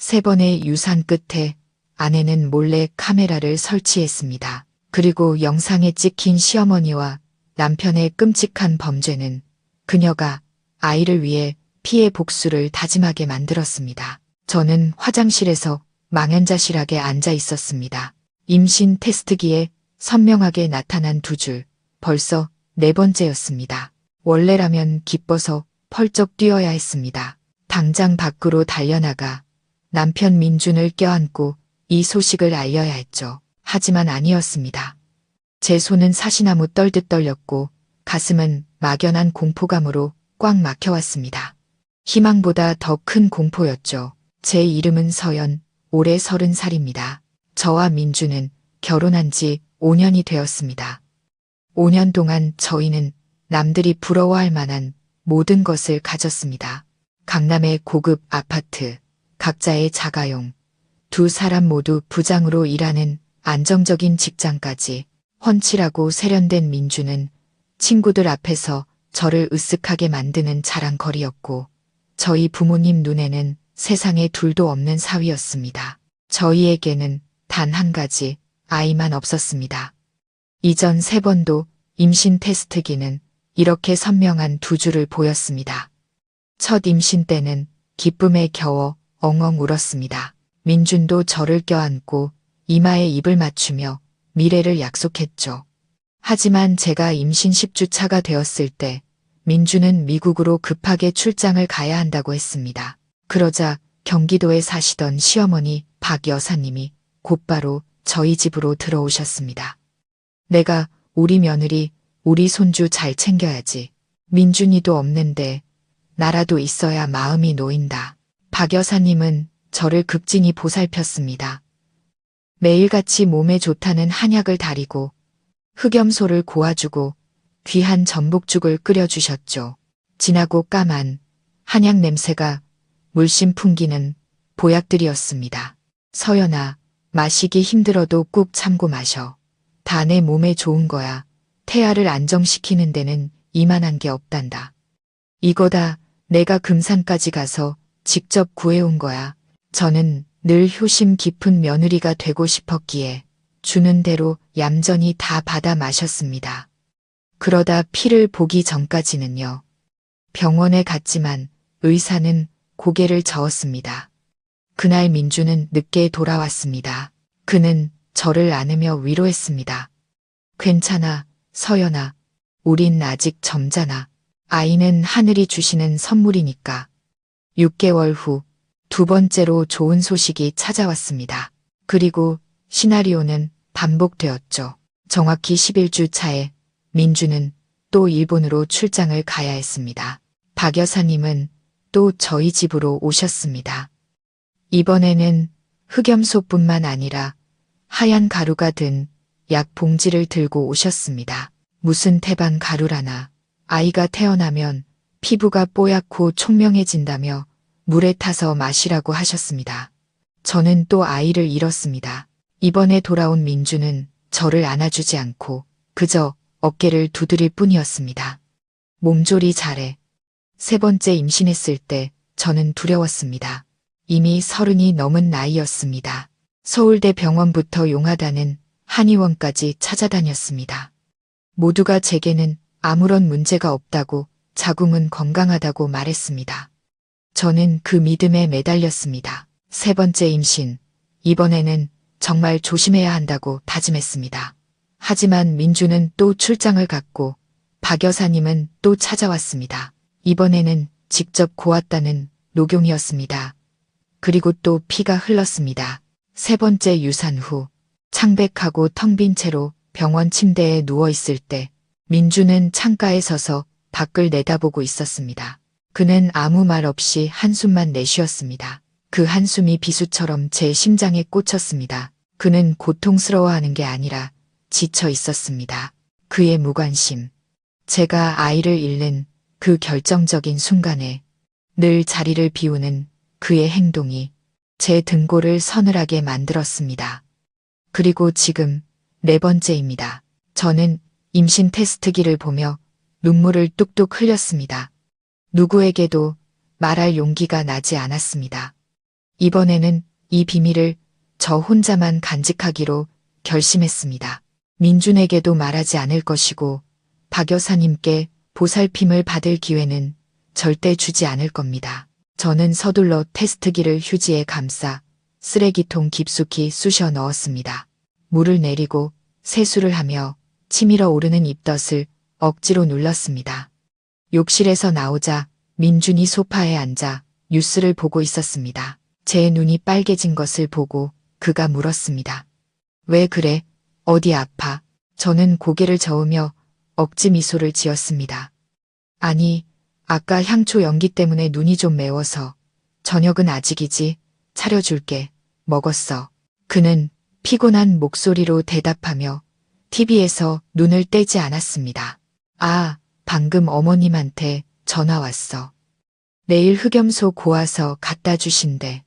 3번의 유산 끝에 아내는 몰래 카메라를 설치했습니다. 그리고 영상에 찍힌 시어머니와 남편의 끔찍한 범죄는 그녀가 아이를 위해 피해 복수를 다짐하게 만들었습니다. 저는 화장실에서 망연자실하게 앉아 있었습니다. 임신 테스트기에 선명하게 나타난 2줄, 벌써 4번째였습니다. 원래라면 기뻐서 펄쩍 뛰어야 했습니다. 당장 밖으로 달려나가 남편 민준을 껴안고 이 소식을 알려야 했죠. 하지만 아니었습니다. 제 손은 사시나무 떨듯 떨렸고 가슴은 막연한 공포감으로 꽉 막혀왔습니다. 희망보다 더 큰 공포였죠. 제 이름은 서연, 올해 30살입니다. 저와 민준은 결혼한 지 5년이 되었습니다. 5년 동안 저희는 남들이 부러워할 만한 모든 것을 가졌습니다. 강남의 고급 아파트, 각자의 자가용, 2사람 모두 부장으로 일하는 안정적인 직장까지. 훤칠하고 세련된 민주는 친구들 앞에서 저를 으쓱하게 만드는 자랑거리였고 저희 부모님 눈에는 세상에 둘도 없는 사위였습니다. 저희에게는 단 한 가지 아이만 없었습니다. 이전 3번도 임신 테스트기는 이렇게 선명한 2줄을 보였습니다. 첫 임신 때는 기쁨에 겨워 엉엉 울었습니다. 민준도 저를 껴안고 이마에 입을 맞추며 미래를 약속했죠. 하지만 제가 임신 10주차가 되었을 때 민주는 미국으로 급하게 출장을 가야 한다고 했습니다. 그러자 경기도에 사시던 시어머니 박 여사님이 곧바로 저희 집으로 들어오셨습니다. 내가 우리 며느리, 우리 손주 잘 챙겨야지. 민준이도 없는데 나라도 있어야 마음이 놓인다. 박 여사님은 저를 극진히 보살폈습니다. 매일같이 몸에 좋다는 한약을 다리고 흑염소를 고아주고 귀한 전복죽을 끓여주셨죠. 진하고 까만 한약 냄새가 물씬 풍기는 보약들이었습니다. 서연아, 마시기 힘들어도 꾹 참고 마셔. 다 내 몸에 좋은 거야. 태아를 안정시키는 데는 이만한 게 없단다. 이거다 내가 금산까지 가서 직접 구해온 거야. 저는 늘 효심 깊은 며느리가 되고 싶었기에 주는 대로 얌전히 다 받아 마셨습니다. 그러다 피를 보기 전까지는요. 병원에 갔지만 의사는 고개를 저었습니다. 그날 민주는 늦게 돌아왔습니다. 그는 저를 안으며 위로했습니다. 괜찮아, 서연아. 우린 아직 젊잖아. 아이는 하늘이 주시는 선물이니까. 6개월 후 2번째로 좋은 소식이 찾아왔습니다. 그리고 시나리오는 반복되었죠. 정확히 11주 차에 민주는 또 일본으로 출장을 가야 했습니다. 박 여사님은 또 저희 집으로 오셨습니다. 이번에는 흑염소뿐만 아니라 하얀 가루가 든 약 봉지를 들고 오셨습니다. 무슨 태반 가루라나. 아이가 태어나면 피부가 뽀얗고 총명해진다며 물에 타서 마시라고 하셨습니다. 저는 또 아이를 잃었습니다. 이번에 돌아온 민주는 저를 안아주지 않고 그저 어깨를 두드릴 뿐이었습니다. 몸조리 잘해. 3번째 임신했을 때 저는 두려웠습니다. 이미 30이 넘은 나이였습니다. 서울대 병원부터 용하다는 한의원까지 찾아다녔습니다. 모두가 제게는 아무런 문제가 없다고 자궁은 건강하다고 말했습니다. 저는 그 믿음에 매달렸습니다. 3번째 임신, 이번에는 정말 조심해야 한다고 다짐했습니다. 하지만 민주는 또 출장을 갔고 박 여사님은 또 찾아왔습니다. 이번에는 직접 고았다는 녹용이었습니다. 그리고 또 피가 흘렀습니다. 3번째 유산 후 창백하고 텅 빈 채로 병원 침대에 누워있을 때 민주는 창가에 서서 밖을 내다보고 있었습니다. 그는 아무 말 없이 한숨만 내쉬었습니다. 그 한숨이 비수처럼 제 심장에 꽂혔습니다. 그는 고통스러워하는 게 아니라 지쳐 있었습니다. 그의 무관심, 제가 아이를 잃는 그 결정적인 순간에 늘 자리를 비우는 그의 행동이 제 등골을 서늘하게 만들었습니다. 그리고 지금 4번째입니다. 저는 임신 테스트기를 보며 눈물을 뚝뚝 흘렸습니다. 누구에게도 말할 용기가 나지 않았습니다. 이번에는 이 비밀을 저 혼자만 간직하기로 결심했습니다. 민준에게도 말하지 않을 것이고 박 여사님께 보살핌을 받을 기회는 절대 주지 않을 겁니다. 저는 서둘러 테스트기를 휴지에 감싸 쓰레기통 깊숙이 쑤셔 넣었습니다. 물을 내리고 세수를 하며 치밀어 오르는 입덧을 억지로 눌렀습니다. 욕실에서 나오자 민준이 소파에 앉아 뉴스를 보고 있었습니다. 제 눈이 빨개진 것을 보고 그가 물었습니다. 왜 그래? 어디 아파? 저는 고개를 저으며 억지 미소를 지었습니다. 아니, 아까 향초 연기 때문에 눈이 좀 매워서. 저녁은 아직이지. 차려줄게. 먹었어. 그는 피곤한 목소리로 대답하며 TV에서 눈을 떼지 않았습니다. 아, 방금 어머님한테 전화 왔어. 내일 흑염소 고아서 갖다 주신대.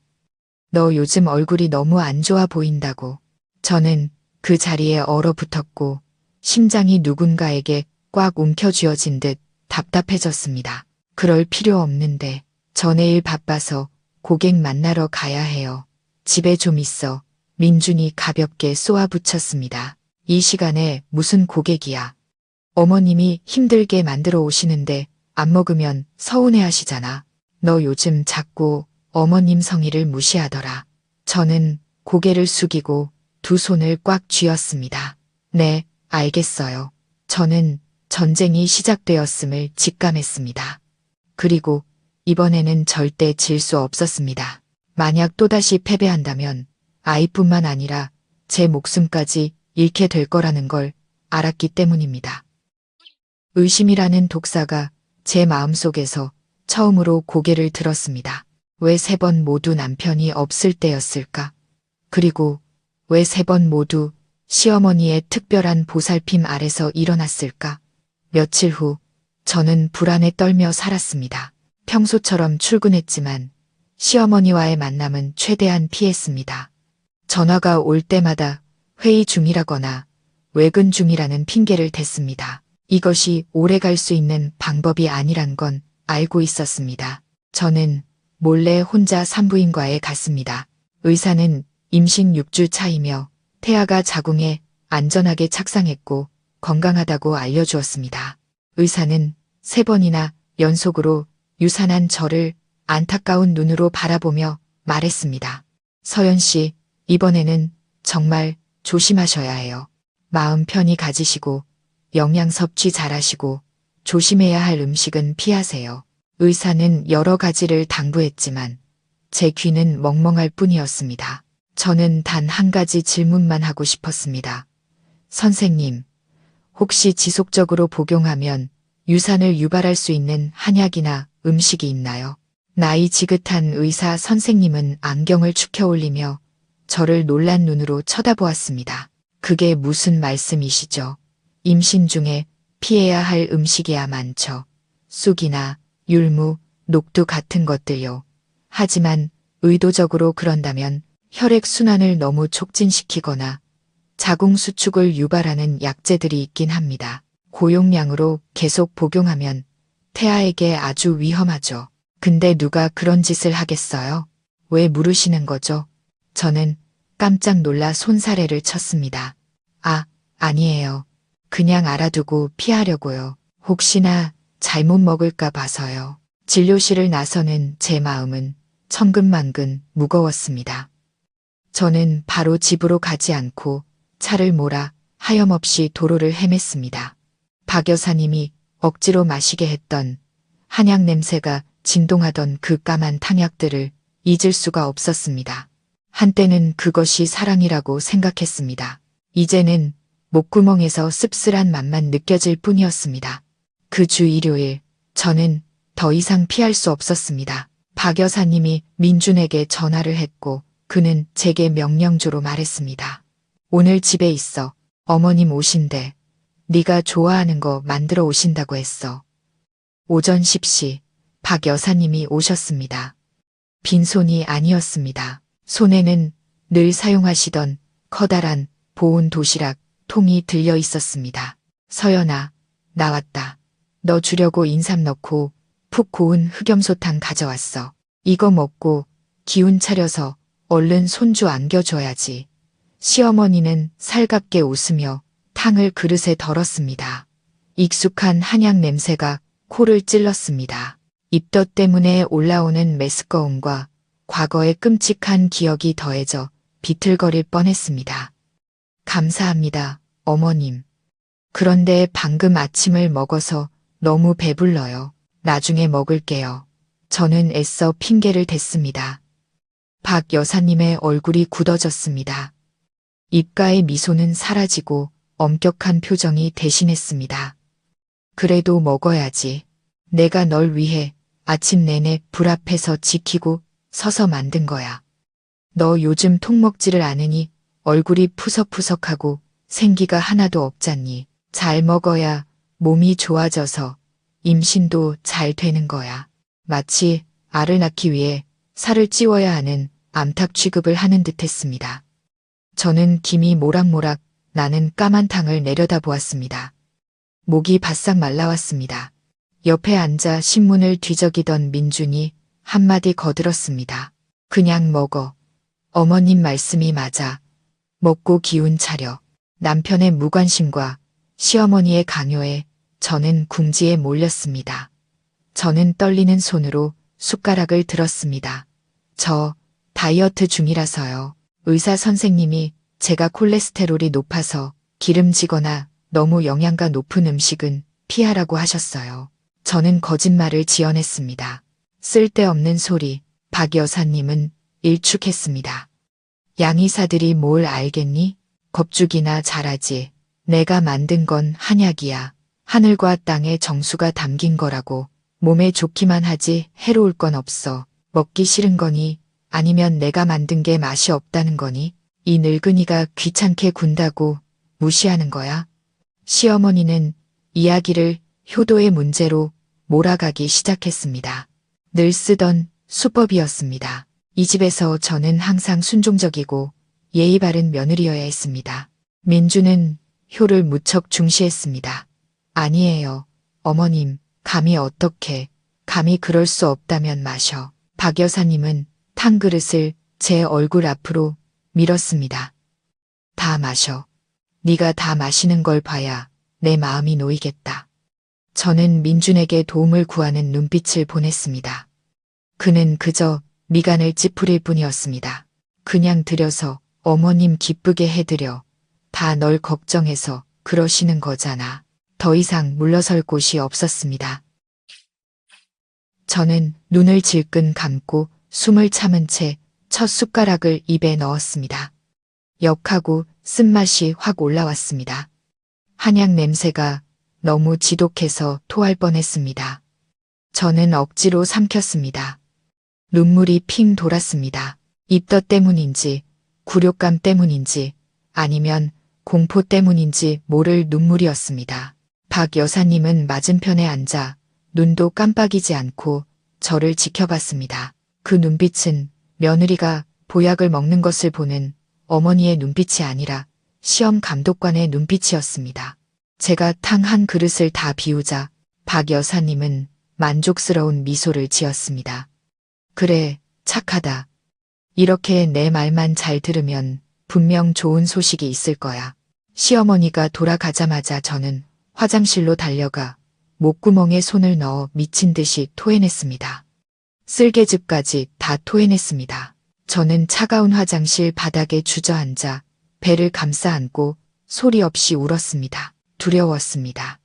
너 요즘 얼굴이 너무 안 좋아 보인다고. 저는 그 자리에 얼어붙었고 심장이 누군가에게 꽉 움켜쥐어진 듯 답답해졌습니다. 그럴 필요 없는데 저 내일 바빠서 고객 만나러 가야 해요. 집에 좀 있어. 민준이 가볍게 쏘아붙였습니다. 이 시간에 무슨 고객이야. 어머님이 힘들게 만들어 오시는데 안 먹으면 서운해 하시잖아. 너 요즘 자꾸 어머님 성의를 무시하더라. 저는 고개를 숙이고 두 손을 꽉 쥐었습니다. 네, 알겠어요. 저는 전쟁이 시작되었음을 직감했습니다. 그리고 이번에는 절대 질 수 없었습니다. 만약 또다시 패배한다면 아이뿐만 아니라 제 목숨까지 잃게 될 거라는 걸 알았기 때문입니다. 의심이라는 독사가 제 마음속에서 처음으로 고개를 들었습니다. 왜 3번 모두 남편이 없을 때였을까? 그리고 왜 3번 모두 시어머니의 특별한 보살핌 아래서 일어났을까? 며칠 후 저는 불안에 떨며 살았습니다. 평소처럼 출근했지만 시어머니와의 만남은 최대한 피했습니다. 전화가 올 때마다 회의 중이라거나 외근 중이라는 핑계를 댔습니다. 이것이 오래 갈 수 있는 방법이 아니란 건 알고 있었습니다. 저는 몰래 혼자 산부인과에 갔습니다. 의사는 임신 6주 차이며 태아가 자궁에 안전하게 착상했고 건강하다고 알려주었습니다. 의사는 3번이나 연속으로 유산한 저를 안타까운 눈으로 바라보며 말했습니다. 서연 씨, 이번에는 정말 조심하셔야 해요. 마음 편히 가지시고 영양 섭취 잘하시고 조심해야 할 음식은 피하세요. 의사는 여러 가지를 당부했지만 제 귀는 멍멍할 뿐이었습니다. 저는 단 한 가지 질문만 하고 싶었습니다. 선생님, 혹시 지속적으로 복용하면 유산을 유발할 수 있는 한약이나 음식이 있나요? 나이 지긋한 의사 선생님은 안경을 축혀 올리며 저를 놀란 눈으로 쳐다보았습니다. 그게 무슨 말씀이시죠? 임신 중에 피해야 할 음식이야 많죠. 쑥이나 율무, 녹두 같은 것들요. 하지만 의도적으로 그런다면 혈액순환을 너무 촉진시키거나 자궁 수축을 유발하는 약재들이 있긴 합니다. 고용량으로 계속 복용하면 태아에게 아주 위험하죠. 근데 누가 그런 짓을 하겠어요? 왜 물으시는 거죠? 저는 깜짝 놀라 손사래를 쳤습니다. 아, 아니에요. 그냥 알아두고 피하려고요. 혹시나 잘못 먹을까 봐서요. 진료실을 나서는 제 마음은 천근만근 무거웠습니다. 저는 바로 집으로 가지 않고 차를 몰아 하염없이 도로를 헤맸습니다. 박 여사님이 억지로 마시게 했던 한약 냄새가 진동하던 그 까만 탕약들을 잊을 수가 없었습니다. 한때는 그것이 사랑이라고 생각했습니다. 이제는 목구멍에서 씁쓸한 맛만 느껴질 뿐이었습니다. 그 주 일요일, 저는 더 이상 피할 수 없었습니다. 박 여사님이 민준에게 전화를 했고 그는 제게 명령조로 말했습니다. 오늘 집에 있어. 어머님 오신대. 네가 좋아하는 거 만들어 오신다고 했어. 오전 10시 박 여사님이 오셨습니다. 빈손이 아니었습니다. 손에는 늘 사용하시던 커다란 보온 도시락 통이 들려 있었습니다. 서연아, 나왔다. 너 주려고 인삼 넣고 푹 고운 흑염소탕 가져왔어. 이거 먹고 기운 차려서 얼른 손주 안겨줘야지. 시어머니는 살갑게 웃으며 탕을 그릇에 덜었습니다. 익숙한 한약 냄새가 코를 찔렀습니다. 입덧 때문에 올라오는 메스꺼움과 과거의 끔찍한 기억이 더해져 비틀거릴 뻔했습니다. 감사합니다, 어머님. 그런데 방금 아침을 먹어서 너무 배불러요. 나중에 먹을게요. 저는 애써 핑계를 댔습니다. 박 여사님의 얼굴이 굳어졌습니다. 입가의 미소는 사라지고 엄격한 표정이 대신했습니다. 그래도 먹어야지. 내가 널 위해 아침 내내 불 앞에서 지키고 서서 만든 거야. 너 요즘 톡 먹지를 않으니 얼굴이 푸석푸석하고 생기가 하나도 없잖니. 잘 먹어야 몸이 좋아져서 임신도 잘 되는 거야. 마치 알을 낳기 위해 살을 찌워야 하는 암탉 취급을 하는 듯했습니다. 저는 김이 모락모락 나는 까만 탕을 내려다보았습니다. 목이 바싹 말라왔습니다. 옆에 앉아 신문을 뒤적이던 민준이 한마디 거들었습니다. 그냥 먹어. 어머님 말씀이 맞아. 먹고 기운 차려. 남편의 무관심과 시어머니의 강요에 저는 궁지에 몰렸습니다. 저는 떨리는 손으로 숟가락을 들었습니다. 저 다이어트 중이라서요. 의사 선생님이 제가 콜레스테롤이 높아서 기름지거나 너무 영양가 높은 음식은 피하라고 하셨어요. 저는 거짓말을 지어냈습니다. 쓸데없는 소리, 박 여사님은 일축했습니다. 양의사들이 뭘 알겠니? 겁주기나 잘하지. 내가 만든 건 한약이야. 하늘과 땅의 정수가 담긴 거라고. 몸에 좋기만 하지 해로울 건 없어. 먹기 싫은 거니? 아니면 내가 만든 게 맛이 없다는 거니? 이 늙은이가 귀찮게 군다고 무시하는 거야? 시어머니는 이야기를 효도의 문제로 몰아가기 시작했습니다. 늘 쓰던 수법이었습니다. 이 집에서 저는 항상 순종적이고 예의 바른 며느리여야 했습니다. 민주는 효를 무척 중시했습니다. 아니에요, 어머님. 감히 그럴 수 없다면 마셔. 박 여사님은 탕 그릇을 제 얼굴 앞으로 밀었습니다. 다 마셔. 네가 다 마시는 걸 봐야 내 마음이 놓이겠다. 저는 민준에게 도움을 구하는 눈빛을 보냈습니다. 그는 그저 미간을 찌푸릴 뿐이었습니다. 그냥 들여서 어머님 기쁘게 해드려. 다 널 걱정해서 그러시는 거잖아. 더 이상 물러설 곳이 없었습니다. 저는 눈을 질끈 감고 숨을 참은 채 첫 숟가락을 입에 넣었습니다. 역하고 쓴맛이 확 올라왔습니다. 한약 냄새가 너무 지독해서 토할 뻔했습니다. 저는 억지로 삼켰습니다. 눈물이 핑 돌았습니다. 입덧 때문인지, 굴욕감 때문인지, 아니면 공포 때문인지 모를 눈물이었습니다. 박 여사님은 맞은편에 앉아 눈도 깜빡이지 않고 저를 지켜봤습니다. 그 눈빛은 며느리가 보약을 먹는 것을 보는 어머니의 눈빛이 아니라 시험 감독관의 눈빛이었습니다. 제가 탕 한 그릇을 다 비우자 박 여사님은 만족스러운 미소를 지었습니다. 그래, 착하다. 이렇게 내 말만 잘 들으면 분명 좋은 소식이 있을 거야. 시어머니가 돌아가자마자 저는 화장실로 달려가 목구멍에 손을 넣어 미친 듯이 토해냈습니다. 쓸개즙까지 다 토해냈습니다. 저는 차가운 화장실 바닥에 주저앉아 배를 감싸 안고 소리 없이 울었습니다. 두려웠습니다.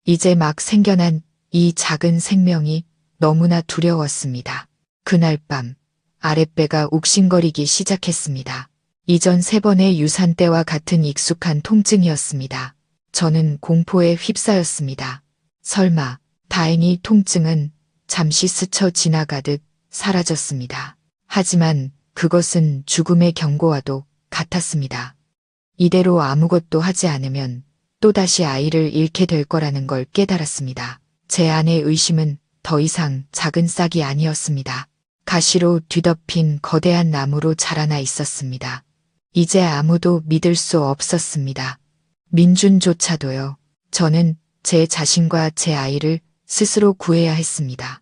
이제 막 생겨난 이 작은 생명이 너무나 두려웠습니다. 그날 밤 아랫배가 욱신거리기 시작했습니다. 이전 3번의 유산 때와 같은 익숙한 통증이었습니다. 저는 공포에 휩싸였습니다. 설마, 다행히 통증은 잠시 스쳐 지나가듯 사라졌습니다. 하지만 그것은 죽음의 경고와도 같았습니다. 이대로 아무것도 하지 않으면 또다시 아이를 잃게 될 거라는 걸 깨달았습니다. 제 안의 의심은 더 이상 작은 싹이 아니었습니다. 가시로 뒤덮인 거대한 나무로 자라나 있었습니다. 이제 아무도 믿을 수 없었습니다. 민준조차도요. 저는 제 자신과 제 아이를 스스로 구해야 했습니다.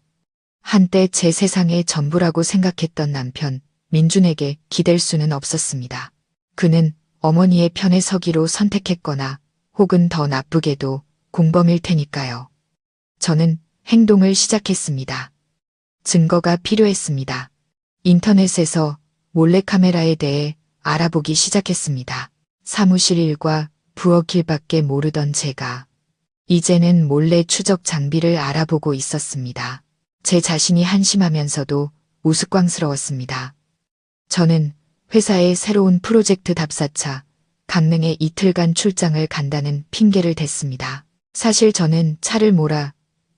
한때 제 세상의 전부라고 생각했던 남편 민준에게 기댈 수는 없었습니다. 그는 어머니의 편에 서기로 선택했거나 혹은 더 나쁘게도 공범일 테니까요. 저는 행동을 시작했습니다. 증거가 필요했습니다. 인터넷에서 몰래카메라에 대해 알아보기 시작했습니다. 사무실 일과 부엌 일밖에 모르던 제가 이제는 몰래 추적 장비를 알아보고 있었습니다. 제 자신이 한심하면서도 우스꽝스러웠습니다. 저는 회사의 새로운 프로젝트 답사차 강릉에 이틀간 출장을 간다는 핑계를 댔습니다. 사실 저는 차를 몰아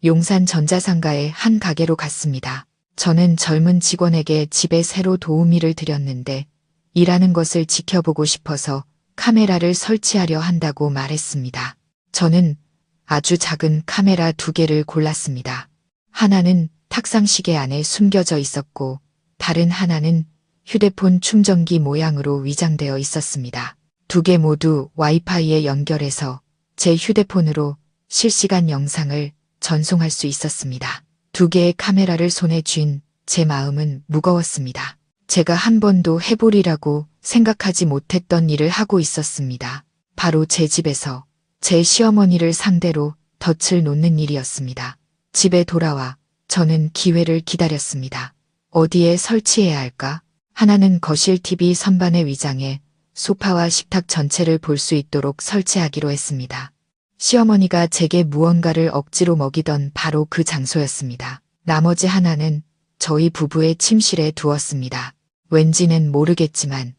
용산 전자상가의 한 가게로 갔습니다. 저는 젊은 직원에게 집에 새로 도우미를 들였는데 일하는 것을 지켜보고 싶어서 카메라를 설치하려 한다고 말했습니다. 저는 아주 작은 카메라 2개를 골랐습니다. 하나는 탁상 시계 안에 숨겨져 있었고 다른 하나는 휴대폰 충전기 모양으로 위장되어 있었습니다. 2개 모두 와이파이에 연결해서 제 휴대폰으로 실시간 영상을 전송할 수 있었습니다. 2개의 카메라를 손에 쥔 제 마음은 무거웠습니다. 제가 한 번도 해보리라고 생각하지 못했던 일을 하고 있었습니다. 바로 제 집에서 제 시어머니를 상대로 덫을 놓는 일이었습니다. 집에 돌아와 저는 기회를 기다렸습니다. 어디에 설치해야 할까? 하나는 거실 TV 선반에 위장해 소파와 식탁 전체를 볼 수 있도록 설치하기로 했습니다. 시어머니가 제게 무언가를 억지로 먹이던 바로 그 장소였습니다. 나머지 하나는 저희 부부의 침실에 두었습니다. 왠지는 모르겠지만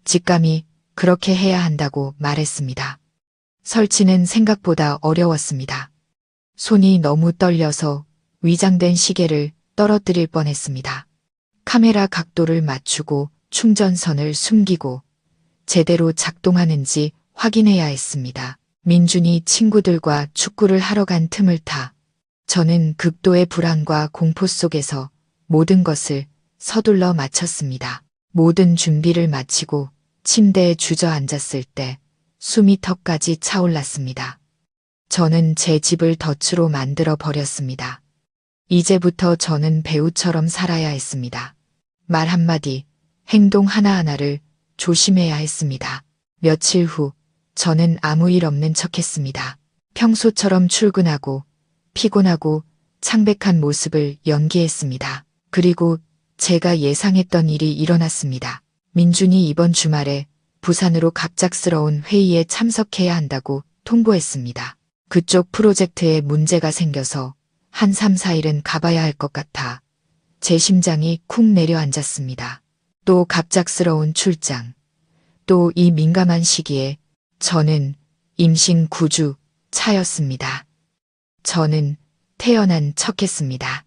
직감이 그렇게 해야 한다고 말했습니다. 설치는 생각보다 어려웠습니다. 손이 너무 떨려서 위장된 시계를 떨어뜨릴 뻔했습니다. 카메라 각도를 맞추고 충전선을 숨기고 제대로 작동하는지 확인해야 했습니다. 민준이 친구들과 축구를 하러 간 틈을 타 저는 극도의 불안과 공포 속에서 모든 것을 서둘러 마쳤습니다. 모든 준비를 마치고 침대에 주저앉았을 때 숨이 턱까지 차올랐습니다. 저는 제 집을 덫으로 만들어 버렸습니다. 이제부터 저는 배우처럼 살아야 했습니다. 말 한마디, 행동 하나하나를 조심해야 했습니다. 며칠 후 저는 아무 일 없는 척했습니다. 평소처럼 출근하고 피곤하고 창백한 모습을 연기했습니다. 그리고 제가 예상했던 일이 일어났습니다. 민준이 이번 주말에 부산으로 갑작스러운 회의에 참석해야 한다고 통보했습니다. 그쪽 프로젝트에 문제가 생겨서 한 3, 4일은 가봐야 할 것 같아 제 심장이 쿵 내려앉았습니다. 또 갑작스러운 출장, 또 이 민감한 시기에 저는 임신 9주 차였습니다. 저는 태어난 척했습니다.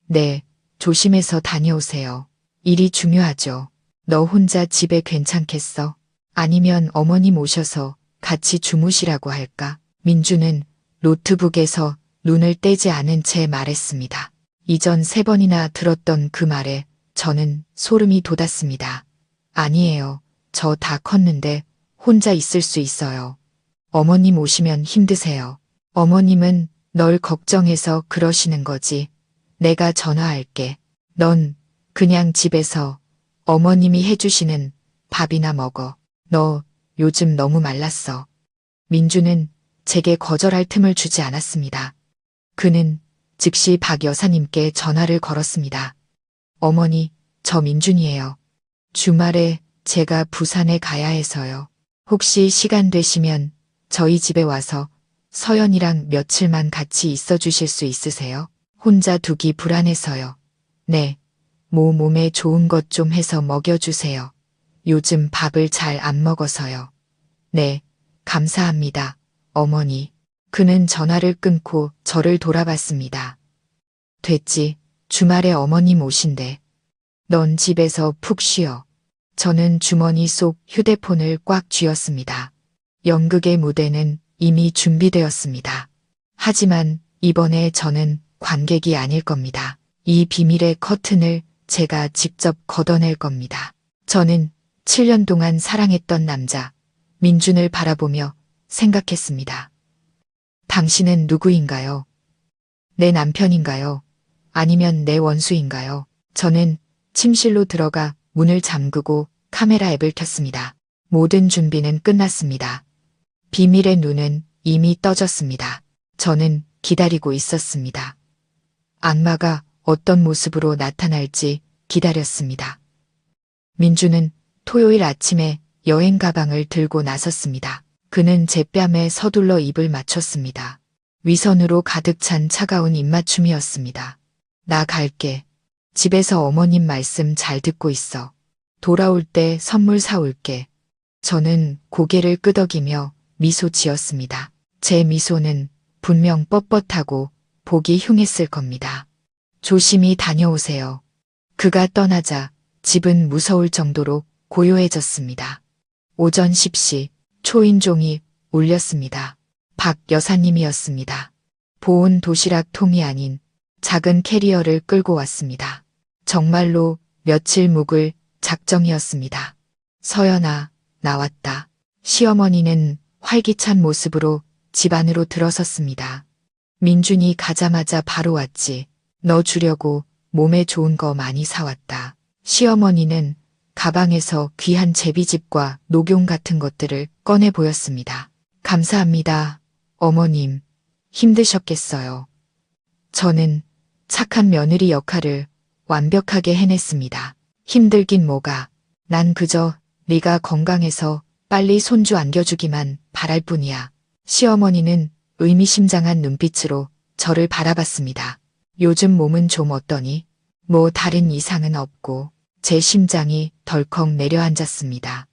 네, 조심해서 다녀오세요. 일이 중요하죠. 너 혼자 집에 괜찮겠어? 아니면 어머님 오셔서 같이 주무시라고 할까? 민주는 노트북에서 눈을 떼지 않은 채 말했습니다. 이전 3번이나 들었던 그 말에 저는 소름이 돋았습니다. 아니에요. 저 다 컸는데 혼자 있을 수 있어요. 어머님 오시면 힘드세요. 어머님은 널 걱정해서 그러시는 거지. 내가 전화할게. 넌 그냥 집에서 어머님이 해주시는 밥이나 먹어. 너 요즘 너무 말랐어. 민주는 제게 거절할 틈을 주지 않았습니다. 그는 즉시 박 여사님께 전화를 걸었습니다. 어머니, 저 민준이에요. 주말에 제가 부산에 가야 해서요. 혹시 시간 되시면 저희 집에 와서 서연이랑 며칠만 같이 있어 주실 수 있으세요? 혼자 두기 불안해서요. 네. 몸에 좋은 것 좀 해서 먹여주세요. 요즘 밥을 잘 안 먹어서요. 네. 감사합니다. 어머니. 그는 전화를 끊고 저를 돌아봤습니다. 됐지. 주말에 어머님 오신대. 넌 집에서 푹 쉬어. 저는 주머니 속 휴대폰을 꽉 쥐었습니다. 연극의 무대는 이미 준비되었습니다. 하지만 이번에 저는 관객이 아닐 겁니다. 이 비밀의 커튼을 제가 직접 걷어낼 겁니다. 저는 7년 동안 사랑했던 남자, 민준을 바라보며 생각했습니다. 당신은 누구인가요? 내 남편인가요? 아니면 내 원수인가요? 저는 침실로 들어가 문을 잠그고 카메라 앱을 켰습니다. 모든 준비는 끝났습니다. 비밀의 눈은 이미 떠졌습니다. 저는 기다리고 있었습니다. 악마가 어떤 모습으로 나타날지 기다렸습니다. 민주는 토요일 아침에 여행 가방을 들고 나섰습니다. 그는 제 뺨에 서둘러 입을 맞췄습니다. 위선으로 가득 찬 차가운 입맞춤이었습니다. 나 갈게. 집에서 어머님 말씀 잘 듣고 있어. 돌아올 때 선물 사올게. 저는 고개를 끄덕이며 미소 지었습니다. 제 미소는 분명 뻣뻣하고 보기 흉했을 겁니다. 조심히 다녀오세요. 그가 떠나자 집은 무서울 정도로 고요해졌습니다. 오전 10시 초인종이 울렸습니다. 박 여사님이었습니다. 보온 도시락 통이 아닌 작은 캐리어를 끌고 왔습니다. 정말로 며칠 묵을 작정이었습니다. 서연아, 나왔다. 시어머니는 활기찬 모습으로 집 안으로 들어섰습니다. 민준이 가자마자 바로 왔지. 너 주려고 몸에 좋은 거 많이 사왔다. 시어머니는 가방에서 귀한 제비집과 녹용 같은 것들을 꺼내 보였습니다. 감사합니다. 어머님, 힘드셨겠어요. 저는 착한 며느리 역할을 완벽하게 해냈습니다. 힘들긴 뭐가. 난 그저 네가 건강해서 빨리 손주 안겨주기만 바랄 뿐이야. 시어머니는 의미심장한 눈빛으로 저를 바라봤습니다. 요즘 몸은 좀 어떠니? 뭐 다른 이상은 없고. 제 심장이 덜컥 내려앉았습니다.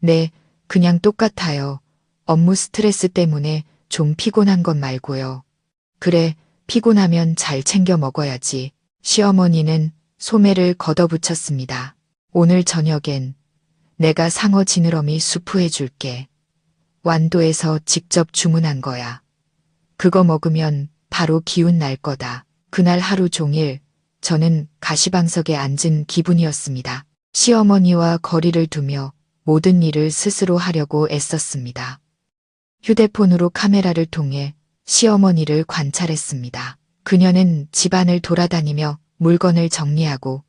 네, 그냥 똑같아요. 업무 스트레스 때문에 좀 피곤한 것 말고요. 그래, 피곤하면 잘 챙겨 먹어야지. 시어머니는 소매를 걷어붙였습니다. 오늘 저녁엔 내가 상어 지느러미 수프 해줄게. 완도에서 직접 주문한 거야. 그거 먹으면 바로 기운 날 거다. 그날 하루 종일 저는 가시방석에 앉은 기분이었습니다. 시어머니와 거리를 두며 모든 일을 스스로 하려고 애썼습니다. 휴대폰으로 카메라를 통해 시어머니를 관찰했습니다. 그녀는 집안을 돌아다니며 물건을 정리하고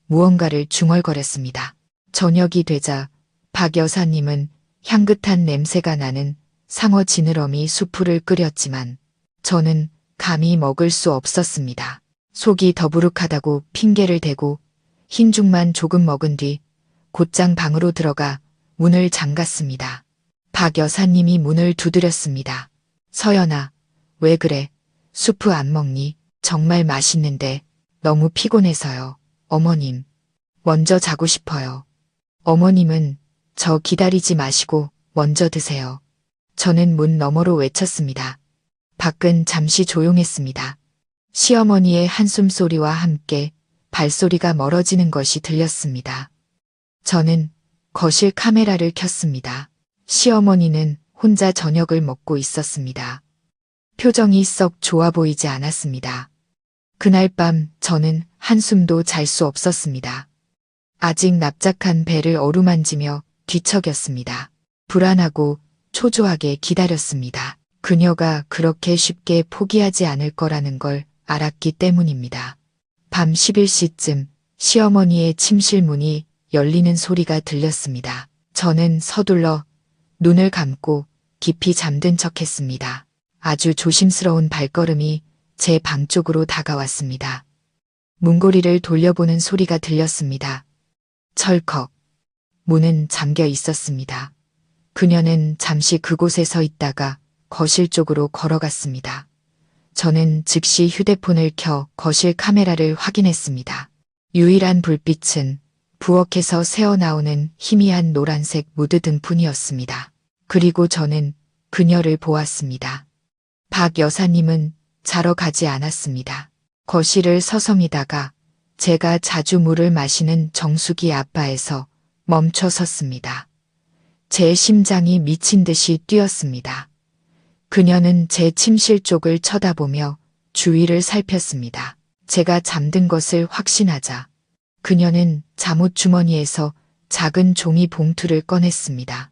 무언가를 중얼거렸습니다. 저녁이 되자 박 여사님은 향긋한 냄새가 나는 상어 지느러미 수프를 끓였지만 저는 감히 먹을 수 없었습니다. 속이 더부룩하다고 핑계를 대고 흰죽만 조금 먹은 뒤 곧장 방으로 들어가 문을 잠갔습니다. 박 여사님이 문을 두드렸습니다. 서연아, 왜 그래? 수프 안 먹니? 정말 맛있는데 너무 피곤해서요. 어머님, 먼저 자고 싶어요. 어머님은 저 기다리지 마시고 먼저 드세요. 저는 문 너머로 외쳤습니다. 밖은 잠시 조용했습니다. 시어머니의 한숨 소리와 함께 발소리가 멀어지는 것이 들렸습니다. 저는 거실 카메라를 켰습니다. 시어머니는 혼자 저녁을 먹고 있었습니다. 표정이 썩 좋아 보이지 않았습니다. 그날 밤 저는 한숨도 잘 수 없었습니다. 아직 납작한 배를 어루만지며 뒤척였습니다. 불안하고 초조하게 기다렸습니다. 그녀가 그렇게 쉽게 포기하지 않을 거라는 걸 알았기 때문입니다. 밤 11시쯤 시어머니의 침실 문이 열리는 소리가 들렸습니다. 저는 서둘러 눈을 감고 깊이 잠든 척했습니다. 아주 조심스러운 발걸음이 제 방 쪽으로 다가왔습니다. 문고리를 돌려보는 소리가 들렸습니다. 철컥. 문은 잠겨 있었습니다. 그녀는 잠시 그곳에 서 있다가 거실 쪽으로 걸어갔습니다. 저는 즉시 휴대폰을 켜 거실 카메라를 확인했습니다. 유일한 불빛은 부엌에서 새어나오는 희미한 노란색 무드 등뿐이었습니다. 그리고 저는 그녀를 보았습니다. 박 여사님은 자러 가지 않았습니다. 거실을 서성이다가 제가 자주 물을 마시는 정수기 앞바에서 멈춰 섰습니다. 제 심장이 미친 듯이 뛰었습니다. 그녀는 제 침실 쪽을 쳐다보며 주위를 살폈습니다. 제가 잠든 것을 확신하자 그녀는 잠옷 주머니에서 작은 종이 봉투를 꺼냈습니다.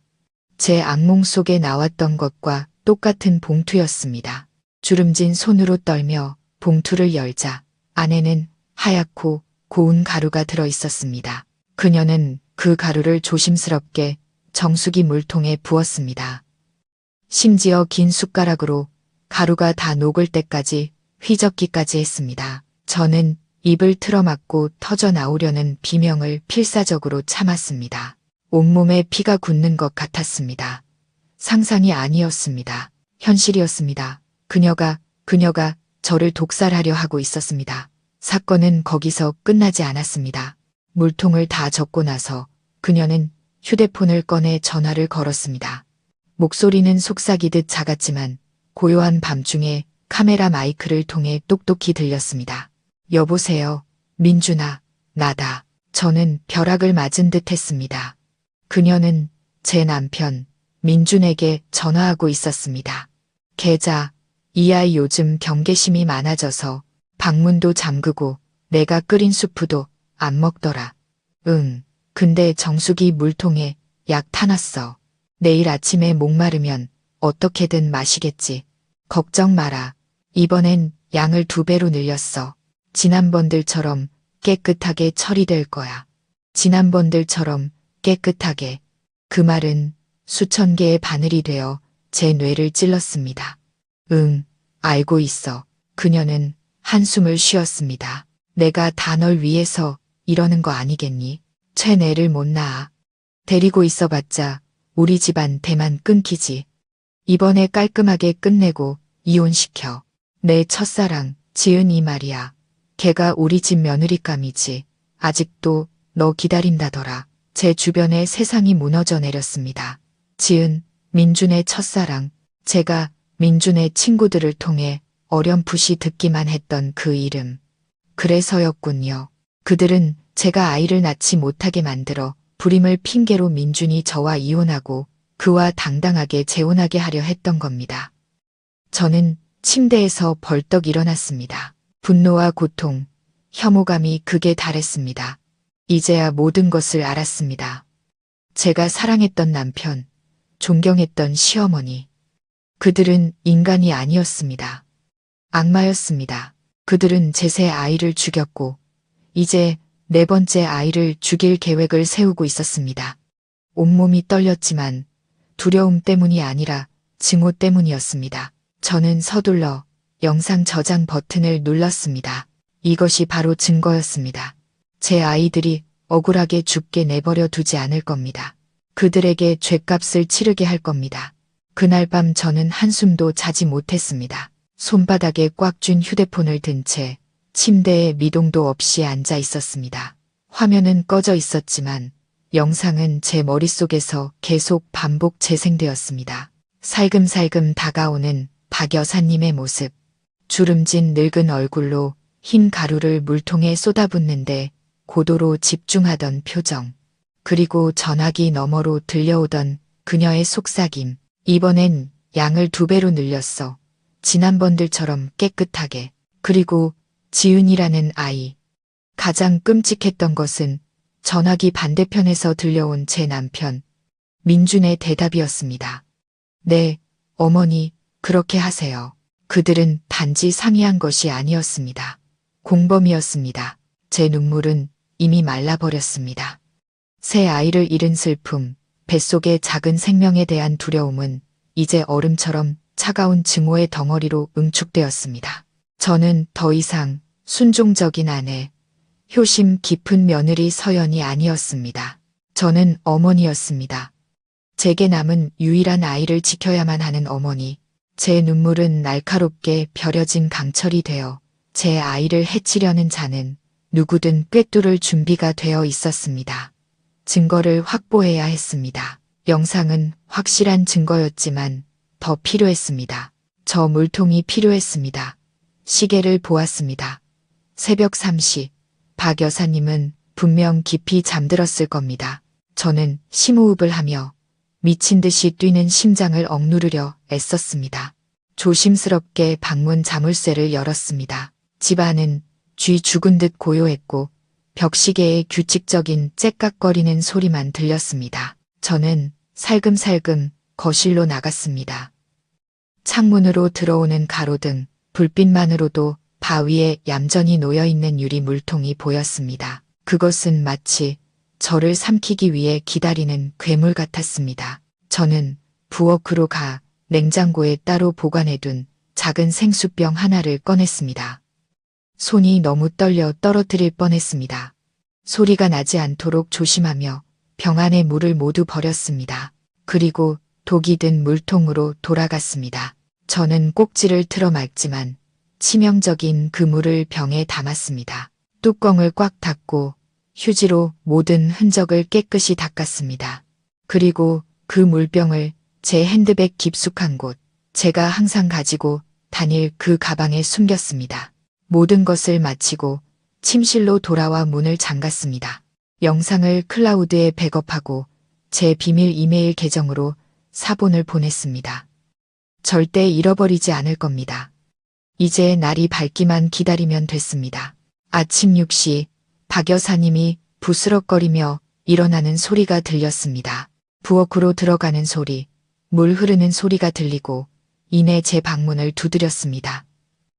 제 악몽 속에 나왔던 것과 똑같은 봉투였습니다. 주름진 손으로 떨며 봉투를 열자 안에는 하얗고 고운 가루가 들어 있었습니다. 그녀는 그 가루를 조심스럽게 정수기 물통에 부었습니다. 심지어 긴 숟가락으로 가루가 다 녹을 때까지 휘젓기까지 했습니다. 저는 입을 틀어막고 터져 나오려는 비명을 필사적으로 참았습니다. 온몸에 피가 굳는 것 같았습니다. 상상이 아니었습니다. 현실이었습니다. 그녀가 저를 독살하려 하고 있었습니다. 사건은 거기서 끝나지 않았습니다. 물통을 다 젓고 나서 그녀는 휴대폰을 꺼내 전화를 걸었습니다. 목소리는 속삭이듯 작았지만 고요한 밤중에 카메라 마이크를 통해 똑똑히 들렸습니다. 여보세요, 민준아, 나다. 저는 벼락을 맞은 듯 했습니다. 그녀는 제 남편, 민준에게 전화하고 있었습니다. 계좌, 이 아이 요즘 경계심이 많아져서 방문도 잠그고 내가 끓인 수프도 안 먹더라. 응, 근데 정수기 물통에 약 타놨어. 내일 아침에 목마르면 어떻게든 마시겠지. 걱정 마라. 이번엔 양을 2배로 늘렸어. 지난번들처럼 깨끗하게 처리될 거야. 지난번들처럼 깨끗하게. 그 말은 수천 개의 바늘이 되어 제 뇌를 찔렀습니다. 응, 알고 있어. 그녀는 한숨을 쉬었습니다. 내가 다 널 위해서 이러는 거 아니겠니? 최내를 못 낳아. 데리고 있어봤자 우리 집안 대만 끊기지. 이번에 깔끔하게 끝내고 이혼시켜. 내 첫사랑 지은이 말이야. 걔가 우리 집 며느리감이지. 아직도 너 기다린다더라. 제 주변에 세상이 무너져 내렸습니다. 지은, 민준의 첫사랑. 제가 민준의 친구들을 통해 어렴풋이 듣기만 했던 그 이름. 그래서였군요. 그들은 제가 아이를 낳지 못하게 만들어 불임을 핑계로 민준이 저와 이혼하고 그와 당당하게 재혼하게 하려 했던 겁니다. 저는 침대에서 벌떡 일어났습니다. 분노와 고통, 혐오감이 극에 달했습니다. 이제야 모든 것을 알았습니다. 제가 사랑했던 남편, 존경했던 시어머니. 그들은 인간이 아니었습니다. 악마였습니다. 그들은 제 새 아이를 죽였고 이제 4번째 아이를 죽일 계획을 세우고 있었습니다. 온몸이 떨렸지만 두려움 때문이 아니라 증오 때문이었습니다. 저는 서둘러 영상 저장 버튼을 눌렀습니다. 이것이 바로 증거였습니다. 제 아이들이 억울하게 죽게 내버려 두지 않을 겁니다. 그들에게 죗값을 치르게 할 겁니다. 그날 밤 저는 한숨도 자지 못했습니다. 손바닥에 꽉 쥔 휴대폰을 든 채 침대에 미동도 없이 앉아 있었습니다. 화면은 꺼져 있었지만 영상은 제 머릿속에서 계속 반복 재생되었습니다. 살금살금 다가오는 박 여사님의 모습. 주름진 늙은 얼굴로 흰 가루를 물통에 쏟아붓는데 고도로 집중하던 표정. 그리고 전화기 너머로 들려오던 그녀의 속삭임. 이번엔 양을 2배로 늘렸어. 지난번들처럼 깨끗하게. 그리고 지은이라는 아이. 가장 끔찍했던 것은 전화기 반대편에서 들려온 제 남편, 민준의 대답이었습니다. 네, 어머니, 그렇게 하세요. 그들은 단지 상의한 것이 아니었습니다. 공범이었습니다. 제 눈물은 이미 말라버렸습니다. 새 아이를 잃은 슬픔, 뱃속의 작은 생명에 대한 두려움은 이제 얼음처럼 차가운 증오의 덩어리로 응축되었습니다. 저는 더 이상 순종적인 아내, 효심 깊은 며느리 서연이 아니었습니다. 저는 어머니였습니다. 제게 남은 유일한 아이를 지켜야만 하는 어머니. 제 눈물은 날카롭게 벼려진 강철이 되어 제 아이를 해치려는 자는 누구든 꿰뚫을 준비가 되어 있었습니다. 증거를 확보해야 했습니다. 영상은 확실한 증거였지만 더 필요했습니다. 저 물통이 필요했습니다. 시계를 보았습니다. 새벽 3시. 박 여사님은 분명 깊이 잠들었을 겁니다. 저는 심호흡을 하며 미친 듯이 뛰는 심장을 억누르려 애썼습니다. 조심스럽게 방문 자물쇠를 열었습니다. 집 안은 쥐 죽은 듯 고요했고 벽시계의 규칙적인 째깍거리는 소리만 들렸습니다. 저는 살금살금 거실로 나갔습니다. 창문으로 들어오는 가로등, 불빛만으로도 바위에 얌전히 놓여있는 유리 물통이 보였습니다. 그것은 마치 저를 삼키기 위해 기다리는 괴물 같았습니다. 저는 부엌으로 가 냉장고에 따로 보관해둔 작은 생수병 하나를 꺼냈습니다. 손이 너무 떨려 떨어뜨릴 뻔했습니다. 소리가 나지 않도록 조심하며 병 안에 물을 모두 버렸습니다. 그리고 독이 든 물통으로 돌아갔습니다. 저는 꼭지를 틀어 맑지만 치명적인 그 물을 병에 담았습니다. 뚜껑을 꽉 닫고 휴지로 모든 흔적을 깨끗이 닦았습니다. 그리고 그 물병을 제 핸드백 깊숙한 곳, 제가 항상 가지고 다닐 그 가방에 숨겼습니다. 모든 것을 마치고 침실로 돌아와 문을 잠갔습니다. 영상을 클라우드에 백업하고 제 비밀 이메일 계정으로 사본을 보냈습니다. 절대 잃어버리지 않을 겁니다. 이제 날이 밝기만 기다리면 됐습니다. 아침 6시 박 여사님이 부스럭거리며 일어나는 소리가 들렸습니다. 부엌으로 들어가는 소리, 물 흐르는 소리가 들리고 이내 제 방문을 두드렸습니다.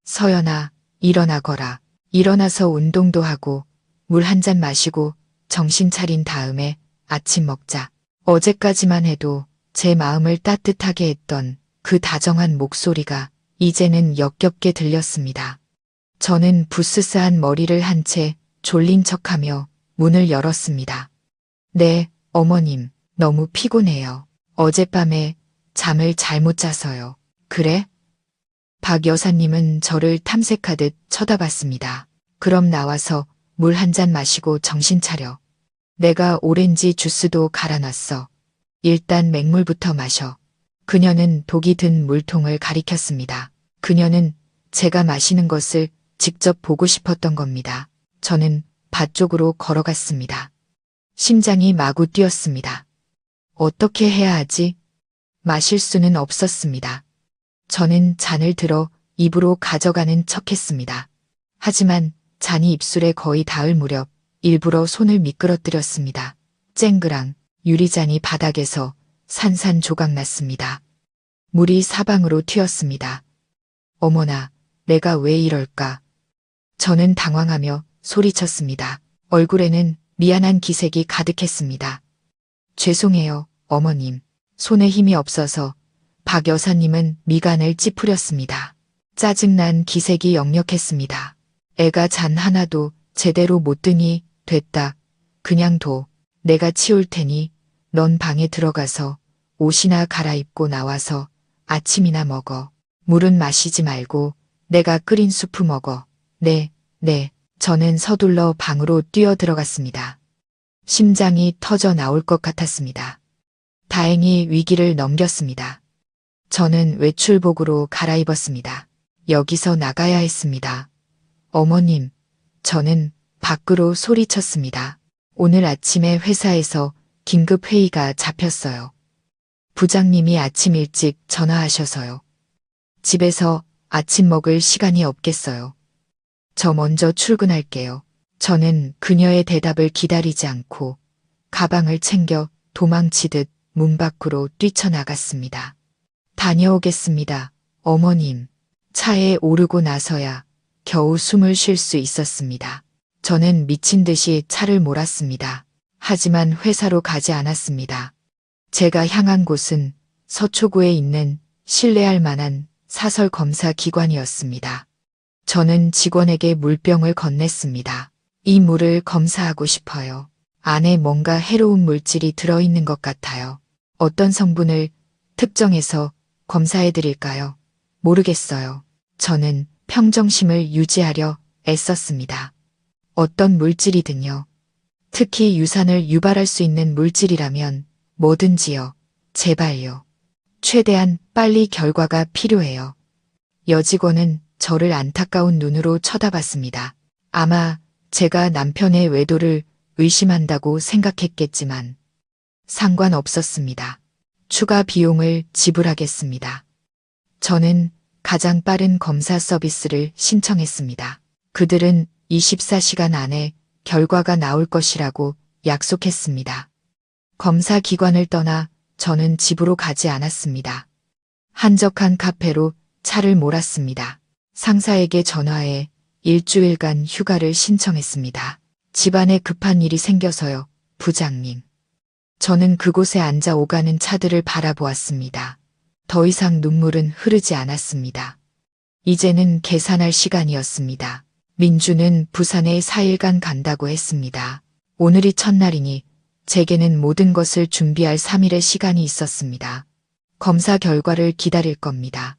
서연아, 일어나거라. 일어나서 운동도 하고 물 한 잔 마시고 정신 차린 다음에 아침 먹자. 어제까지만 해도 제 마음을 따뜻하게 했던 그 다정한 목소리가 이제는 역겹게 들렸습니다. 저는 부스스한 머리를 한 채 졸린 척하며 문을 열었습니다. 네, 어머님, 너무 피곤해요. 어젯밤에 잠을 잘못 자서요. 그래? 박 여사님은 저를 탐색하듯 쳐다봤습니다. 그럼 나와서 물 한 잔 마시고 정신 차려. 내가 오렌지 주스도 갈아놨어. 일단 맹물부터 마셔. 그녀는 독이 든 물통을 가리켰습니다. 그녀는 제가 마시는 것을 직접 보고 싶었던 겁니다. 저는 밭 쪽으로 걸어갔습니다. 심장이 마구 뛰었습니다. 어떻게 해야 하지? 마실 수는 없었습니다. 저는 잔을 들어 입으로 가져가는 척했습니다. 하지만 잔이 입술에 거의 닿을 무렵 일부러 손을 미끄러뜨렸습니다. 쨍그랑 유리잔이 바닥에서 산산조각 났습니다. 물이 사방으로 튀었습니다. 어머나, 내가 왜 이럴까? 저는 당황하며 소리쳤습니다. 얼굴에는 미안한 기색이 가득했습니다. 죄송해요, 어머님. 손에 힘이 없어서 박 여사님은 미간을 찌푸렸습니다. 짜증난 기색이 역력했습니다. 애가 잔 하나도 제대로 못 드니 됐다. 그냥 둬. 내가 치울 테니 넌 방에 들어가서 옷이나 갈아입고 나와서 아침이나 먹어. 물은 마시지 말고 내가 끓인 수프 먹어. 네. 저는 서둘러 방으로 뛰어 들어갔습니다. 심장이 터져 나올 것 같았습니다. 다행히 위기를 넘겼습니다. 저는 외출복으로 갈아입었습니다. 여기서 나가야 했습니다. 어머님, 저는 밖으로 소리쳤습니다. 오늘 아침에 회사에서 긴급 회의가 잡혔어요. 부장님이 아침 일찍 전화하셔서요. 집에서 아침 먹을 시간이 없겠어요. 저 먼저 출근할게요. 저는 그녀의 대답을 기다리지 않고 가방을 챙겨 도망치듯 문 밖으로 뛰쳐나갔습니다. 다녀오겠습니다, 어머님. 차에 오르고 나서야 겨우 숨을 쉴 수 있었습니다. 저는 미친 듯이 차를 몰았습니다. 하지만 회사로 가지 않았습니다. 제가 향한 곳은 서초구에 있는 신뢰할 만한 사설 검사 기관이었습니다. 저는 직원에게 물병을 건넸습니다. 이 물을 검사하고 싶어요. 안에 뭔가 해로운 물질이 들어있는 것 같아요. 어떤 성분을 특정해서 검사해 드릴까요? 모르겠어요. 저는 평정심을 유지하려 애썼습니다. 어떤 물질이든요. 특히 유산을 유발할 수 있는 물질이라면 뭐든지요. 제발요. 최대한 빨리 결과가 필요해요. 여직원은 저를 안타까운 눈으로 쳐다봤습니다. 아마 제가 남편의 외도를 의심한다고 생각했겠지만 상관없었습니다. 추가 비용을 지불하겠습니다. 저는 가장 빠른 검사 서비스를 신청했습니다. 그들은 24시간 안에 결과가 나올 것이라고 약속했습니다. 검사 기관을 떠나 저는 집으로 가지 않았습니다. 한적한 카페로 차를 몰았습니다. 상사에게 전화해 일주일간 휴가를 신청했습니다. 집안에 급한 일이 생겨서요, 부장님. 저는 그곳에 앉아 오가는 차들을 바라보았습니다. 더 이상 눈물은 흐르지 않았습니다. 이제는 계산할 시간이었습니다. 민주는 부산에 4일간 간다고 했습니다. 오늘이 첫날이니 제게는 모든 것을 준비할 3일의 시간이 있었습니다. 검사 결과를 기다릴 겁니다.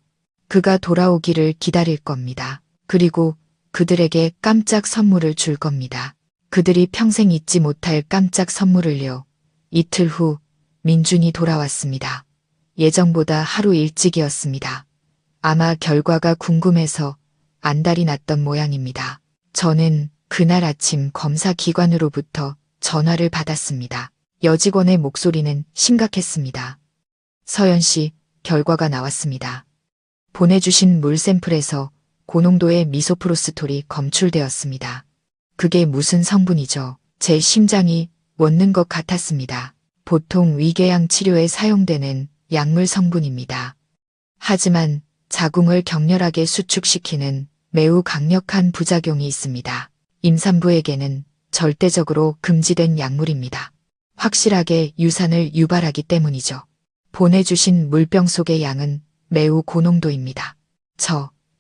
그가 돌아오기를 기다릴 겁니다. 그리고 그들에게 깜짝 선물을 줄 겁니다. 그들이 평생 잊지 못할 깜짝 선물을요. 이틀 후 민준이 돌아왔습니다. 예정보다 하루 일찍이었습니다. 아마 결과가 궁금해서 안달이 났던 모양입니다. 저는 그날 아침 검사기관으로부터 전화를 받았습니다. 여직원의 목소리는 심각했습니다. 서연 씨, 결과가 나왔습니다. 보내주신 물 샘플에서 고농도의 미소프로스톨이 검출되었습니다. 그게 무슨 성분이죠? 제 심장이 멎는 것 같았습니다. 보통 위궤양 치료에 사용되는 약물 성분입니다. 하지만 자궁을 격렬하게 수축시키는 매우 강력한 부작용이 있습니다. 임산부에게는 절대적으로 금지된 약물입니다. 확실하게 유산을 유발하기 때문이죠. 보내주신 물병 속의 양은 매우 고농도입니다.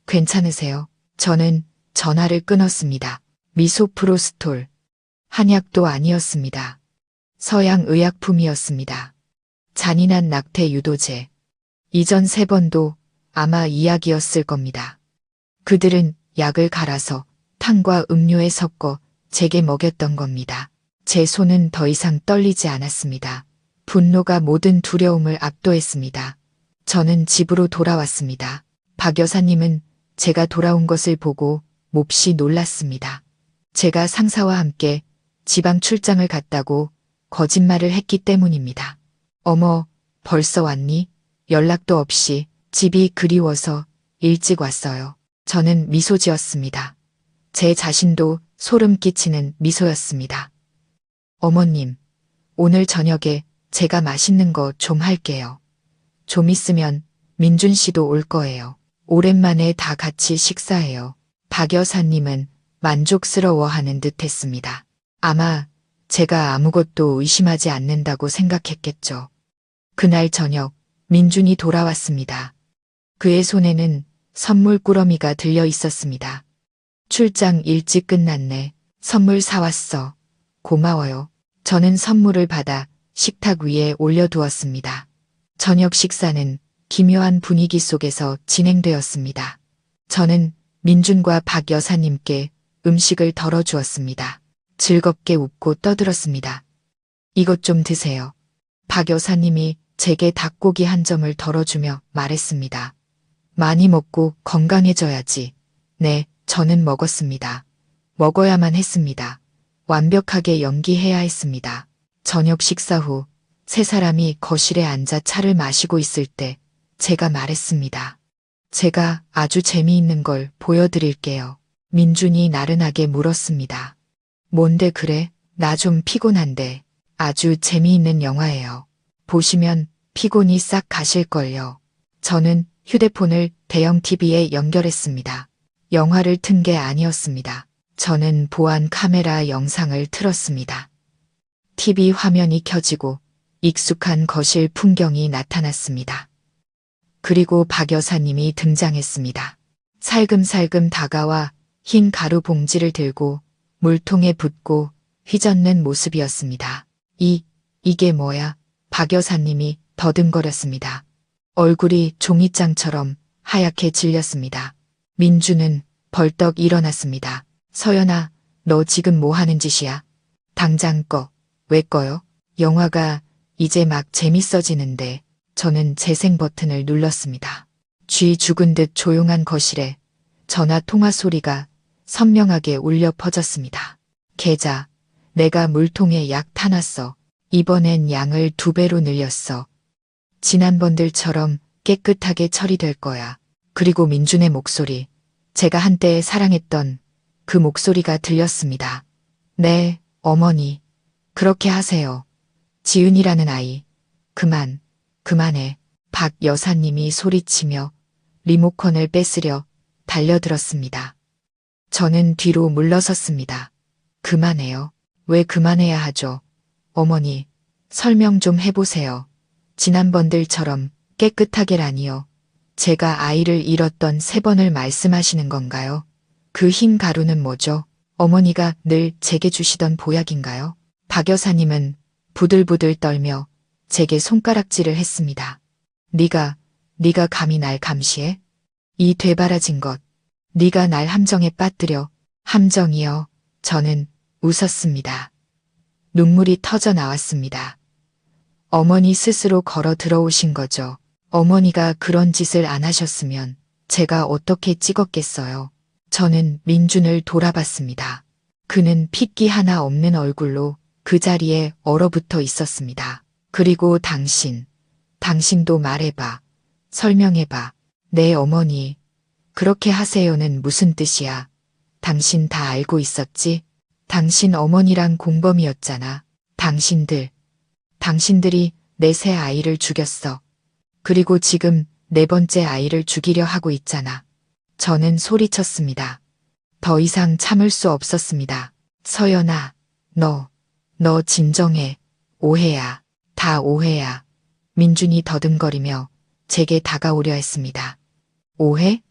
괜찮으세요? 저는 전화를 끊었습니다. 미소프로스톨. 한약도 아니었습니다. 서양 의약품이었습니다. 잔인한 낙태 유도제. 이전 3번도 아마 이 약이었을 겁니다. 그들은 약을 갈아서 탕과 음료에 섞어 제게 먹였던 겁니다. 제 손은 더 이상 떨리지 않았습니다. 분노가 모든 두려움을 압도했습니다. 저는 집으로 돌아왔습니다. 박 여사님은 제가 돌아온 것을 보고 몹시 놀랐습니다. 제가 상사와 함께 지방 출장을 갔다고 거짓말을 했기 때문입니다. 어머, 벌써 왔니? 연락도 없이 집이 그리워서 일찍 왔어요. 저는 미소 지었습니다. 제 자신도 소름 끼치는 미소였습니다. 어머님, 오늘 저녁에 제가 맛있는 거 좀 할게요. 좀 있으면 민준 씨도 올 거예요. 오랜만에 다 같이 식사해요. 박 여사님은 만족스러워하는 듯 했습니다. 아마 제가 아무것도 의심하지 않는다고 생각했겠죠. 그날 저녁 민준이 돌아왔습니다. 그의 손에는 선물 꾸러미가 들려 있었습니다. 출장 일찍 끝났네. 선물 사왔어. 고마워요. 저는 선물을 받아 식탁 위에 올려두었습니다. 저녁 식사는 기묘한 분위기 속에서 진행되었습니다. 저는 민준과 박 여사님께 음식을 덜어주었습니다. 즐겁게 웃고 떠들었습니다. 이것 좀 드세요. 박 여사님이 제게 닭고기 한 점을 덜어주며 말했습니다. 많이 먹고 건강해져야지. 네, 저는 먹었습니다. 먹어야만 했습니다. 완벽하게 연기해야 했습니다. 저녁 식사 후 3사람이 거실에 앉아 차를 마시고 있을 때 제가 말했습니다. 제가 아주 재미있는 걸 보여드릴게요. 민준이 나른하게 물었습니다. 뭔데 그래? 나 좀 피곤한데. 아주 재미있는 영화예요. 보시면 피곤이 싹 가실걸요. 저는 휴대폰을 대형 TV에 연결했습니다. 영화를 튼 게 아니었습니다. 저는 보안 카메라 영상을 틀었습니다. TV 화면이 켜지고 익숙한 거실 풍경이 나타났습니다. 그리고 박 여사님이 등장했습니다. 살금살금 다가와 흰 가루 봉지를 들고 물통에 붓고 휘젓는 모습이었습니다. 이게 뭐야? 박 여사님이 더듬거렸습니다. 얼굴이 종이장처럼 하얗게 질렸습니다. 민주는 벌떡 일어났습니다. 서연아, 너 지금 뭐 하는 짓이야? 당장 꺼. 왜 꺼요? 영화가 이제 막 재밌어지는데. 저는 재생 버튼을 눌렀습니다. 쥐 죽은 듯 조용한 거실에 전화 통화 소리가 선명하게 울려 퍼졌습니다. 계좌, 내가 물통에 약 타놨어. 이번엔 양을 2배로 늘렸어. 지난번들처럼 깨끗하게 처리될 거야. 그리고 민준의 목소리, 제가 한때 사랑했던 그 목소리가 들렸습니다. 네, 어머니. 그렇게 하세요. 지은이라는 아이. 그만해. 박 여사님이 소리치며 리모컨을 뺏으려 달려들었습니다. 저는 뒤로 물러섰습니다. 그만해요. 왜 그만해야 하죠? 어머니, 설명 좀 해보세요. 지난번들처럼 깨끗하게라니요. 제가 아이를 잃었던 3번을 말씀하시는 건가요? 그 흰 가루는 뭐죠? 어머니가 늘 제게 주시던 보약인가요? 박 여사님은 부들부들 떨며 제게 손가락질을 했습니다. 네가 감히 날 감시해? 이 되바라진 것. 네가 날 함정에 빠뜨려. 함정이요. 저는 웃었습니다. 눈물이 터져 나왔습니다. 어머니 스스로 걸어 들어오신 거죠. 어머니가 그런 짓을 안 하셨으면 제가 어떻게 찍었겠어요. 저는 민준을 돌아봤습니다. 그는 핏기 하나 없는 얼굴로 그 자리에 얼어붙어 있었습니다. 그리고 당신도 말해봐. 설명해봐. 네, 어머니. 그렇게 하세요는 무슨 뜻이야? 당신 다 알고 있었지? 당신 어머니랑 공범이었잖아. 당신들이 내 새 아이를 죽였어. 그리고 지금 4번째 아이를 죽이려 하고 있잖아. 저는 소리쳤습니다. 더 이상 참을 수 없었습니다. 서연아, 너 진정해. 오해야. 다 오해야. 민준이 더듬거리며 제게 다가오려 했습니다. 오해?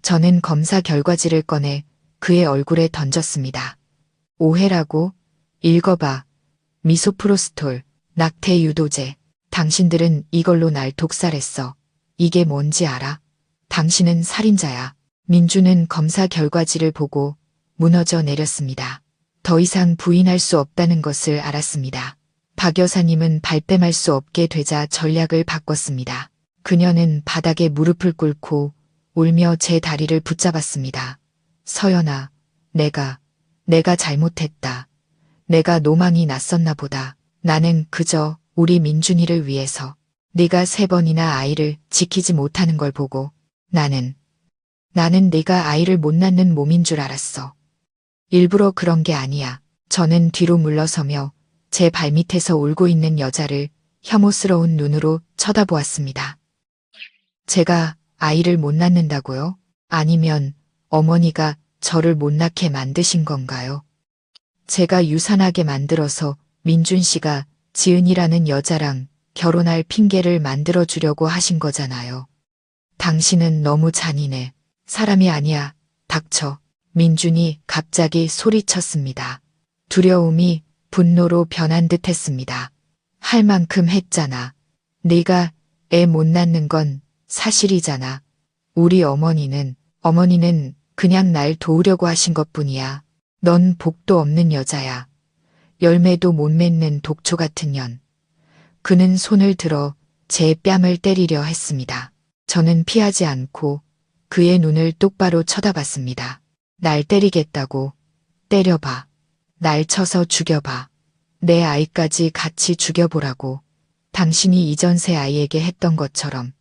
저는 검사 결과지를 꺼내 그의 얼굴에 던졌습니다. 오해라고? 읽어봐. 미소프로스톨, 낙태 유도제. 당신들은 이걸로 날 독살했어. 이게 뭔지 알아? 당신은 살인자야. 민주는 검사 결과지를 보고 무너져 내렸습니다. 더 이상 부인할 수 없다는 것을 알았습니다. 박 여사님은 발뺌할 수 없게 되자 전략을 바꿨습니다. 그녀는 바닥에 무릎을 꿇고 울며 제 다리를 붙잡았습니다. 서연아, 내가 잘못했다. 내가 노망이 났었나 보다. 나는 그저 우리 민준이를 위해서 네가 3번이나 아이를 지키지 못하는 걸 보고 나는 네가 아이를 못 낳는 몸인 줄 알았어. 일부러 그런 게 아니야. 저는 뒤로 물러서며 제 발밑에서 울고 있는 여자를 혐오스러운 눈으로 쳐다보았습니다. 제가 아이를 못 낳는다고요? 아니면 어머니가 저를 못 낳게 만드신 건가요? 제가 유산하게 만들어서 민준 씨가 지은이라는 여자랑 결혼할 핑계를 만들어 주려고 하신 거잖아요. 당신은 너무 잔인해. 사람이 아니야. 닥쳐. 민준이 갑자기 소리쳤습니다. 두려움이 분노로 변한 듯 했습니다. 할 만큼 했잖아. 네가 애 못 낳는 건 사실이잖아. 우리 어머니는 그냥 날 도우려고 하신 것뿐이야. 넌 복도 없는 여자야. 열매도 못 맺는 독초 같은 년. 그는 손을 들어 제 뺨을 때리려 했습니다. 저는 피하지 않고 그의 눈을 똑바로 쳐다봤습니다. 날 때리겠다고. 때려봐. 날 쳐서 죽여봐. 내 아이까지 같이 죽여보라고. 당신이 이전 새 아이에게 했던 것처럼.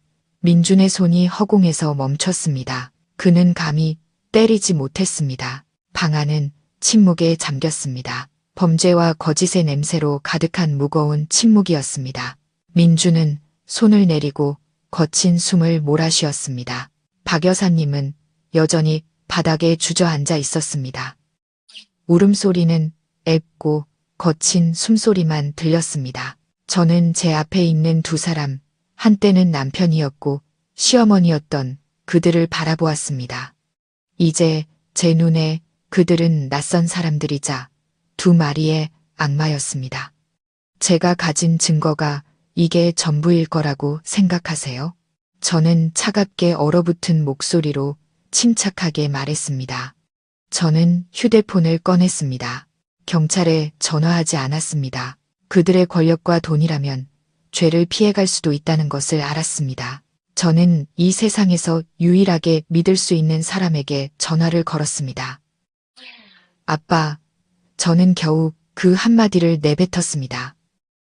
민준의 손이 허공에서 멈췄습니다. 그는 감히 때리지 못했습니다. 방 안은 침묵에 잠겼습니다. 범죄와 거짓의 냄새로 가득한 무거운 침묵이었습니다. 민준은 손을 내리고 거친 숨을 몰아쉬었습니다. 박 여사님은 여전히 바닥에 주저앉아 있었습니다. 울음소리는 앱고 거친 숨소리만 들렸습니다. 저는 제 앞에 있는 2사람, 한때는 남편이었고 시어머니였던 그들을 바라보았습니다. 이제 제 눈에 그들은 낯선 사람들이자 2 마리의 악마였습니다. 제가 가진 증거가 이게 전부일 거라고 생각하세요? 저는 차갑게 얼어붙은 목소리로 침착하게 말했습니다. 저는 휴대폰을 꺼냈습니다. 경찰에 전화하지 않았습니다. 그들의 권력과 돈이라면 죄를 피해갈 수도 있다는 것을 알았습니다. 저는 이 세상에서 유일하게 믿을 수 있는 사람에게 전화를 걸었습니다. 아빠, 저는 겨우 그 한마디를 내뱉었습니다.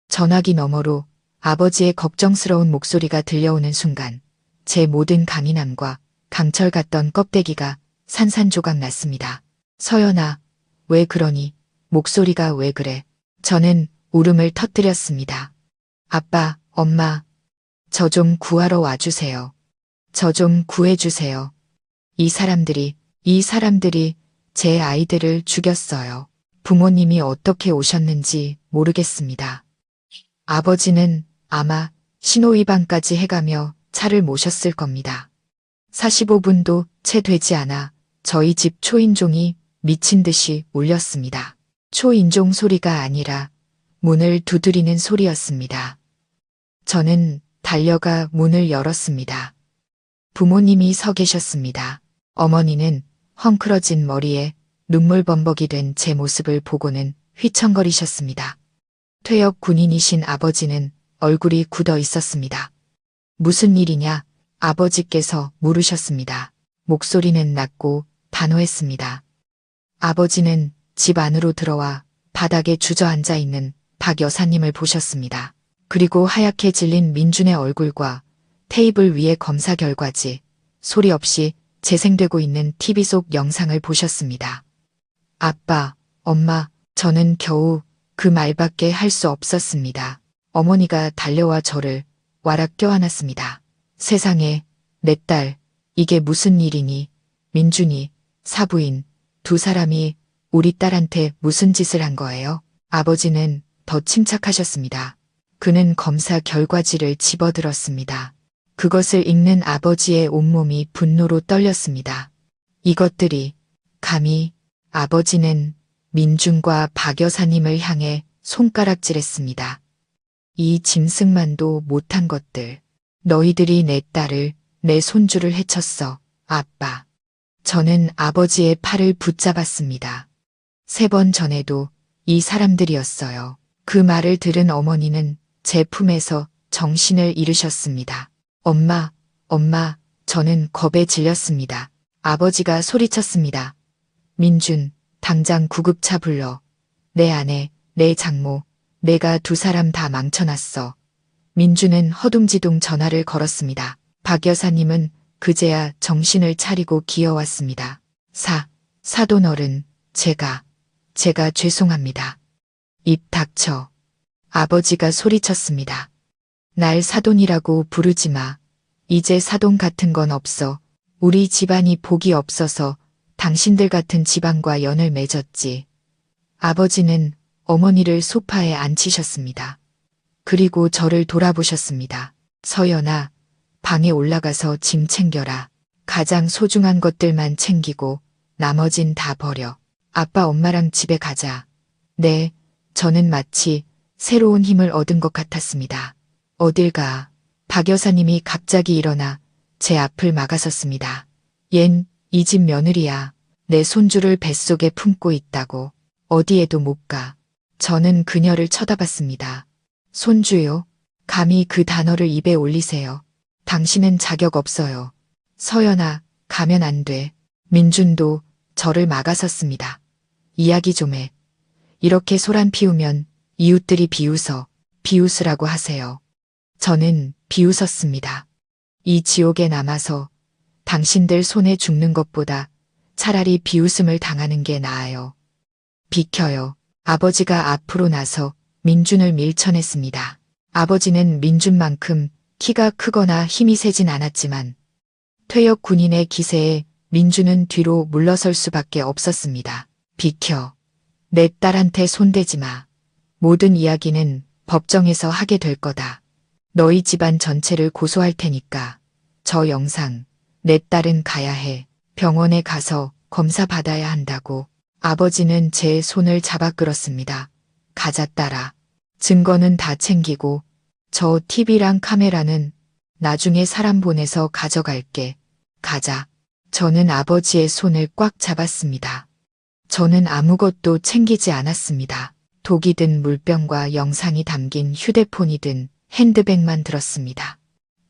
전화기 너머로 아버지의 걱정스러운 목소리가 들려오는 순간 제 모든 강인함과 강철 같던 껍데기가 산산조각 났습니다. 서연아, 왜 그러니? 목소리가 왜 그래? 저는 울음을 터뜨렸습니다. 아빠, 엄마, 저 좀 구하러 와주세요. 저 좀 구해주세요. 이 사람들이 제 아이들을 죽였어요. 부모님이 어떻게 오셨는지 모르겠습니다. 아버지는 아마 신호위반까지 해가며 차를 모셨을 겁니다. 45분도 채 되지 않아 저희 집 초인종이 미친 듯이 울렸습니다. 초인종 소리가 아니라 문을 두드리는 소리였습니다. 저는 달려가 문을 열었습니다. 부모님이 서 계셨습니다. 어머니는 헝클어진 머리에 눈물범벅이 된 제 모습을 보고는 휘청거리셨습니다. 퇴역 군인이신 아버지는 얼굴이 굳어 있었습니다. 무슨 일이냐? 아버지께서 물으셨습니다. 목소리는 낮고 단호했습니다. 아버지는 집 안으로 들어와 바닥에 주저앉아 있는 박 여사님을 보셨습니다. 그리고 하얗게 질린 민준의 얼굴과 테이블 위의 검사 결과지, 소리 없이 재생되고 있는 TV 속 영상을 보셨습니다. 아빠, 엄마, 저는 겨우 그 말밖에 할 수 없었습니다. 어머니가 달려와 저를 와락 껴안았습니다. 세상에, 내 딸, 이게 무슨 일이니? 민준이, 사부인, 두 사람이 우리 딸한테 무슨 짓을 한 거예요? 아버지는 더 침착하셨습니다. 그는 검사 결과지를 집어들었습니다. 그것을 읽는 아버지의 온몸이 분노로 떨렸습니다. 이것들이 감히 아버지는 민준과 박 여사님을 향해 손가락질했습니다. 이 짐승만도 못한 것들. 너희들이 내 딸을, 내 손주를 해쳤어, 아빠. 저는 아버지의 팔을 붙잡았습니다. 3번 전에도 이 사람들이었어요. 그 말을 들은 어머니는 제 품에서 정신을 잃으셨습니다. 엄마, 저는 겁에 질렸습니다. 아버지가 소리쳤습니다. 민준, 당장 구급차 불러. 내 아내, 내 장모, 내가 두 사람 다 망쳐놨어. 민준은 허둥지둥 전화를 걸었습니다. 박 여사님은 그제야 정신을 차리고 기어왔습니다. 사돈 어른, 제가 죄송합니다. 입 닥쳐. 아버지가 소리쳤습니다. 날 사돈이라고 부르지 마. 이제 사돈 같은 건 없어. 우리 집안이 복이 없어서 당신들 같은 집안과 연을 맺었지. 아버지는 어머니를 소파에 앉히셨습니다. 그리고 저를 돌아보셨습니다. 서연아, 방에 올라가서 짐 챙겨라. 가장 소중한 것들만 챙기고 나머진 다 버려. 아빠 엄마랑 집에 가자. 네, 저는 마치 새로운 힘을 얻은 것 같았습니다. 어딜 가? 박 여사님이 갑자기 일어나 제 앞을 막아섰습니다. 얜 이 집 며느리야. 내 손주를 뱃속에 품고 있다고. 어디에도 못 가. 저는 그녀를 쳐다봤습니다. 손주요? 감히 그 단어를 입에 올리세요. 당신은 자격 없어요. 서연아, 가면 안 돼. 민준도 저를 막아섰습니다. 이야기 좀 해. 이렇게 소란 피우면 이웃들이 비웃으라고 하세요. 저는 비웃었습니다. 이 지옥에 남아서 당신들 손에 죽는 것보다 차라리 비웃음을 당하는 게 나아요. 비켜요. 아버지가 앞으로 나서 민준을 밀쳐냈습니다. 아버지는 민준만큼 키가 크거나 힘이 세진 않았지만 퇴역 군인의 기세에 민준은 뒤로 물러설 수밖에 없었습니다. 비켜. 내 딸한테 손대지 마. 모든 이야기는 법정에서 하게 될 거다. 너희 집안 전체를 고소할 테니까. 저 영상, 내 딸은 가야 해. 병원에 가서 검사 받아야 한다고. 아버지는 제 손을 잡아 끌었습니다. 가자 딸아. 증거는 다 챙기고 저 TV랑 카메라는 나중에 사람 보내서 가져갈게. 가자. 저는 아버지의 손을 꽉 잡았습니다. 저는 아무것도 챙기지 않았습니다. 독이 든 물병과 영상이 담긴 휴대폰이 든 핸드백만 들었습니다.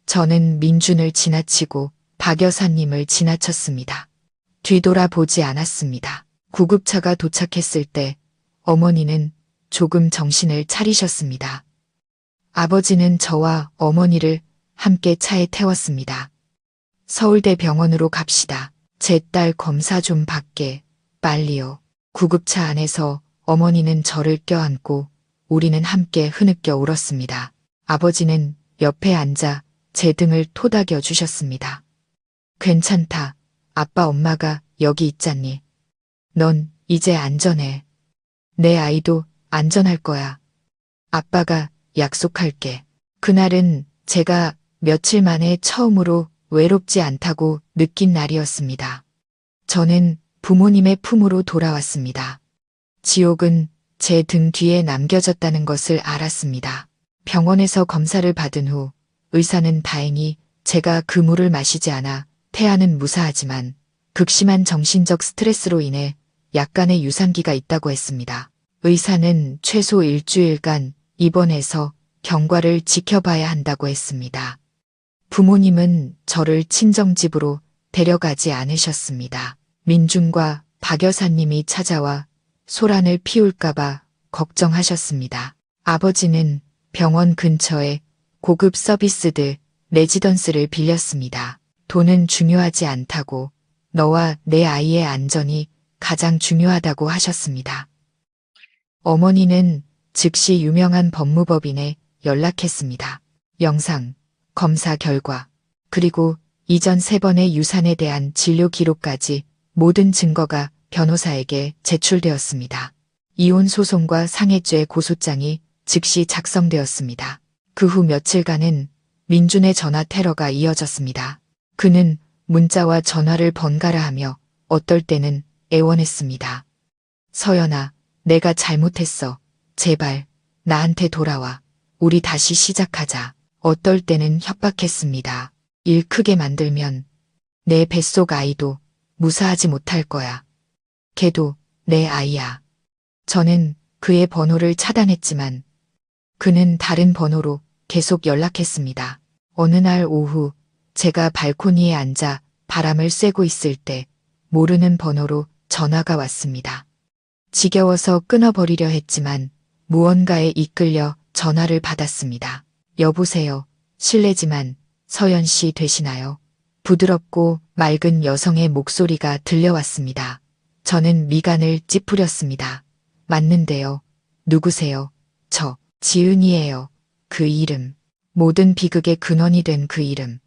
저는 민준을 지나치고 박 여사님을 지나쳤습니다. 뒤돌아보지 않았습니다. 구급차가 도착했을 때 어머니는 조금 정신을 차리셨습니다. 아버지는 저와 어머니를 함께 차에 태웠습니다. 서울대 병원으로 갑시다. 제 딸 검사 좀 받게. 빨리요. 구급차 안에서 어머니는 저를 껴안고 우리는 함께 흐느껴 울었습니다. 아버지는 옆에 앉아 제 등을 토닥여 주셨습니다. 괜찮다. 아빠 엄마가 여기 있잖니. 넌 이제 안전해. 내 아이도 안전할 거야. 아빠가 약속할게. 그날은 제가 며칠 만에 처음으로 외롭지 않다고 느낀 날이었습니다. 저는 부모님의 품으로 돌아왔습니다. 지옥은 제 등 뒤에 남겨졌다는 것을 알았습니다. 병원에서 검사를 받은 후 의사는 다행히 제가 그 물을 마시지 않아 태아는 무사하지만 극심한 정신적 스트레스로 인해 약간의 유산기가 있다고 했습니다. 의사는 최소 일주일간 입원해서 경과를 지켜봐야 한다고 했습니다. 부모님은 저를 친정집으로 데려가지 않으셨습니다. 민준과 박 여사님이 찾아와 소란을 피울까봐 걱정하셨습니다. 아버지는 병원 근처에 고급 서비스들 레지던스를 빌렸습니다. 돈은 중요하지 않다고 너와 내 아이의 안전이 가장 중요하다고 하셨습니다. 어머니는 즉시 유명한 법무법인에 연락했습니다. 영상, 검사 결과, 그리고 이전 3번의 유산에 대한 진료 기록까지 모든 증거가 변호사에게 제출되었습니다. 이혼 소송과 상해죄 고소장이 즉시 작성되었습니다. 그 후 며칠간은 민준의 전화 테러가 이어졌습니다. 그는 문자와 전화를 번갈아 하며 어떨 때는 애원했습니다. 서연아, 내가 잘못했어. 제발 나한테 돌아와. 우리 다시 시작하자. 어떨 때는 협박했습니다. 일 크게 만들면 내 뱃속 아이도 무사하지 못할 거야. 걔도 내 아이야. 저는 그의 번호를 차단했지만 그는 다른 번호로 계속 연락했습니다. 어느 날 오후 제가 발코니에 앉아 바람을 쐬고 있을 때 모르는 번호로 전화가 왔습니다. 지겨워서 끊어버리려 했지만 무언가에 이끌려 전화를 받았습니다. 여보세요. 실례지만 서연 씨 되시나요? 부드럽고 맑은 여성의 목소리가 들려왔습니다. 저는 미간을 찌푸렸습니다. 맞는데요. 누구세요? 저, 지은이에요. 그 이름. 모든 비극의 근원이 된 그 이름.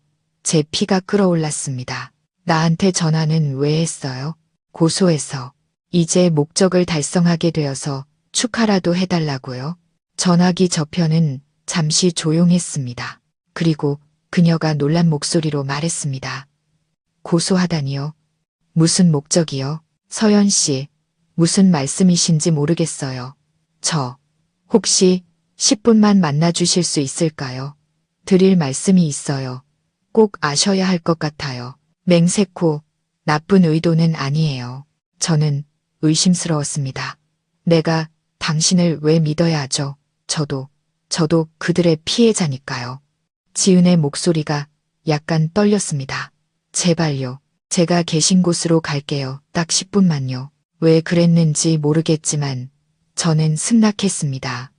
제 피가 끓어올랐습니다. 나한테 전화는 왜 했어요? 고소해서. 이제 목적을 달성하게 되어서 축하라도 해달라고요? 전화기 저편은 잠시 조용했습니다. 그리고 그녀가 놀란 목소리로 말했습니다. 고소하다니요? 무슨 목적이요? 서연 씨, 무슨 말씀이신지 모르겠어요. 저, 혹시 10분만 만나주실 수 있을까요? 드릴 말씀이 있어요. 꼭 아셔야 할 것 같아요. 맹세코, 나쁜 의도는 아니에요. 저는 의심스러웠습니다. 내가 당신을 왜 믿어야 하죠? 저도 그들의 피해자니까요. 지은의 목소리가 약간 떨렸습니다. 제발요. 제가 계신 곳으로 갈게요. 딱 10분만요. 왜 그랬는지 모르겠지만 저는 승낙했습니다.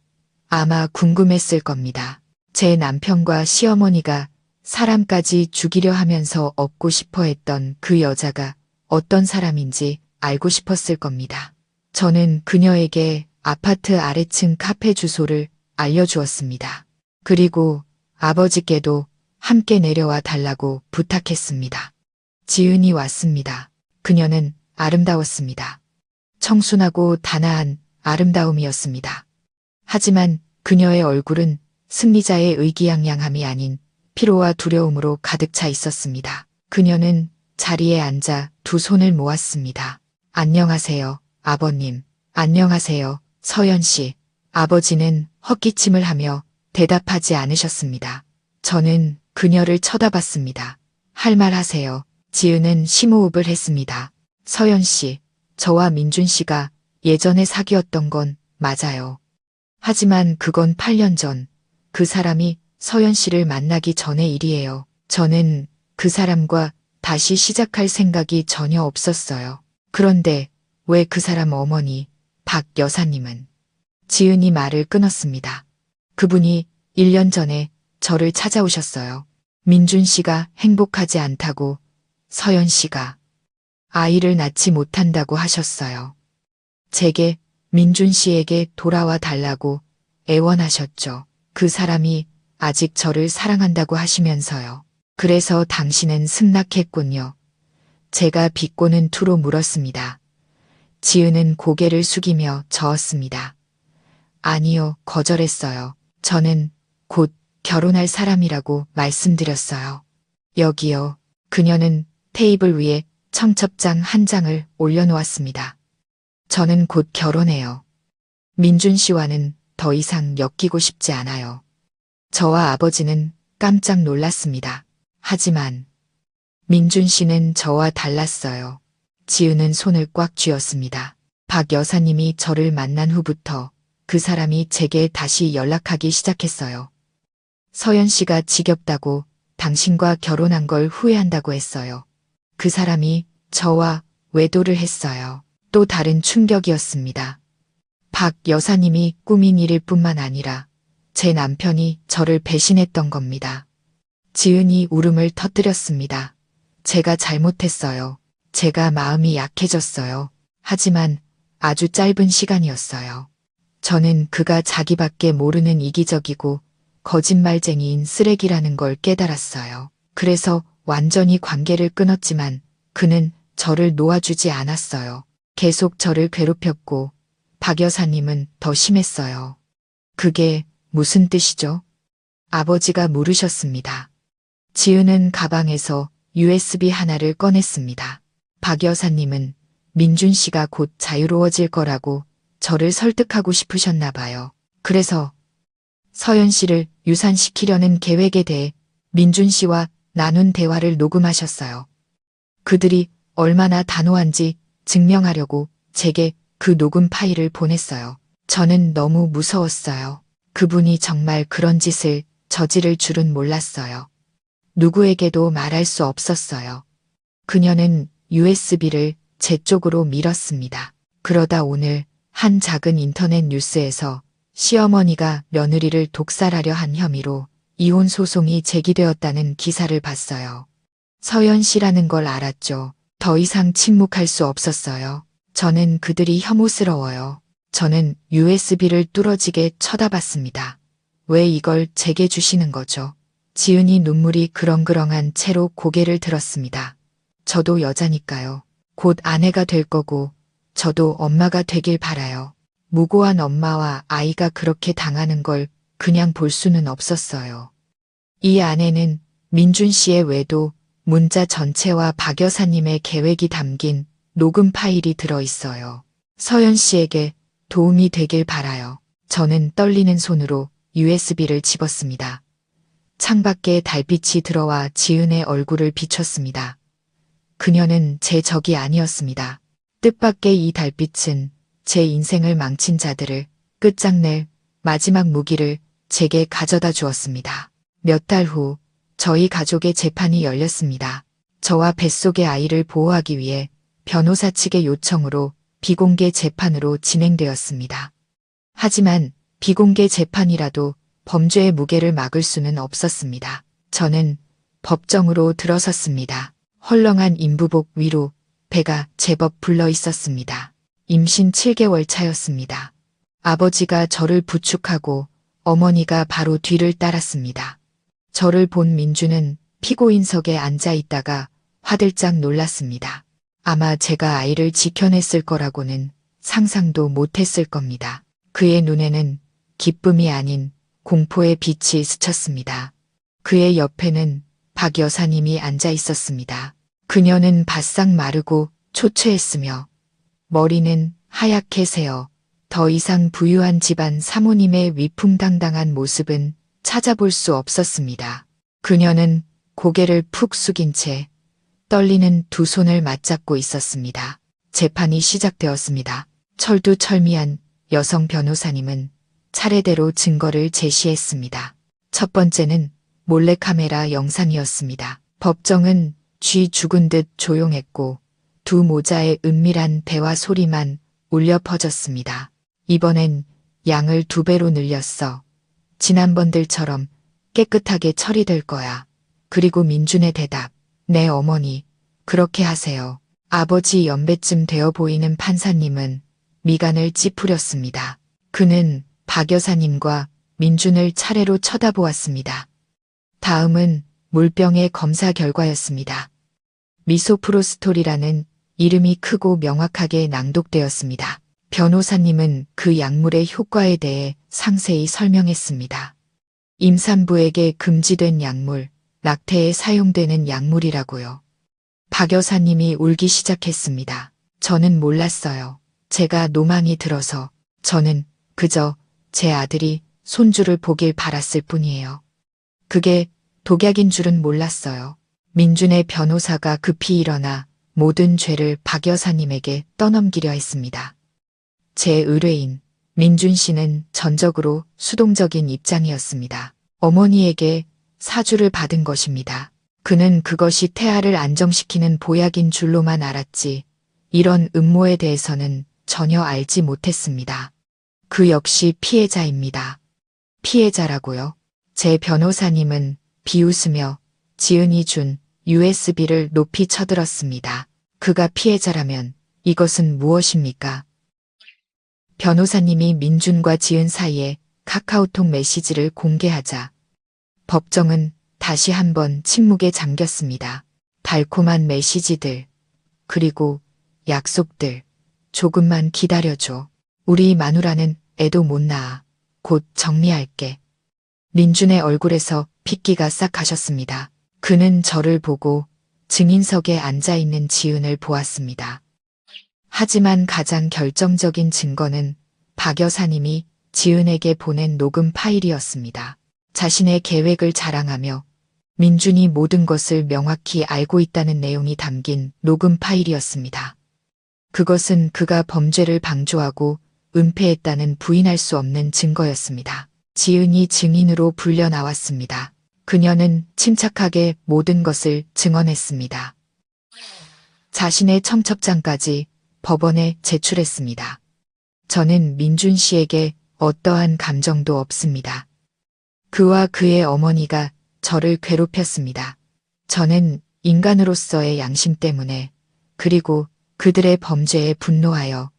아마 궁금했을 겁니다. 제 남편과 시어머니가 사람까지 죽이려 하면서 얻고 싶어 했던 그 여자가 어떤 사람인지 알고 싶었을 겁니다. 저는 그녀에게 아파트 아래층 카페 주소를 알려주었습니다. 그리고 아버지께도 함께 내려와 달라고 부탁했습니다. 지은이 왔습니다. 그녀는 아름다웠습니다. 청순하고 단아한 아름다움이었습니다. 하지만 그녀의 얼굴은 승리자의 의기양양함이 아닌 피로와 두려움으로 가득 차 있었습니다. 그녀는 자리에 앉아 두 손을 모았습니다. 안녕하세요, 아버님. 안녕하세요, 서연 씨. 아버지는 헛기침을 하며 대답하지 않으셨습니다. 저는 그녀를 쳐다봤습니다. 할 말 하세요. 지은은 심호흡을 했습니다. 서연 씨, 저와 민준 씨가 예전에 사귀었던 건 맞아요. 하지만 그건 8년 전, 그 사람이 서연 씨를 만나기 전의 일이에요. 저는 그 사람과 다시 시작할 생각이 전혀 없었어요. 그런데 왜 그 사람 어머니, 박 여사님은? 지은이 말을 끊었습니다. 그분이 1년 전에 저를 찾아오셨어요. 민준 씨가 행복하지 않다고, 서연 씨가 아이를 낳지 못한다고 하셨어요. 제게 민준 씨에게 돌아와 달라고 애원하셨죠. 그 사람이 아직 저를 사랑한다고 하시면서요. 그래서 당신은 승낙했군요. 제가 비꼬는 투로 물었습니다. 지은은 고개를 숙이며 저었습니다. 아니요, 거절했어요. 저는 곧 결혼할 사람이라고 말씀드렸어요. 여기요. 그녀는 테이블 위에 청첩장 한 장을 올려놓았습니다. 저는 곧 결혼해요. 민준 씨와는 더 이상 엮이고 싶지 않아요. 저와 아버지는 깜짝 놀랐습니다. 하지만 민준 씨는 저와 달랐어요. 지은은 손을 꽉 쥐었습니다. 박 여사님이 저를 만난 후부터 그 사람이 제게 다시 연락하기 시작했어요. 서연 씨가 지겹다고 당신과 결혼한 걸 후회한다고 했어요. 그 사람이 저와 외도를 했어요. 또 다른 충격이었습니다. 박 여사님이 꾸민 일일 뿐만 아니라 제 남편이 저를 배신했던 겁니다. 지은이 울음을 터뜨렸습니다. 제가 잘못했어요. 제가 마음이 약해졌어요. 하지만 아주 짧은 시간이었어요. 저는 그가 자기밖에 모르는 이기적이고 거짓말쟁이인 쓰레기라는 걸 깨달았어요. 그래서 완전히 관계를 끊었지만 그는 저를 놓아주지 않았어요. 계속 저를 괴롭혔고 박 여사님은 더 심했어요. 그게 무슨 뜻이죠? 아버지가 물으셨습니다. 지은은 가방에서 USB 하나를 꺼냈습니다. 박 여사님은 민준 씨가 곧 자유로워질 거라고 저를 설득하고 싶으셨나 봐요. 그래서 서연 씨를 유산시키려는 계획에 대해 민준 씨와 나눈 대화를 녹음하셨어요. 그들이 얼마나 단호한지 증명하려고 제게 그 녹음 파일을 보냈어요. 저는 너무 무서웠어요. 그분이 정말 그런 짓을 저지를 줄은 몰랐어요. 누구에게도 말할 수 없었어요. 그녀는 USB를 제 쪽으로 밀었습니다. 그러다 오늘 한 작은 인터넷 뉴스에서 시어머니가 며느리를 독살하려 한 혐의로 이혼 소송이 제기되었다는 기사를 봤어요. 서연 씨라는 걸 알았죠. 더 이상 침묵할 수 없었어요. 저는 그들이 혐오스러워요. 저는 USB를 뚫어지게 쳐다봤습니다. 왜 이걸 제게 주시는 거죠? 지은이 눈물이 그렁그렁한 채로 고개를 들었습니다. 저도 여자니까요. 곧 아내가 될 거고 저도 엄마가 되길 바라요. 무고한 엄마와 아이가 그렇게 당하는 걸 그냥 볼 수는 없었어요. 이 안에는 민준 씨의 외도, 문자 전체와 박 여사님의 계획이 담긴 녹음 파일이 들어있어요. 서연 씨에게 도움이 되길 바라요. 저는 떨리는 손으로 USB를 집었습니다. 창밖에 달빛이 들어와 지은의 얼굴을 비췄습니다. 그녀는 제 적이 아니었습니다. 뜻밖의 이 달빛은 제 인생을 망친 자들을 끝장낼 마지막 무기를 제게 가져다 주었습니다. 몇 달 후 저희 가족의 재판이 열렸습니다. 저와 뱃속의 아이를 보호하기 위해 변호사 측의 요청으로 비공개 재판으로 진행되었습니다. 하지만 비공개 재판이라도 범죄의 무게를 막을 수는 없었습니다. 저는 법정으로 들어섰습니다. 헐렁한 인부복 위로 배가 제법 불러 있었습니다. 임신 7개월 차였습니다. 아버지가 저를 부축하고 어머니가 바로 뒤를 따랐습니다. 저를 본 민주는 피고인석에 앉아 있다가 화들짝 놀랐습니다. 아마 제가 아이를 지켜냈을 거라고는 상상도 못했을 겁니다. 그의 눈에는 기쁨이 아닌 공포의 빛이 스쳤습니다. 그의 옆에는 박 여사님이 앉아 있었습니다. 그녀는 바싹 마르고 초췌했으며 머리는 하얗게 새어 더 이상 부유한 집안 사모님의 위풍당당한 모습은 찾아볼 수 없었습니다. 그녀는 고개를 푹 숙인 채 떨리는 두 손을 맞잡고 있었습니다. 재판이 시작되었습니다. 철두철미한 여성 변호사님은 차례대로 증거를 제시했습니다. 첫 번째는 몰래카메라 영상이었습니다. 법정은 쥐 죽은 듯 조용했고 두 모자의 은밀한 대화 소리만 울려 퍼졌습니다. 이번엔 양을 2배로 늘렸어. 지난번들처럼 깨끗하게 처리될 거야. 그리고 민준의 대답. 네 어머니, 그렇게 하세요. 아버지 연배쯤 되어 보이는 판사님은 미간을 찌푸렸습니다. 그는 박 여사님과 민준을 차례로 쳐다보았습니다. 다음은 물병의 검사 결과였습니다. 미소프로스톨이라는 이름이 크고 명확하게 낭독되었습니다. 변호사님은 그 약물의 효과에 대해 상세히 설명했습니다. 임산부에게 금지된 약물, 낙태에 사용되는 약물이라고요. 박 여사님이 울기 시작했습니다. 저는 몰랐어요. 제가 노망이 들어서 저는 그저 제 아들이 손주를 보길 바랐을 뿐이에요. 그게 독약인 줄은 몰랐어요. 민준의 변호사가 급히 일어나 모든 죄를 박 여사님에게 떠넘기려 했습니다. 제 의뢰인 민준 씨는 전적으로 수동적인 입장이었습니다. 어머니에게 사주를 받은 것입니다. 그는 그것이 태아를 안정시키는 보약인 줄로만 알았지 이런 음모에 대해서는 전혀 알지 못했습니다. 그 역시 피해자입니다. 피해자라고요? 제 변호사님은 비웃으며 지은이 준 USB를 높이 쳐들었습니다. 그가 피해자라면 이것은 무엇입니까? 변호사님이 민준과 지은 사이에 카카오톡 메시지를 공개하자 법정은 다시 한번 침묵에 잠겼습니다. 달콤한 메시지들, 그리고 약속들, 조금만 기다려줘. 우리 마누라는 애도 못 낳아. 곧 정리할게. 민준의 얼굴에서 핏기가 싹 가셨습니다. 그는 저를 보고 증인석에 앉아있는 지은을 보았습니다. 하지만 가장 결정적인 증거는 박 여사님이 지은에게 보낸 녹음 파일이었습니다. 자신의 계획을 자랑하며 민준이 모든 것을 명확히 알고 있다는 내용이 담긴 녹음 파일이었습니다. 그것은 그가 범죄를 방조하고 은폐했다는 부인할 수 없는 증거였습니다. 지은이 증인으로 불려 나왔습니다. 그녀는 침착하게 모든 것을 증언했습니다. 자신의 청첩장까지 법원에 제출했습니다. 저는 민준 씨에게 어떠한 감정도 없습니다. 그와 그의 어머니가 저를 괴롭혔습니다. 저는 인간으로서의 양심 때문에 그리고 그들의 범죄에 분노하여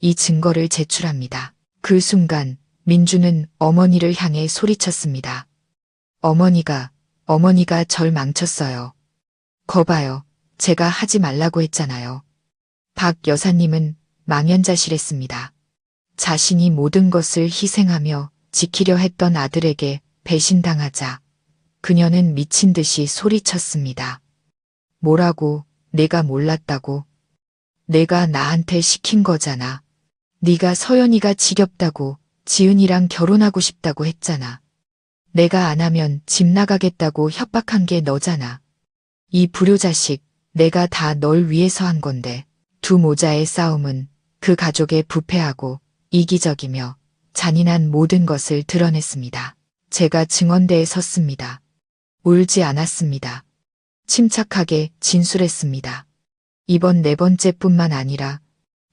이 증거를 제출합니다. 그 순간 민준은 어머니를 향해 소리쳤습니다. 어머니가 절 망쳤어요. 거봐요. 제가 하지 말라고 했잖아요. 박 여사님은 망연자실했습니다. 자신이 모든 것을 희생하며 지키려 했던 아들에게 배신당하자 그녀는 미친 듯이 소리쳤습니다. 뭐라고? 내가 몰랐다고? 내가 나한테 시킨 거잖아. 네가 서연이가 지겹다고 지은이랑 결혼하고 싶다고 했잖아. 내가 안 하면 집 나가겠다고 협박한 게 너잖아. 이 불효자식, 내가 다 널 위해서 한 건데. 두 모자의 싸움은 그 가족의 부패하고 이기적이며 잔인한 모든 것을 드러냈습니다. 제가 증언대에 섰습니다. 울지 않았습니다. 침착하게 진술했습니다. 이번 네 번째뿐만 아니라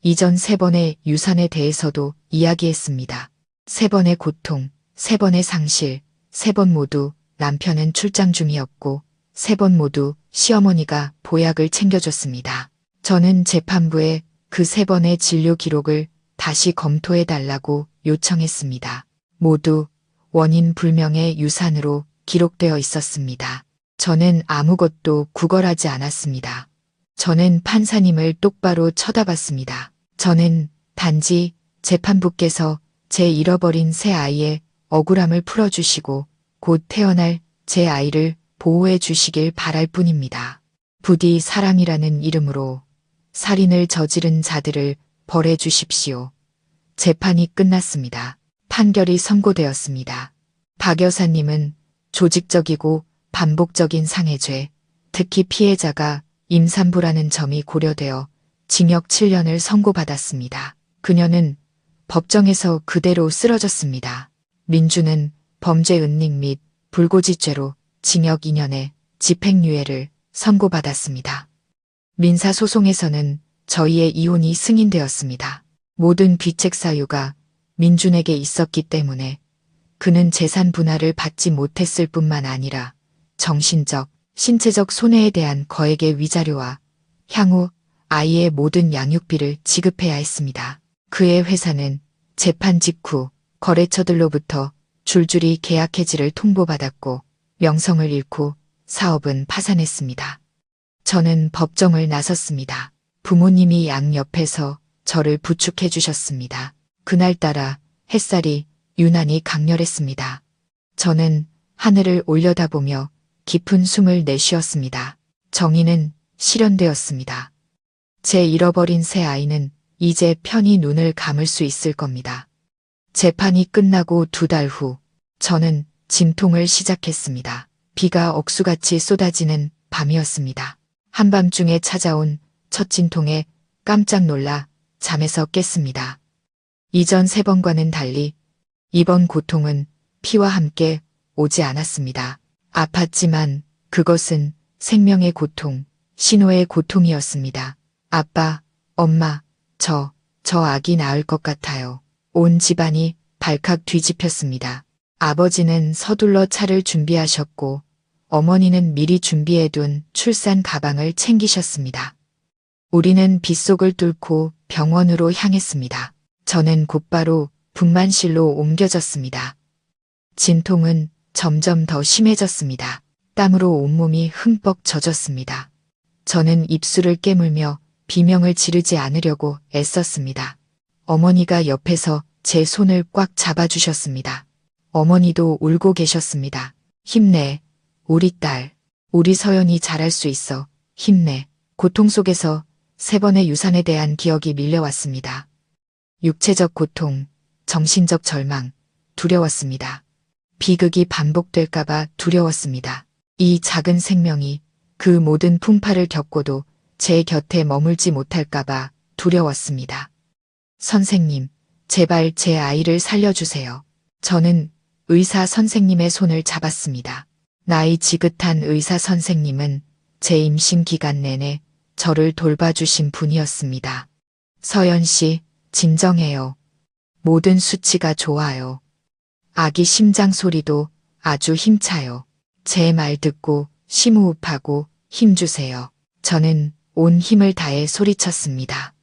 이전 세 번의 유산에 대해서도 이야기했습니다. 세 번의 고통, 세 번의 상실, 세 번 모두 남편은 출장 중이었고 세 번 모두 시어머니가 보약을 챙겨줬습니다. 저는 재판부에 그 세 번의 진료 기록을 다시 검토해달라고 요청했습니다. 모두 원인 불명의 유산으로 기록되어 있었습니다. 저는 아무것도 구걸하지 않았습니다. 저는 판사님을 똑바로 쳐다봤습니다. 저는 단지 재판부께서 제 잃어버린 새 아이의 억울함을 풀어주시고 곧 태어날 제 아이를 보호해 주시길 바랄 뿐입니다. 부디 사람이라는 이름으로 살인을 저지른 자들을 벌해 주십시오. 재판이 끝났습니다. 판결이 선고되었습니다. 박 여사님은 조직적이고 반복적인 상해죄, 특히 피해자가 임산부라는 점이 고려되어 징역 7년을 선고받았습니다. 그녀는 법정에서 그대로 쓰러졌습니다. 민준은 범죄 은닉 및 불고지죄로 징역 2년에 집행유예를 선고받았습니다. 민사소송에서는 저희의 이혼이 승인되었습니다. 모든 귀책 사유가 민준에게 있었기 때문에 그는 재산 분할을 받지 못했을 뿐만 아니라 정신적, 신체적 손해에 대한 거액의 위자료와 향후 아이의 모든 양육비를 지급해야 했습니다. 그의 회사는 재판 직후 거래처들로부터 줄줄이 계약 해지를 통보받았고 명성을 잃고 사업은 파산했습니다. 저는 법정을 나섰습니다. 부모님이 양옆에서 저를 부축해 주셨습니다. 그날따라 햇살이 유난히 강렬했습니다. 저는 하늘을 올려다보며 깊은 숨을 내쉬었습니다. 정의는 실현되었습니다. 제 잃어버린 새 아이는 이제 편히 눈을 감을 수 있을 겁니다. 재판이 끝나고 2달 후 저는 진통을 시작했습니다. 비가 억수같이 쏟아지는 밤이었습니다. 한밤중에 찾아온 첫 진통에 깜짝 놀라 잠에서 깼습니다. 이전 3번과는 달리 이번 고통은 피와 함께 오지 않았습니다. 아팠지만 그것은 생명의 고통, 신호의 고통이었습니다. 아빠, 엄마, 저 아기 낳을 것 같아요. 온 집안이 발칵 뒤집혔습니다. 아버지는 서둘러 차를 준비하셨고 어머니는 미리 준비해둔 출산 가방을 챙기셨습니다. 우리는 빗속을 뚫고 병원으로 향했습니다. 저는 곧바로 분만실로 옮겨졌습니다. 진통은 점점 더 심해졌습니다. 땀으로 온몸이 흠뻑 젖었습니다. 저는 입술을 깨물며 비명을 지르지 않으려고 애썼습니다. 어머니가 옆에서 제 손을 꽉 잡아주셨습니다. 어머니도 울고 계셨습니다. 힘내, 우리 딸. 우리 서연이 잘할 수 있어. 힘내. 고통 속에서 3번의 유산에 대한 기억이 밀려왔습니다. 육체적 고통, 정신적 절망, 두려웠습니다. 비극이 반복될까봐 두려웠습니다. 이 작은 생명이 그 모든 풍파를 겪고도 제 곁에 머물지 못할까봐 두려웠습니다. 선생님, 제발 제 아이를 살려주세요. 저는 의사 선생님의 손을 잡았습니다. 나이 지긋한 의사 선생님은 제 임신 기간 내내 저를 돌봐주신 분이었습니다. 서연 씨, 진정해요. 모든 수치가 좋아요. 아기 심장 소리도 아주 힘차요. 제 말 듣고 심호흡하고 힘주세요. 저는 온 힘을 다해 소리쳤습니다.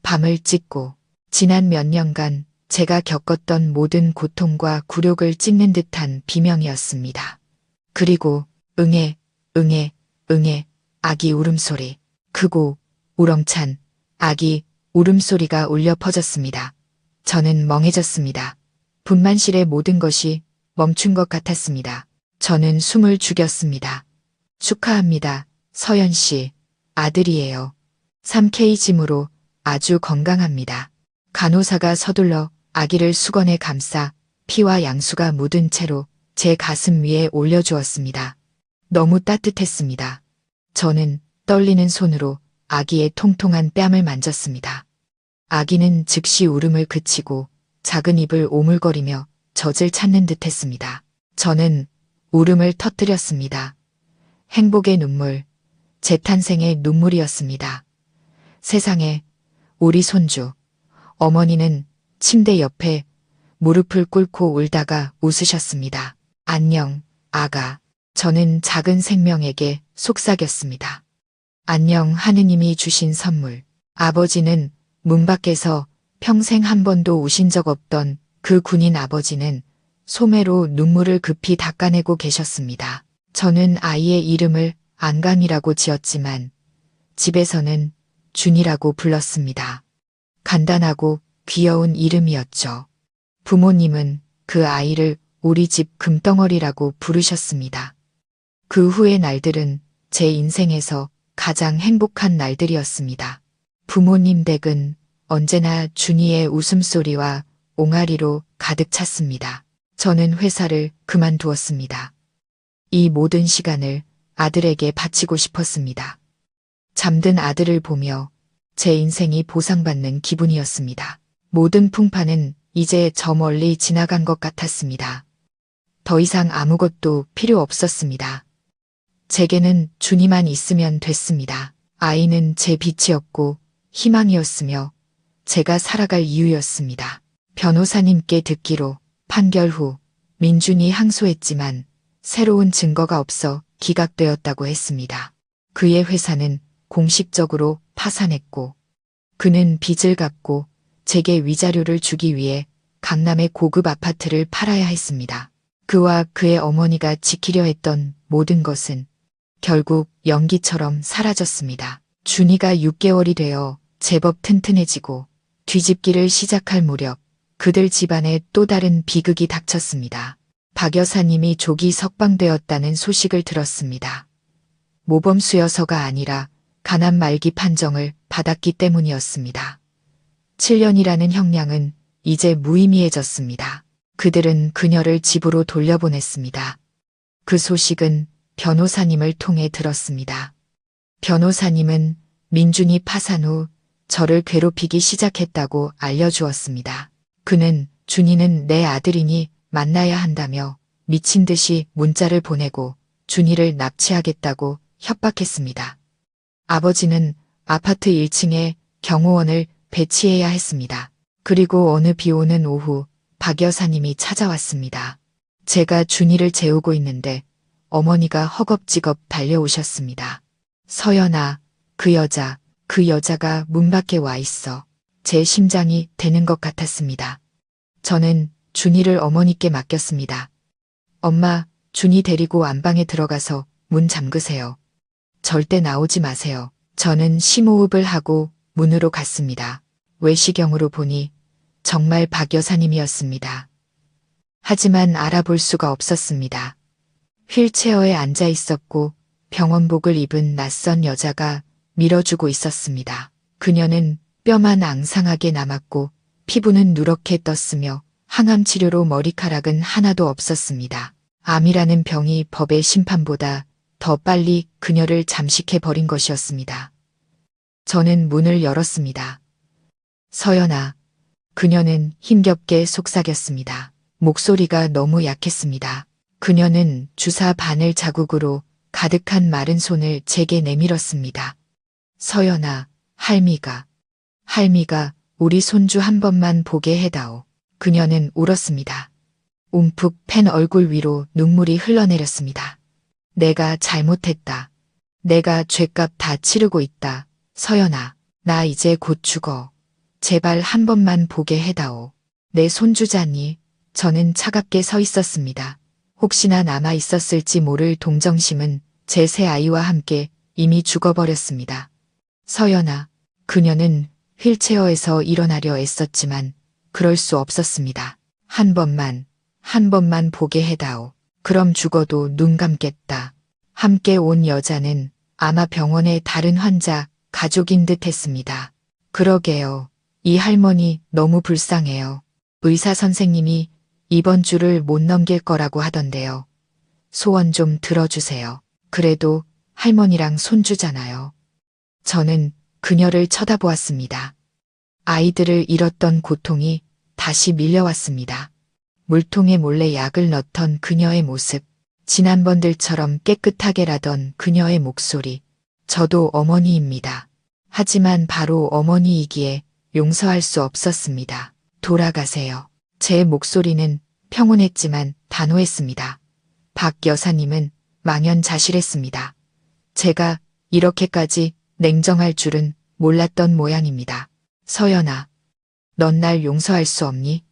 밤을 찢고 지난 몇 년간 제가 겪었던 모든 고통과 굴욕을 찢는 듯한 비명이었습니다. 그리고 응애, 응애, 응애, 아기 울음소리, 크고 우렁찬 아기 울음소리가 울려 퍼졌습니다. 저는 멍해졌습니다. 분만실의 모든 것이 멈춘 것 같았습니다. 저는 숨을 죽였습니다. 축하합니다. 서연 씨, 아들이에요. 3kg으로 아주 건강합니다. 간호사가 서둘러 아기를 수건에 감싸 피와 양수가 묻은 채로 제 가슴 위에 올려주었습니다. 너무 따뜻했습니다. 저는 떨리는 손으로 아기의 통통한 뺨을 만졌습니다. 아기는 즉시 울음을 그치고 작은 입을 오물거리며 젖을 찾는 듯 했습니다. 저는 울음을 터뜨렸습니다. 행복의 눈물, 재탄생의 눈물이었습니다. 세상에, 우리 손주, 어머니는 침대 옆에 무릎을 꿇고 울다가 웃으셨습니다. 안녕, 아가. 저는 작은 생명에게 속삭였습니다. 안녕, 하느님이 주신 선물. 아버지는 문 밖에서 평생 한 번도 우신 적 없던 그 군인 아버지는 소매로 눈물을 급히 닦아내고 계셨습니다. 저는 아이의 이름을 안강이라고 지었지만 집에서는 준이라고 불렀습니다. 간단하고 귀여운 이름이었죠. 부모님은 그 아이를 우리 집 금덩어리라고 부르셨습니다. 그 후의 날들은 제 인생에서 가장 행복한 날들이었습니다. 부모님 댁은 언제나 준이의 웃음소리와 옹알이로 가득 찼습니다. 저는 회사를 그만두었습니다. 이 모든 시간을 아들에게 바치고 싶었습니다. 잠든 아들을 보며 제 인생이 보상받는 기분이었습니다. 모든 풍파는 이제 저 멀리 지나간 것 같았습니다. 더 이상 아무것도 필요 없었습니다. 제게는 준이만 있으면 됐습니다. 아이는 제 빛이었고 희망이었으며 제가 살아갈 이유였습니다. 변호사님께 듣기로 판결 후 민준이 항소했지만 새로운 증거가 없어 기각되었다고 했습니다. 그의 회사는 공식적으로 파산했고 그는 빚을 갚고 제게 위자료를 주기 위해 강남의 고급 아파트를 팔아야 했습니다. 그와 그의 어머니가 지키려 했던 모든 것은 결국 연기처럼 사라졌습니다. 준이가 6개월이 되어 제법 튼튼해지고 뒤집기를 시작할 무렵 그들 집안에 또 다른 비극이 닥쳤습니다. 박 여사님이 조기 석방되었다는 소식을 들었습니다. 모범수여서가 아니라 가난 말기 판정을 받았기 때문이었습니다. 7년이라는 형량은 이제 무의미해졌습니다. 그들은 그녀를 집으로 돌려보냈습니다. 그 소식은 변호사님을 통해 들었습니다. 변호사님은 민준이 파산 후 저를 괴롭히기 시작했다고 알려주었습니다. 그는 준이는 내 아들이니 만나야 한다며 미친 듯이 문자를 보내고 준이를 납치하겠다고 협박했습니다. 아버지는 아파트 1층에 경호원을 배치해야 했습니다. 그리고 어느 비 오는 오후 박 여사님이 찾아왔습니다. 제가 준이를 재우고 있는데 어머니가 허겁지겁 달려오셨습니다. 서연아, 그 여자가 문 밖에 와 있어. 제 심장이 되는 것 같았습니다. 저는 준이를 어머니께 맡겼습니다. 엄마, 준이 데리고 안방에 들어가서 문 잠그세요. 절대 나오지 마세요. 저는 심호흡을 하고 문으로 갔습니다. 외시경으로 보니 정말 박 여사님이었습니다. 하지만 알아볼 수가 없었습니다. 휠체어에 앉아 있었고 병원복을 입은 낯선 여자가 밀어주고 있었습니다. 그녀는 뼈만 앙상하게 남았고 피부는 누렇게 떴으며 항암 치료로 머리카락은 하나도 없었습니다. 암이라는 병이 법의 심판보다 더 빨리 그녀를 잠식해 버린 것이었습니다. 저는 문을 열었습니다. 서연아. 그녀는 힘겹게 속삭였습니다. 목소리가 너무 약했습니다. 그녀는 주사 바늘 자국으로 가득한 마른 손을 제게 내밀었습니다. 서연아, 할미가 우리 손주 한 번만 보게 해다오. 그녀는 울었습니다. 움푹 팬 얼굴 위로 눈물이 흘러내렸습니다. 내가 잘못했다. 내가 죗값 다 치르고 있다. 서연아, 나 이제 곧 죽어. 제발 한 번만 보게 해다오. 내 손주자니. 저는 차갑게 서 있었습니다. 혹시나 남아 있었을지 모를 동정심은 제 새 아이와 함께 이미 죽어버렸습니다. 서연아. 그녀는 휠체어에서 일어나려 애썼지만 그럴 수 없었습니다. 한 번만 보게 해다오. 그럼 죽어도 눈 감겠다. 함께 온 여자는 아마 병원의 다른 환자, 가족인 듯 했습니다. 그러게요. 이 할머니 너무 불쌍해요. 의사 선생님이 이번 주를 못 넘길 거라고 하던데요. 소원 좀 들어주세요. 그래도 할머니랑 손주잖아요. 저는 그녀를 쳐다보았습니다. 아이들을 잃었던 고통이 다시 밀려왔습니다. 물통에 몰래 약을 넣던 그녀의 모습, 지난번들처럼 깨끗하게라던 그녀의 목소리, 저도 어머니입니다. 하지만 바로 어머니이기에 용서할 수 없었습니다. 돌아가세요. 제 목소리는 평온했지만 단호했습니다. 박 여사님은 망연자실했습니다. 제가 이렇게까지 냉정할 줄은 몰랐던 모양입니다. 서연아, 넌 날 용서할 수 없니?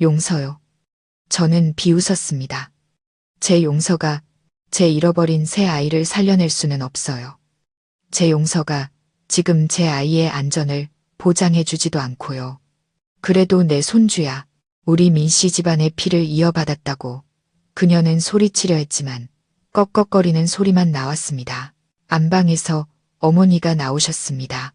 용서요. 저는 비웃었습니다. 제 용서가 제 잃어버린 새 아이를 살려낼 수는 없어요. 제 용서가 지금 제 아이의 안전을 보장해주지도 않고요. 그래도 내 손주야. 우리 민씨 집안의 피를 이어받았다고. 그녀는 소리치려 했지만 꺽꺽거리는 소리만 나왔습니다. 안방에서 어머니가 나오셨습니다.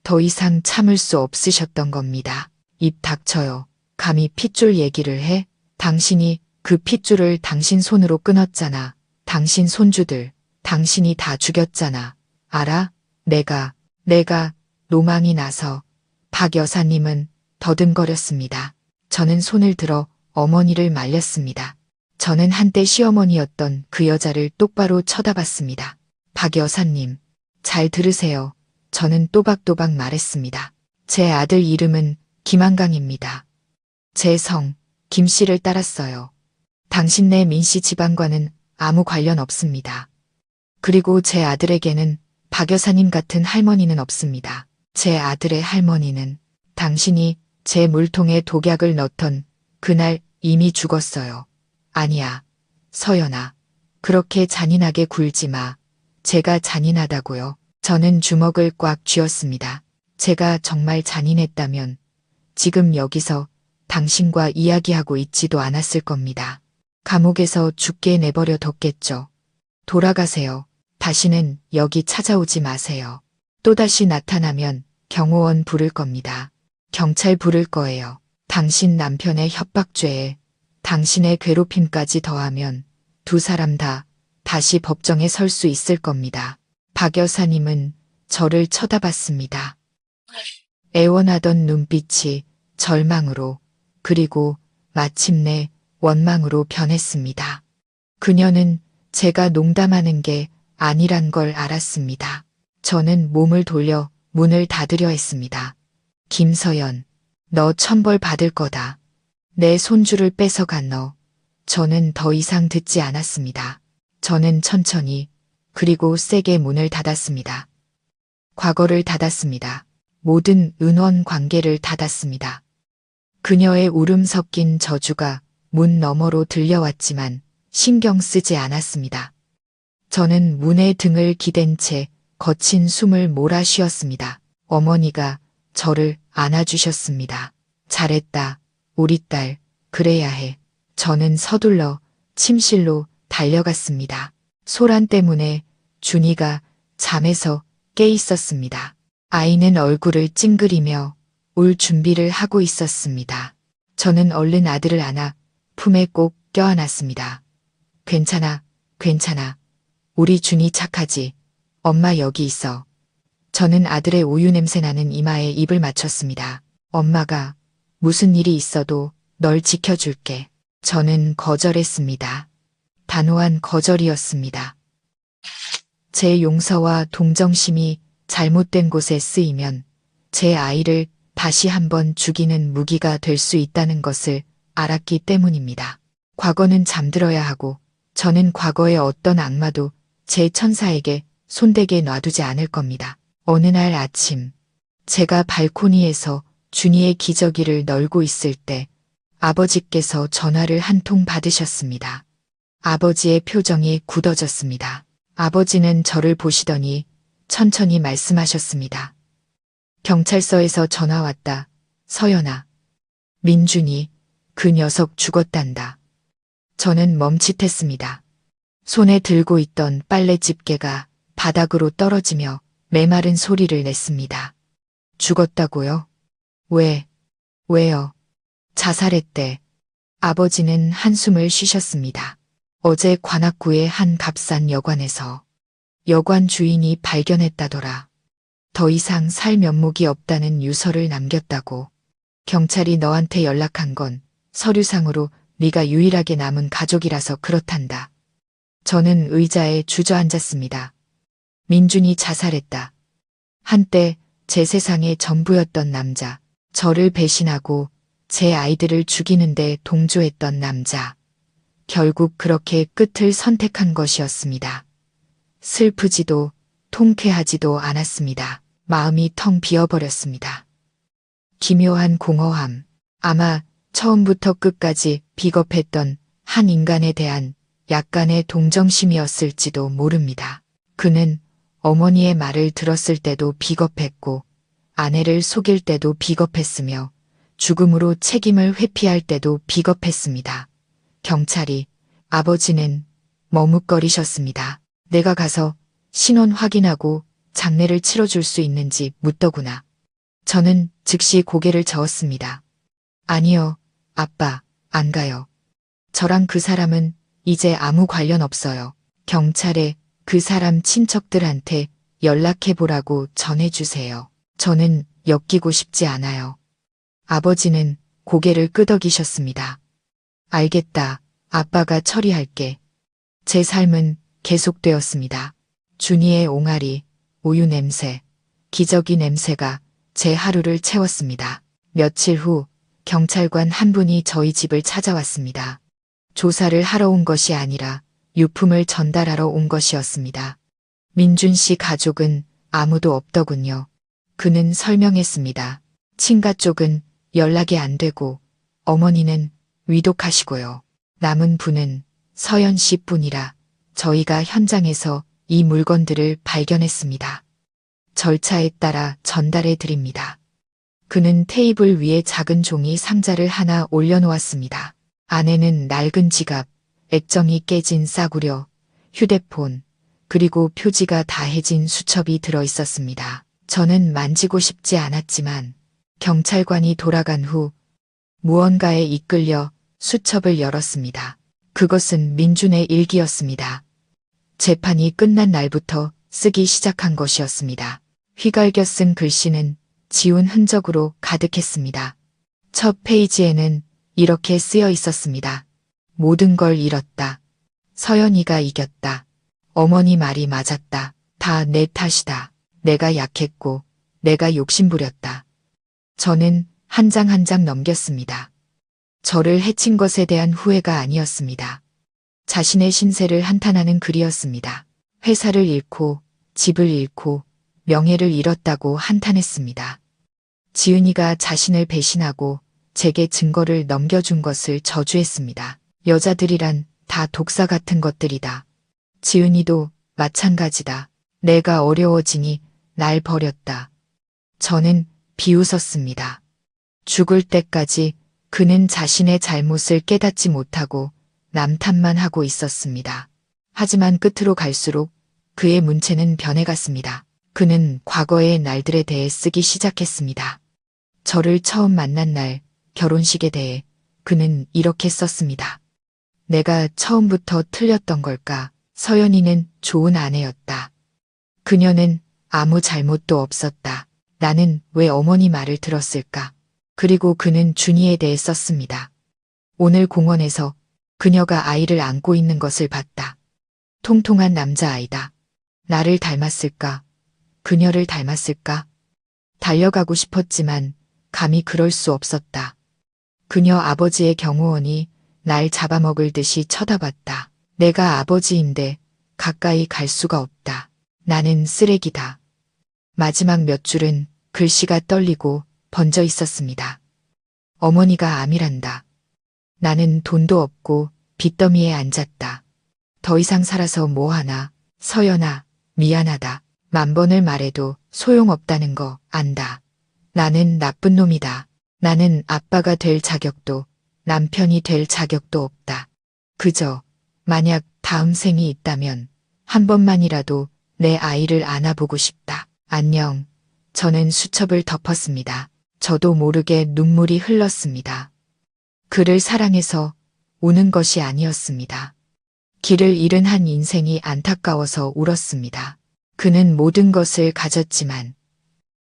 더 이상 참을 수 없으셨던 겁니다. 입 닥쳐요. 감히 핏줄 얘기를 해? 당신이 그 핏줄을 당신 손으로 끊었잖아. 당신 손주들, 당신이 다 죽였잖아. 알아? 내가 노망이 나서. 박 여사님은 더듬거렸습니다. 저는 손을 들어 어머니를 말렸습니다. 저는 한때 시어머니였던 그 여자를 똑바로 쳐다봤습니다. 박 여사님, 잘 들으세요. 저는 또박또박 말했습니다. 제 아들 이름은 김한강입니다. 제 성, 김씨를 따랐어요. 당신네 민씨 집안과는 아무 관련 없습니다. 그리고 제 아들에게는 박 여사님 같은 할머니는 없습니다. 제 아들의 할머니는 당신이 제 물통에 독약을 넣던 그날 이미 죽었어요. 아니야. 서연아. 그렇게 잔인하게 굴지 마. 제가 잔인하다고요. 저는 주먹을 꽉 쥐었습니다. 제가 정말 잔인했다면 지금 여기서 당신과 이야기하고 있지도 않았을 겁니다. 감옥에서 죽게 내버려 뒀겠죠. 돌아가세요. 다시는 여기 찾아오지 마세요. 또다시 나타나면 경호원 부를 겁니다. 경찰 부를 거예요. 당신 남편의 협박죄에 당신의 괴롭힘까지 더하면 두 사람 다 다시 법정에 설 수 있을 겁니다. 박 여사님은 저를 쳐다봤습니다. 애원하던 눈빛이 절망으로 그리고 마침내 원망으로 변했습니다. 그녀는 제가 농담하는 게 아니란 걸 알았습니다. 저는 몸을 돌려 문을 닫으려 했습니다. 김서연, 너 천벌 받을 거다. 내 손주를 뺏어간 너. 저는 더 이상 듣지 않았습니다. 저는 천천히 그리고 세게 문을 닫았습니다. 과거를 닫았습니다. 모든 은원 관계를 닫았습니다. 그녀의 울음 섞인 저주가 문 너머로 들려왔지만 신경 쓰지 않았습니다. 저는 문에 등을 기댄 채 거친 숨을 몰아 쉬었습니다. 어머니가 저를 안아주셨습니다. 잘했다. 우리 딸, 그래야 해. 저는 서둘러 침실로 달려갔습니다. 소란 때문에 준이가 잠에서 깨 있었습니다. 아이는 얼굴을 찡그리며 울 준비를 하고 있었습니다. 저는 얼른 아들을 안아 품에 꼭 껴안았습니다. 괜찮아, 괜찮아. 우리 준이 착하지. 엄마 여기 있어. 저는 아들의 우유 냄새 나는 이마에 입을 맞췄습니다. 엄마가 무슨 일이 있어도 널 지켜줄게. 저는 거절했습니다. 단호한 거절이었습니다. 제 용서와 동정심이 잘못된 곳에 쓰이면 제 아이를 다시 한번 죽이는 무기가 될 수 있다는 것을 알았기 때문입니다. 과거는 잠들어야 하고 저는 과거의 어떤 악마도 제 천사에게 손대게 놔두지 않을 겁니다. 어느 날 아침 제가 발코니에서 준이의 기저귀를 널고 있을 때 아버지께서 전화를 한 통 받으셨습니다. 아버지의 표정이 굳어졌습니다. 아버지는 저를 보시더니 천천히 말씀하셨습니다. 경찰서에서 전화 왔다. 서연아. 민준이 그 녀석 죽었단다. 저는 멈칫했습니다. 손에 들고 있던 빨래 집게가 바닥으로 떨어지며 메마른 소리를 냈습니다. 죽었다고요? 왜요? 자살했대. 아버지는 한숨을 쉬셨습니다. 어제 관악구의 한 값싼 여관에서 여관 주인이 발견했다더라. 더 이상 살 면목이 없다는 유서를 남겼다고. 경찰이 너한테 연락한 건 서류상으로 네가 유일하게 남은 가족이라서 그렇단다. 저는 의자에 주저앉았습니다. 민준이 자살했다. 한때 제 세상의 전부였던 남자, 저를 배신하고 제 아이들을 죽이는데 동조했던 남자. 결국 그렇게 끝을 선택한 것이었습니다. 슬프지도 통쾌하지도 않았습니다. 마음이 텅 비어버렸습니다. 기묘한 공허함, 아마 처음부터 끝까지 비겁했던 한 인간에 대한 약간의 동정심이었을지도 모릅니다. 그는 어머니의 말을 들었을 때도 비겁했고 아내를 속일 때도 비겁했으며 죽음으로 책임을 회피할 때도 비겁했습니다. 경찰이, 아버지는 머뭇거리셨습니다. 내가 가서 신원 확인하고 장례를 치러줄 수 있는지 묻더구나. 저는 즉시 고개를 저었습니다. 아니요, 아빠, 안 가요. 저랑 그 사람은 이제 아무 관련 없어요. 경찰에 그 사람 친척들한테 연락해보라고 전해주세요. 저는 엮이고 싶지 않아요. 아버지는 고개를 끄덕이셨습니다. 알겠다. 아빠가 처리할게. 제 삶은 계속되었습니다. 준이의 옹알이, 우유 냄새, 기저귀 냄새가 제 하루를 채웠습니다. 며칠 후 경찰관 한 분이 저희 집을 찾아왔습니다. 조사를 하러 온 것이 아니라 유품을 전달하러 온 것이었습니다. 민준 씨 가족은 아무도 없더군요. 그는 설명했습니다. 친가 쪽은 연락이 안 되고 어머니는 위독하시고요. 남은 분은 서연 씨뿐이라 저희가 현장에서 이 물건들을 발견했습니다. 절차에 따라 전달해 드립니다. 그는 테이블 위에 작은 종이 상자를 하나 올려놓았습니다. 안에는 낡은 지갑, 액정이 깨진 싸구려, 휴대폰, 그리고 표지가 다해진 수첩이 들어 있었습니다. 저는 만지고 싶지 않았지만 경찰관이 돌아간 후 무언가에 이끌려 수첩을 열었습니다. 그것은 민준의 일기였습니다. 재판이 끝난 날부터 쓰기 시작한 것이었습니다. 휘갈겨 쓴 글씨는 지운 흔적으로 가득했습니다. 첫 페이지에는 이렇게 쓰여 있었습니다. 모든 걸 잃었다. 서연이가 이겼다. 어머니 말이 맞았다. 다 내 탓이다. 내가 약했고 내가 욕심부렸다. 저는 한 장 한 장 넘겼습니다. 저를 해친 것에 대한 후회가 아니었습니다. 자신의 신세를 한탄하는 글이었습니다. 회사를 잃고 집을 잃고 명예를 잃었다고 한탄했습니다. 지은이가 자신을 배신하고 제게 증거를 넘겨준 것을 저주했습니다. 여자들이란 다 독사 같은 것들이다. 지은이도 마찬가지다. 내가 어려워지니 날 버렸다. 저는 비웃었습니다. 죽을 때까지 그는 자신의 잘못을 깨닫지 못하고 남 탓만 하고 있었습니다. 하지만 끝으로 갈수록 그의 문체는 변해갔습니다. 그는 과거의 날들에 대해 쓰기 시작했습니다. 저를 처음 만난 날 결혼식에 대해 그는 이렇게 썼습니다. 내가 처음부터 틀렸던 걸까? 서연이는 좋은 아내였다. 그녀는 아무 잘못도 없었다. 나는 왜 어머니 말을 들었을까? 그리고 그는 준이에 대해 썼습니다. 오늘 공원에서 그녀가 아이를 안고 있는 것을 봤다. 통통한 남자아이다. 나를 닮았을까? 그녀를 닮았을까? 달려가고 싶었지만 감히 그럴 수 없었다. 그녀 아버지의 경호원이 날 잡아먹을 듯이 쳐다봤다. 내가 아버지인데 가까이 갈 수가 없다. 나는 쓰레기다. 마지막 몇 줄은 글씨가 떨리고 번져 있었습니다. 어머니가 암이란다. 나는 돈도 없고 빚더미에 앉았다. 더 이상 살아서 뭐하나. 서연아, 미안하다. 10,000번을 말해도 소용없다는 거 안다. 나는 나쁜 놈이다. 나는 아빠가 될 자격도 남편이 될 자격도 없다. 그저 만약 다음 생이 있다면 한 번만이라도 내 아이를 안아보고 싶다. 안녕. 저는 수첩을 덮었습니다. 저도 모르게 눈물이 흘렀습니다. 그를 사랑해서 우는 것이 아니었습니다. 길을 잃은 한 인생이 안타까워서 울었습니다. 그는 모든 것을 가졌지만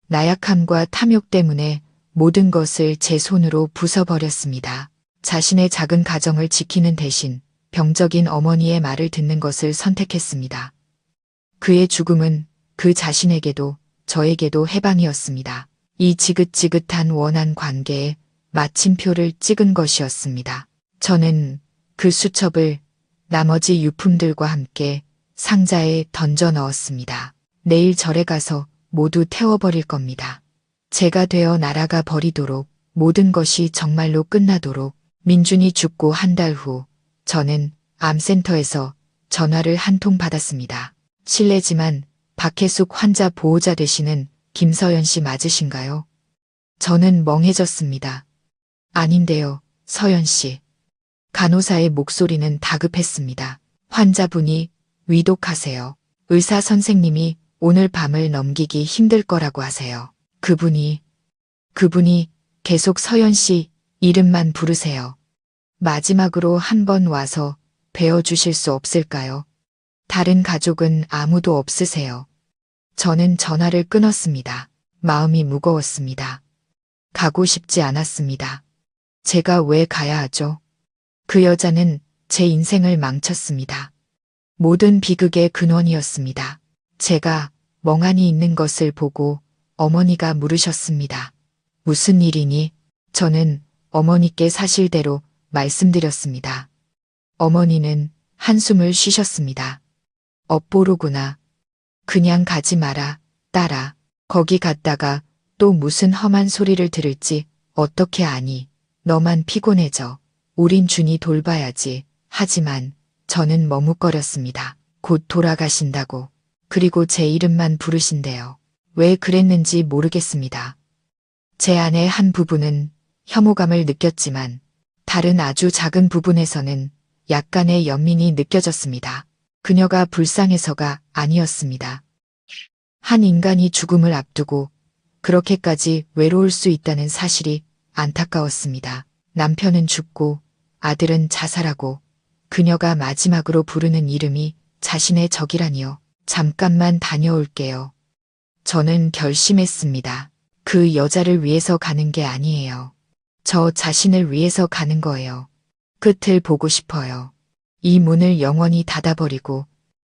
나약함과 탐욕 때문에 모든 것을 제 손으로 부숴버렸습니다. 자신의 작은 가정을 지키는 대신 병적인 어머니의 말을 듣는 것을 선택했습니다. 그의 죽음은 그 자신에게도 저에게도 해방이었습니다. 이 지긋지긋한 원한 관계에 마침표를 찍은 것이었습니다. 저는 그 수첩을 나머지 유품들과 함께 상자에 던져 넣었습니다. 내일 절에 가서 모두 태워버릴 겁니다. 제가 되어 날아가 버리도록 모든 것이 정말로 끝나도록. 민준이 죽고 한 달 후 저는 암센터에서 전화를 한 통 받았습니다. 실례지만 박혜숙 환자 보호자 되시는 김서연 씨 맞으신가요? 저는 멍해졌습니다. 아닌데요, 서연 씨. 간호사의 목소리는 다급했습니다. 환자분이 위독하세요. 의사 선생님이 오늘 밤을 넘기기 힘들 거라고 하세요. 그분이 계속 서연 씨 이름만 부르세요. 마지막으로 한 번 와서 뵈어주실 수 없을까요? 다른 가족은 아무도 없으세요. 저는 전화를 끊었습니다. 마음이 무거웠습니다. 가고 싶지 않았습니다. 제가 왜 가야 하죠? 그 여자는 제 인생을 망쳤습니다. 모든 비극의 근원이었습니다. 제가 멍하니 있는 것을 보고 어머니가 물으셨습니다. 무슨 일이니? 저는 어머니께 사실대로 말씀드렸습니다. 어머니는 한숨을 쉬셨습니다. 업보로구나. 그냥 가지 마라, 딸아. 거기 갔다가 또 무슨 험한 소리를 들을지 어떻게 아니. 너만 피곤해져. 우린 준이 돌봐야지. 하지만 저는 머뭇거렸습니다. 곧 돌아가신다고. 그리고 제 이름만 부르신대요. 왜 그랬는지 모르겠습니다. 제 안의 한 부분은 혐오감을 느꼈지만 다른 아주 작은 부분에서는 약간의 연민이 느껴졌습니다. 그녀가 불쌍해서가 아니었습니다. 한 인간이 죽음을 앞두고 그렇게까지 외로울 수 있다는 사실이 안타까웠습니다. 남편은 죽고 아들은 자살하고 그녀가 마지막으로 부르는 이름이 자신의 적이라니요. 잠깐만 다녀올게요. 저는 결심했습니다. 그 여자를 위해서 가는 게 아니에요. 저 자신을 위해서 가는 거예요. 끝을 보고 싶어요. 이 문을 영원히 닫아버리고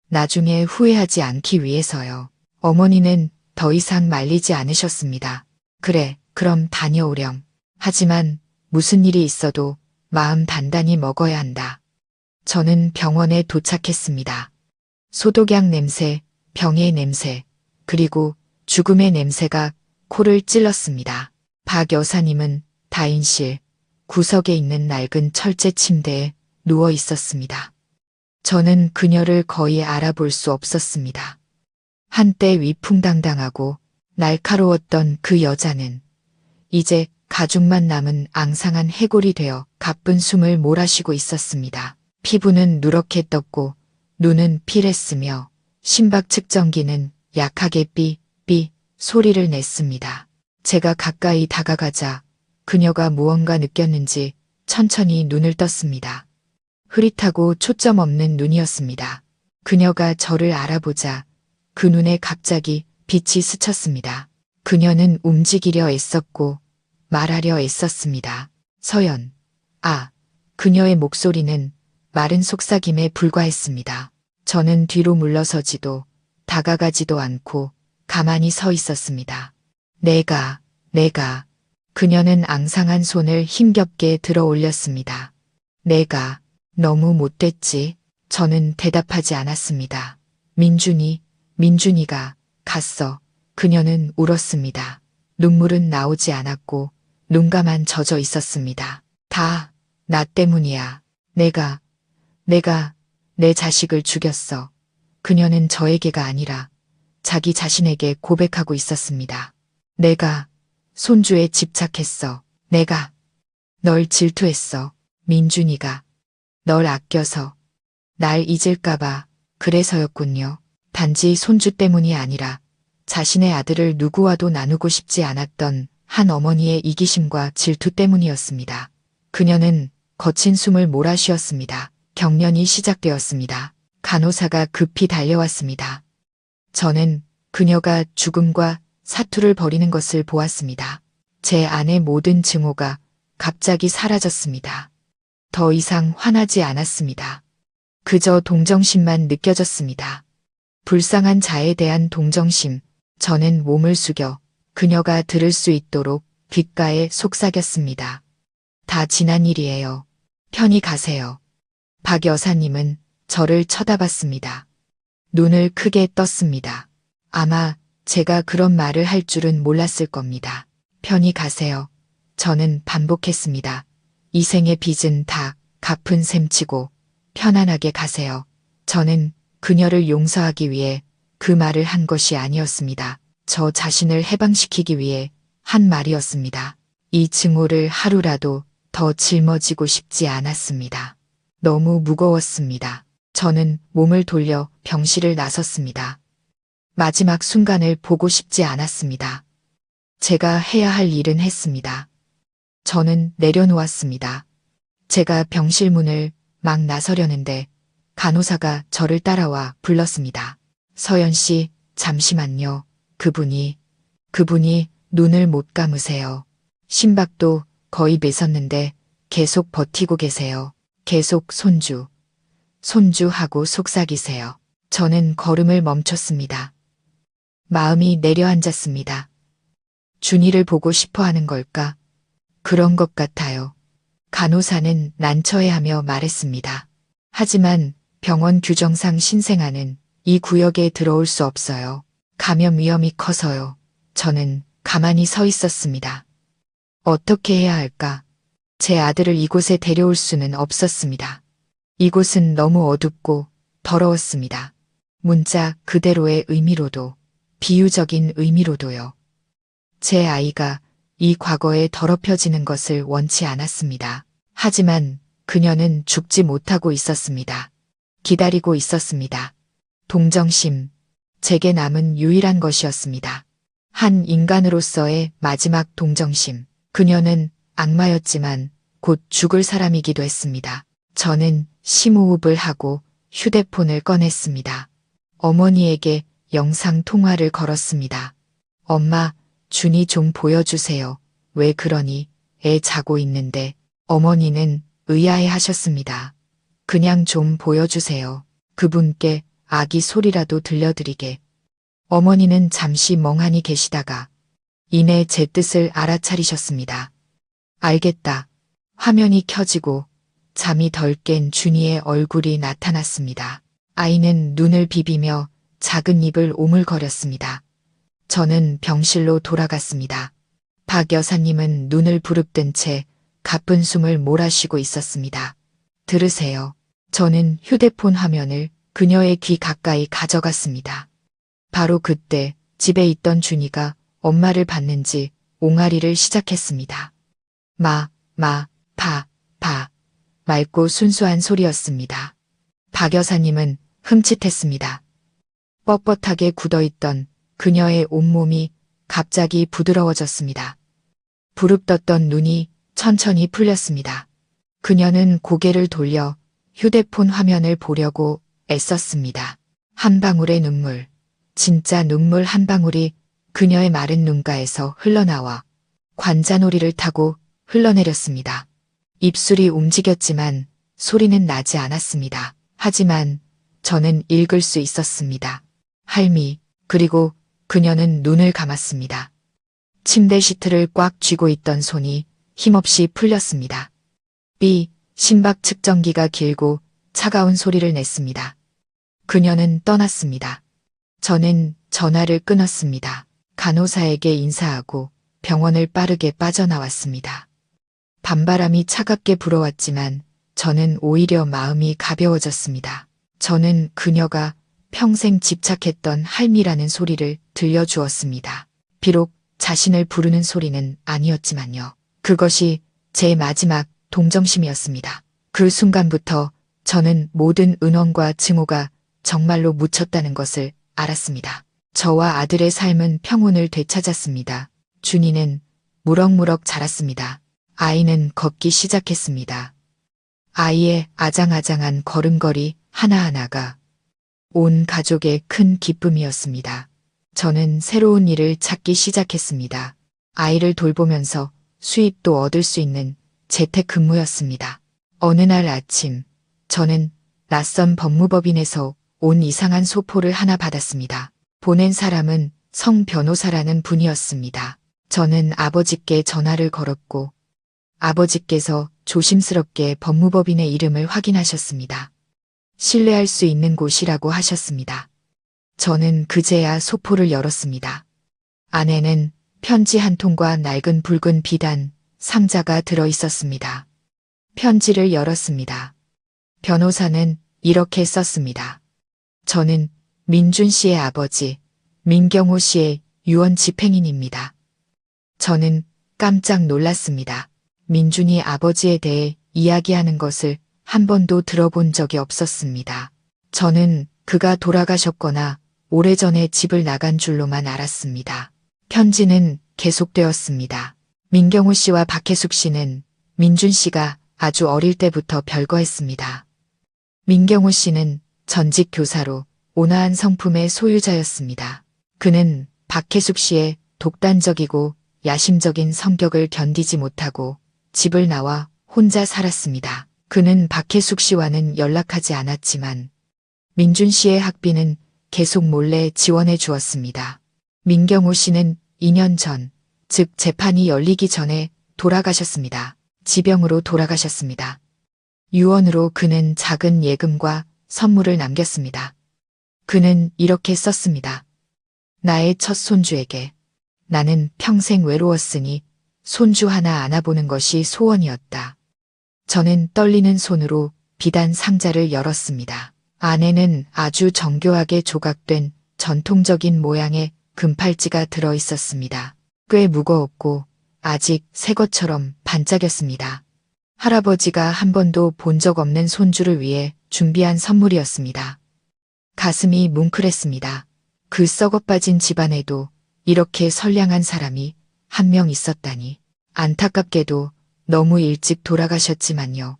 나중에 후회하지 않기 위해서요. 어머니는 더 이상 말리지 않으셨습니다. 그래, 그럼 다녀오렴. 하지만 무슨 일이 있어도 마음 단단히 먹어야 한다. 저는 병원에 도착했습니다. 소독약 냄새, 병의 냄새, 그리고 죽음의 냄새가 코를 찔렀습니다. 박 여사님은 다인실 구석에 있는 낡은 철제 침대에 누워 있었습니다. 저는 그녀를 거의 알아볼 수 없었습니다. 한때 위풍당당하고 날카로웠던 그 여자는 이제 가죽만 남은 앙상한 해골이 되어 가쁜 숨을 몰아쉬고 있었습니다. 피부는 누렇게 떴고 눈은 필했으며 심박 측정기는 약하게 삐 소리를 냈습니다. 제가 가까이 다가가자 그녀가 무언가 느꼈는지 천천히 눈을 떴습니다. 흐릿하고 초점 없는 눈이었습니다. 그녀가 저를 알아보자 그 눈에 갑자기 빛이 스쳤습니다. 그녀는 움직이려 애썼고 말하려 애썼습니다. 서연. 그녀의 목소리는 마른 속삭임에 불과했습니다. 저는 뒤로 물러서지도 다가가지도 않고 가만히 서 있었습니다. 내가. 그녀는 앙상한 손을 힘겹게 들어 올렸습니다. 내가 너무 못됐지. 저는 대답하지 않았습니다. 민준이가 갔어. 그녀는 울었습니다. 눈물은 나오지 않았고 눈가만 젖어 있었습니다. 다 나 때문이야. 내가 내 자식을 죽였어. 그녀는 저에게가 아니라 자기 자신에게 고백하고 있었습니다. 내가 손주에 집착했어. 내가 널 질투했어. 민준이가 널 아껴서 날 잊을까봐 그래서였군요. 단지 손주 때문이 아니라 자신의 아들을 누구와도 나누고 싶지 않았던 한 어머니의 이기심과 질투 때문이었습니다. 그녀는 거친 숨을 몰아쉬었습니다. 경련이 시작되었습니다. 간호사가 급히 달려왔습니다. 저는 그녀가 죽음과 사투를 벌이는 것을 보았습니다. 제 안의 모든 증오가 갑자기 사라졌습니다. 더 이상 화나지 않았습니다. 그저 동정심만 느껴졌습니다. 불쌍한 자에 대한 동정심. 저는 몸을 숙여 그녀가 들을 수 있도록 귓가에 속삭였습니다. 다 지난 일이에요. 편히 가세요. 박 여사님은 저를 쳐다봤습니다. 눈을 크게 떴습니다. 아마 제가 그런 말을 할 줄은 몰랐을 겁니다. 편히 가세요. 저는 반복했습니다. 이 생의 빚은 다 갚은 셈치고 편안하게 가세요. 저는 그녀를 용서하기 위해 그 말을 한 것이 아니었습니다. 저 자신을 해방시키기 위해 한 말이었습니다. 이 증오를 하루라도 더 짊어지고 싶지 않았습니다. 너무 무거웠습니다. 저는 몸을 돌려 병실을 나섰습니다. 마지막 순간을 보고 싶지 않았습니다. 제가 해야 할 일은 했습니다. 저는 내려놓았습니다. 제가 병실 문을 막 나서려는데 간호사가 저를 따라와 불렀습니다. 서연 씨, 잠시만요. 그분이 눈을 못 감으세요. 심박도 거의 맺었는데 계속 버티고 계세요. 계속 손주 하고 속삭이세요. 저는 걸음을 멈췄습니다. 마음이 내려앉았습니다. 준이를 보고 싶어 하는 걸까? 그런 것 같아요. 간호사는 난처해하며 말했습니다. 하지만 병원 규정상 신생아는 이 구역에 들어올 수 없어요. 감염 위험이 커서요. 저는 가만히 서 있었습니다. 어떻게 해야 할까? 제 아들을 이곳에 데려올 수는 없었습니다. 이곳은 너무 어둡고 더러웠습니다. 문자 그대로의 의미로도, 비유적인 의미로도요. 제 아이가 이 과거에 더럽혀지는 것을 원치 않았습니다. 하지만 그녀는 죽지 못하고 있었습니다. 기다리고 있었습니다. 동정심, 제게 남은 유일한 것이었습니다. 한 인간으로서의 마지막 동정심. 그녀는 악마였지만 곧 죽을 사람이기도 했습니다. 저는 심호흡을 하고 휴대폰을 꺼냈습니다. 어머니에게 영상 통화를 걸었습니다. 엄마, 준이 좀 보여주세요. 왜 그러니? 애 자고 있는데. 어머니는 의아해 하셨습니다. 그냥 좀 보여주세요. 그분께 아기 소리라도 들려드리게. 어머니는 잠시 멍하니 계시다가 이내 제 뜻을 알아차리셨습니다. 알겠다. 화면이 켜지고 잠이 덜 깬 준이의 얼굴이 나타났습니다. 아이는 눈을 비비며 작은 입을 오물거렸습니다. 저는 병실로 돌아갔습니다. 박 여사님은 눈을 부릅뜬 채 가쁜 숨을 몰아쉬고 있었습니다. 들으세요. 저는 휴대폰 화면을 그녀의 귀 가까이 가져갔습니다. 바로 그때 집에 있던 준이가 엄마를 봤는지 옹알이를 시작했습니다. 마, 파, 맑고 순수한 소리였습니다. 박 여사님은 흠칫했습니다. 뻣뻣하게 굳어있던 그녀의 온몸이 갑자기 부드러워졌습니다. 부릅떴던 눈이 천천히 풀렸습니다. 그녀는 고개를 돌려 휴대폰 화면을 보려고 애썼습니다. 한 방울의 눈물, 진짜 눈물 한 방울이 그녀의 마른 눈가에서 흘러나와 관자놀이를 타고 흘러내렸습니다. 입술이 움직였지만 소리는 나지 않았습니다. 하지만 저는 읽을 수 있었습니다. 할미, 그리고 그녀는 눈을 감았습니다. 침대 시트를 꽉 쥐고 있던 손이 힘없이 풀렸습니다. 심박 측정기가 길고 차가운 소리를 냈습니다. 그녀는 떠났습니다. 저는 전화를 끊었습니다. 간호사에게 인사하고 병원을 빠르게 빠져나왔습니다. 밤바람이 차갑게 불어왔지만 저는 오히려 마음이 가벼워졌습니다. 저는 그녀가 평생 집착했던 할미라는 소리를 들려주었습니다. 비록 자신을 부르는 소리는 아니었지만요. 그것이 제 마지막 동정심이었습니다. 그 순간부터 저는 모든 은원과 증오가 정말로 묻혔다는 것을 알았습니다. 저와 아들의 삶은 평온을 되찾았습니다. 준이는 무럭무럭 자랐습니다. 아이는 걷기 시작했습니다. 아이의 아장아장한 걸음걸이 하나하나가 온 가족의 큰 기쁨이었습니다. 저는 새로운 일을 찾기 시작했습니다. 아이를 돌보면서 수입도 얻을 수 있는 재택근무였습니다. 어느 날 아침, 저는 낯선 법무법인에서 온 이상한 소포를 하나 받았습니다. 보낸 사람은 성 변호사라는 분이었습니다. 저는 아버지께 전화를 걸었고 아버지께서 조심스럽게 법무법인의 이름을 확인하셨습니다. 신뢰할 수 있는 곳이라고 하셨습니다. 저는 그제야 소포를 열었습니다. 안에는 편지 한 통과 낡은 붉은 비단 상자가 들어 있었습니다. 편지를 열었습니다. 변호사는 이렇게 썼습니다. 저는 민준 씨의 아버지, 민경호 씨의 유언 집행인입니다. 저는 깜짝 놀랐습니다. 민준이 아버지에 대해 이야기하는 것을 한 번도 들어본 적이 없었습니다. 저는 그가 돌아가셨거나 오래전에 집을 나간 줄로만 알았습니다. 편지는 계속되었습니다. 민경호 씨와 박혜숙 씨는 민준 씨가 아주 어릴 때부터 별거했습니다. 민경호 씨는 전직 교사로 온화한 성품의 소유자였습니다. 그는 박혜숙 씨의 독단적이고 야심적인 성격을 견디지 못하고 집을 나와 혼자 살았습니다. 그는 박혜숙 씨와는 연락하지 않았지만 민준 씨의 학비는 계속 몰래 지원해 주었습니다. 민경호 씨는 2년 전, 즉 재판이 열리기 전에 돌아가셨습니다. 지병으로 돌아가셨습니다. 유언으로 그는 작은 예금과 선물을 남겼습니다. 그는 이렇게 썼습니다. 나의 첫 손주에게 나는 평생 외로웠으니 손주 하나 안아보는 것이 소원이었다. 저는 떨리는 손으로 비단 상자를 열었습니다. 안에는 아주 정교하게 조각된 전통적인 모양의 금팔찌가 들어 있었습니다. 꽤 무거웠고 아직 새 것처럼 반짝였습니다. 할아버지가 한 번도 본 적 없는 손주를 위해 준비한 선물이었습니다. 가슴이 뭉클했습니다. 그 썩어빠진 집안에도 이렇게 선량한 사람이 한 명 있었다니. 안타깝게도 너무 일찍 돌아가셨지만요.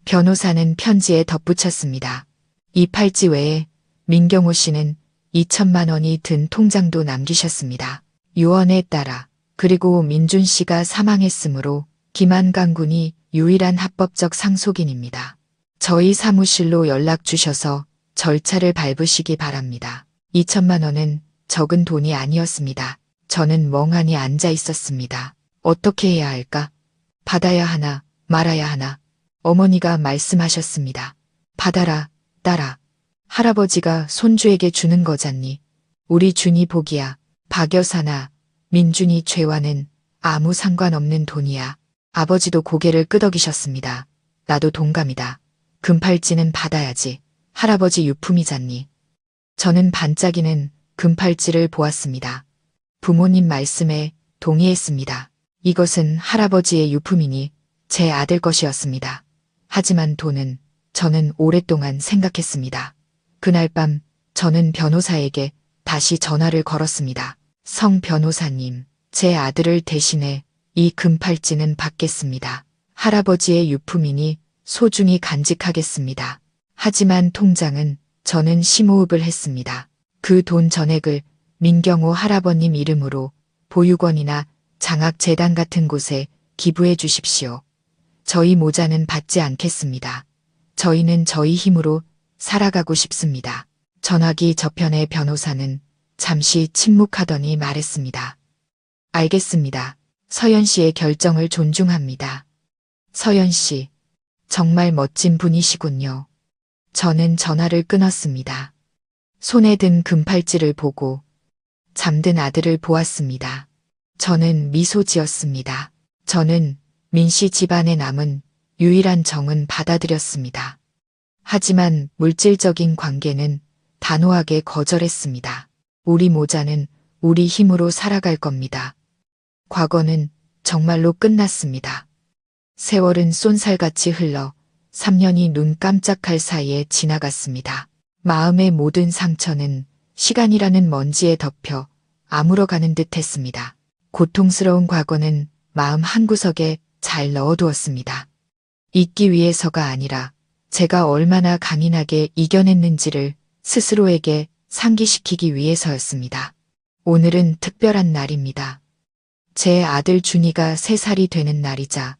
변호사는 편지에 덧붙였습니다. 이 팔찌 외에 민경호 씨는 2천만 원이 든 통장도 남기셨습니다. 유언에 따라 그리고 민준 씨가 사망했으므로 김한강 군이 유일한 합법적 상속인입니다. 저희 사무실로 연락 주셔서 절차를 밟으시기 바랍니다. 2천만 원은 적은 돈이 아니었습니다. 저는 멍하니 앉아 있었습니다. 어떻게 해야 할까? 받아야 하나 말아야 하나. 어머니가 말씀하셨습니다. 받아라, 딸아. 할아버지가 손주에게 주는 거잖니. 우리 준이 복이야. 박 여사나 민준이 죄와는 아무 상관없는 돈이야. 아버지도 고개를 끄덕이셨습니다. 나도 동감이다. 금팔찌는 받아야지. 할아버지 유품이잖니. 저는 반짝이는 금팔찌를 보았습니다. 부모님 말씀에 동의했습니다. 이것은 할아버지의 유품이니 제 아들 것이었습니다. 하지만 돈은 저는 오랫동안 생각했습니다. 그날 밤 저는 변호사에게 다시 전화를 걸었습니다. 성 변호사님, 제 아들을 대신해 이 금팔찌는 받겠습니다. 할아버지의 유품이니 소중히 간직하겠습니다. 하지만 통장은 저는 심호흡을 했습니다. 그 돈 전액을 민경호 할아버님 이름으로 보육원이나 장학재단 같은 곳에 기부해 주십시오. 저희 모자는 받지 않겠습니다. 저희는 저희 힘으로 살아가고 싶습니다. 전화기 저편의 변호사는 잠시 침묵하더니 말했습니다. 알겠습니다. 서연 씨의 결정을 존중합니다. 서연 씨, 정말 멋진 분이시군요. 저는 전화를 끊었습니다. 손에 든 금팔찌를 보고 잠든 아들을 보았습니다. 저는 미소 지었습니다. 저는 민 씨 집안에 남은 유일한 정은 받아들였습니다. 하지만 물질적인 관계는 단호하게 거절했습니다. 우리 모자는 우리 힘으로 살아갈 겁니다. 과거는 정말로 끝났습니다. 세월은 쏜살같이 흘러 3년이 눈 깜짝할 사이에 지나갔습니다. 마음의 모든 상처는 시간이라는 먼지에 덮여 아물어가는 듯 했습니다. 고통스러운 과거는 마음 한구석에 잘 넣어두었습니다. 잊기 위해서가 아니라 제가 얼마나 강인하게 이겨냈는지를 스스로에게 상기시키기 위해서였습니다. 오늘은 특별한 날입니다. 제 아들 준이가 3살이 되는 날이자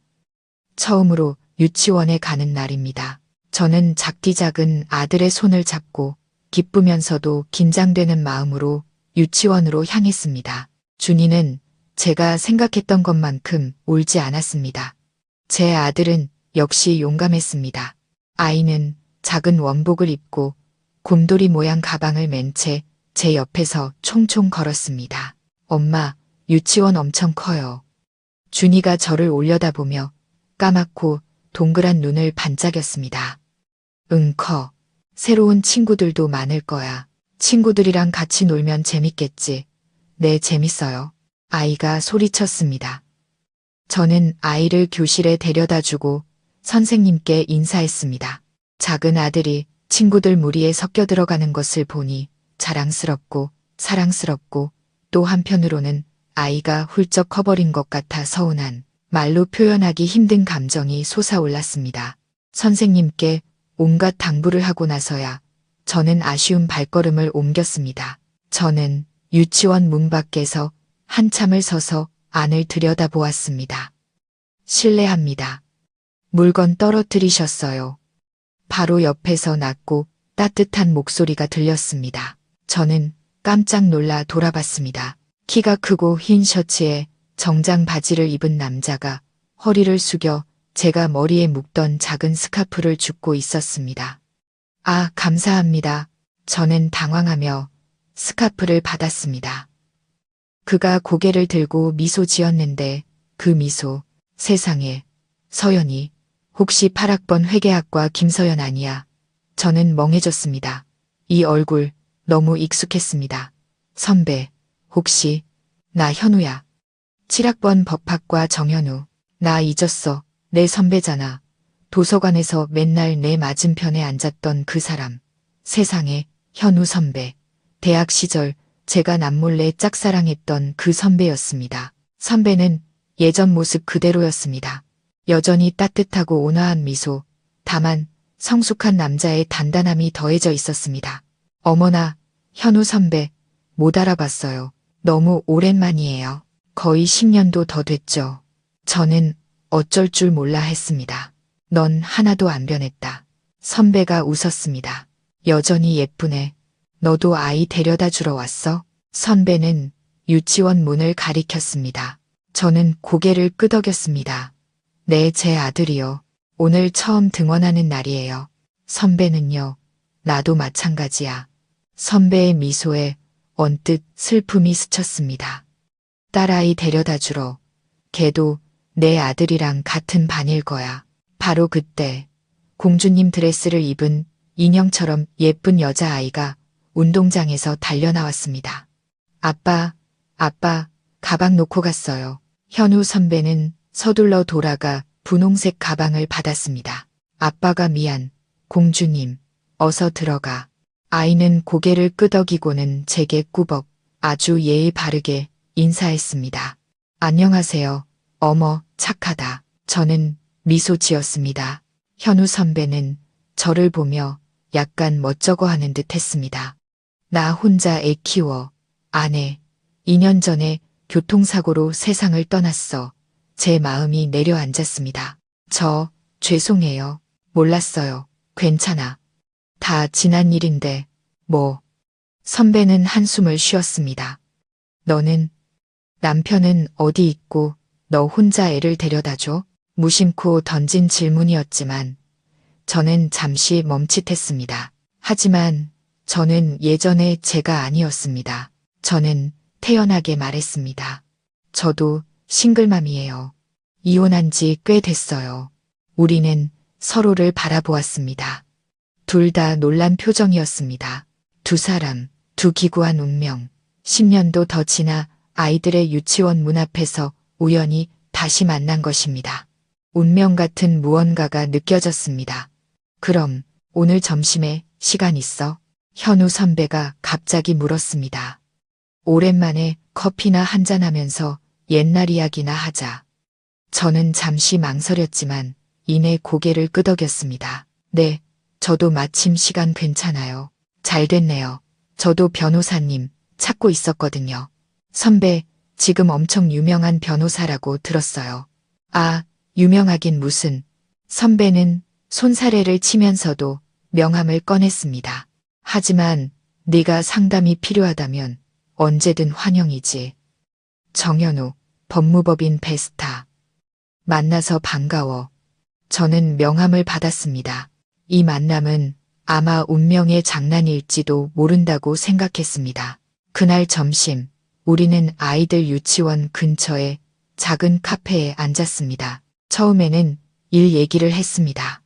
처음으로 유치원에 가는 날입니다. 저는 작디 작은 아들의 손을 잡고 기쁘면서도 긴장되는 마음으로 유치원으로 향했습니다. 준이는 제가 생각했던 것만큼 울지 않았습니다. 제 아들은 역시 용감했습니다. 아이는 작은 원복을 입고 곰돌이 모양 가방을 맨 채 제 옆에서 총총 걸었습니다. 엄마, 유치원 엄청 커요. 준이가 저를 올려다보며 까맣고 동그란 눈을 반짝였습니다. 응, 커. 새로운 친구들도 많을 거야. 친구들이랑 같이 놀면 재밌겠지. 네, 재밌어요. 아이가 소리쳤습니다. 저는 아이를 교실에 데려다주고 선생님께 인사했습니다. 작은 아들이 친구들 무리에 섞여 들어가는 것을 보니 자랑스럽고 사랑스럽고 또 한편으로는 아이가 훌쩍 커버린 것 같아 서운한 말로 표현하기 힘든 감정이 솟아올랐습니다. 선생님께 온갖 당부를 하고 나서야 저는 아쉬운 발걸음을 옮겼습니다. 저는 유치원 문 밖에서 한참을 서서 안을 들여다보았습니다. 실례합니다. 물건 떨어뜨리셨어요. 바로 옆에서 낮고 따뜻한 목소리가 들렸습니다. 저는 깜짝 놀라 돌아봤습니다. 키가 크고 흰 셔츠에 정장 바지를 입은 남자가 허리를 숙여 제가 머리에 묶던 작은 스카프를 줍고 있었습니다. 아, 감사합니다. 저는 당황하며 스카프를 받았습니다. 그가 고개를 들고 미소 지었는데 그 미소, 세상에, 서연이, 혹시 8학번 회계학과 김서연 아니야? 저는 멍해졌습니다. 이 얼굴 너무 익숙했습니다. 선배, 혹시 나 현우야. 7학번 법학과 정현우. 나 잊었어. 내 선배잖아. 도서관에서 맨날 내 맞은편에 앉았던 그 사람. 세상에, 현우 선배. 대학 시절 제가 남몰래 짝사랑했던 그 선배였습니다. 선배는 예전 모습 그대로였습니다. 여전히 따뜻하고 온화한 미소, 다만 성숙한 남자의 단단함이 더해져 있었습니다. 어머나, 현우 선배, 못 알아봤어요. 너무 오랜만이에요. 거의 10년도 더 됐죠. 저는 어쩔 줄 몰라 했습니다. 넌 하나도 안 변했다. 선배가 웃었습니다. 여전히 예쁘네. 너도 아이 데려다 주러 왔어? 선배는 유치원 문을 가리켰습니다. 저는 고개를 끄덕였습니다. 네, 제 아들이요. 오늘 처음 등원하는 날이에요. 선배는요? 나도 마찬가지야. 선배의 미소에 언뜻 슬픔이 스쳤습니다. 딸아이 데려다 주러. 걔도 내 아들이랑 같은 반일 거야. 바로 그때 공주님 드레스를 입은 인형처럼 예쁜 여자아이가 운동장에서 달려나왔습니다. 아빠, 가방 놓고 갔어요. 현우 선배는 서둘러 돌아가 분홍색 가방을 받았습니다. 아빠가 미안, 공주님, 어서 들어가. 아이는 고개를 끄덕이고는 제게 꾸벅 아주 예의 바르게 인사했습니다. 안녕하세요. 어머, 착하다. 저는 미소 지었습니다. 현우 선배는 저를 보며 약간 멋쩍어하는 듯 했습니다. 나 혼자 애 키워. 아내, 2년 전에 교통사고로 세상을 떠났어. 제 마음이 내려앉았습니다. 죄송해요. 몰랐어요. 괜찮아. 다 지난 일인데, 뭐. 선배는 한숨을 쉬었습니다. 남편은 어디 있고 너 혼자 애를 데려다 줘? 무심코 던진 질문이었지만 저는 잠시 멈칫했습니다. 하지만 저는 예전에 제가 아니었습니다. 저는 태연하게 말했습니다. 저도 싱글맘이에요. 이혼한 지 꽤 됐어요. 우리는 서로를 바라보았습니다. 둘 다 놀란 표정이었습니다. 두 사람, 두 기구한 운명. 10년도 더 지나 아이들의 유치원 문 앞에서 우연히 다시 만난 것입니다. 운명 같은 무언가가 느껴졌습니다. 그럼 오늘 점심에 시간 있어? 현우 선배가 갑자기 물었습니다. 오랜만에 커피나 한잔하면서 옛날 이야기나 하자. 저는 잠시 망설였지만 이내 고개를 끄덕였습니다. 네, 저도 마침 시간 괜찮아요. 잘 됐네요. 저도 변호사님 찾고 있었거든요. 선배, 지금 엄청 유명한 변호사라고 들었어요. 아, 유명하긴 무슨. 선배는 손사래를 치면서도 명함을 꺼냈습니다. 하지만 네가 상담이 필요하다면 언제든 환영이지. 정현우, 법무법인 베스타. 만나서 반가워. 저는 명함을 받았습니다. 이 만남은 아마 운명의 장난일지도 모른다고 생각했습니다. 그날 점심, 우리는 아이들 유치원 근처의 작은 카페에 앉았습니다. 처음에는 일 얘기를 했습니다.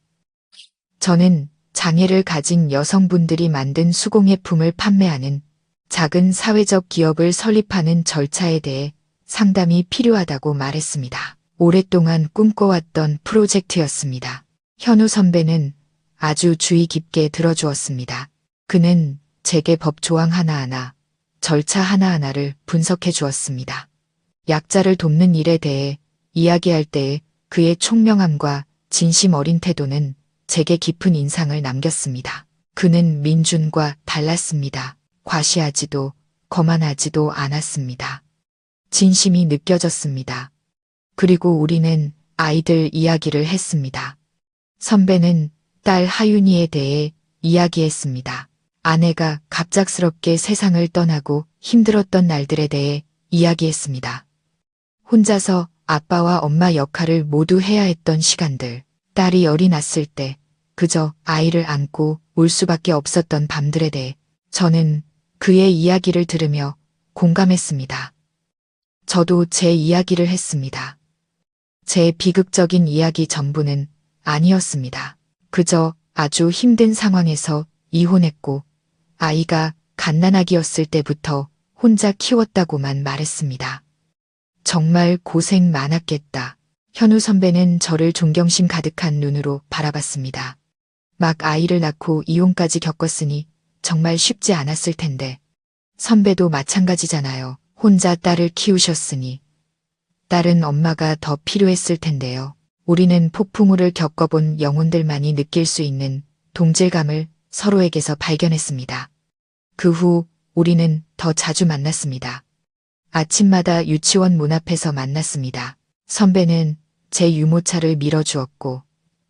저는 장애를 가진 여성분들이 만든 수공예품을 판매하는 작은 사회적 기업을 설립하는 절차에 대해 상담이 필요하다고 말했습니다. 오랫동안 꿈꿔왔던 프로젝트였습니다. 현우 선배는 아주 주의 깊게 들어주었습니다. 그는 제게 법 조항 하나하나, 절차 하나하나를 분석해 주었습니다. 약자를 돕는 일에 대해 이야기할 때의 그의 총명함과 진심 어린 태도는 제게 깊은 인상을 남겼습니다. 그는 민준과 달랐습니다. 과시하지도 거만하지도 않았습니다. 진심이 느껴졌습니다. 그리고 우리는 아이들 이야기를 했습니다. 선배는 딸 하윤이에 대해 이야기했습니다. 아내가 갑작스럽게 세상을 떠나고 힘들었던 날들에 대해 이야기했습니다. 혼자서 아빠와 엄마 역할을 모두 해야 했던 시간들, 딸이 열이 났을 때 그저 아이를 안고 울 수밖에 없었던 밤들에 대해 저는 그의 이야기를 들으며 공감했습니다. 저도 제 이야기를 했습니다. 제 비극적인 이야기 전부는 아니었습니다. 그저 아주 힘든 상황에서 이혼했고 아이가 갓난아기였을 때부터 혼자 키웠다고만 말했습니다. 정말 고생 많았겠다. 현우 선배는 저를 존경심 가득한 눈으로 바라봤습니다. 막 아이를 낳고 이혼까지 겪었으니 정말 쉽지 않았을 텐데. 선배도 마찬가지잖아요. 혼자 딸을 키우셨으니. 딸은 엄마가 더 필요했을 텐데요. 우리는 폭풍우를 겪어본 영혼들만이 느낄 수 있는 동질감을 서로에게서 발견했습니다. 그 후 우리는 더 자주 만났습니다. 아침마다 유치원 문 앞에서 만났습니다. 선배는 제 유모차를 밀어주었고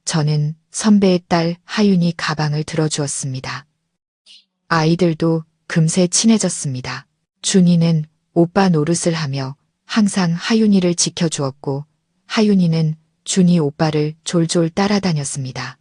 저는 선배의 딸 하윤이 가방을 들어주었습니다. 아이들도 금세 친해졌습니다. 준이는 오빠 노릇을 하며 항상 하윤이를 지켜주었고 하윤이는 준이 오빠를 졸졸 따라다녔습니다.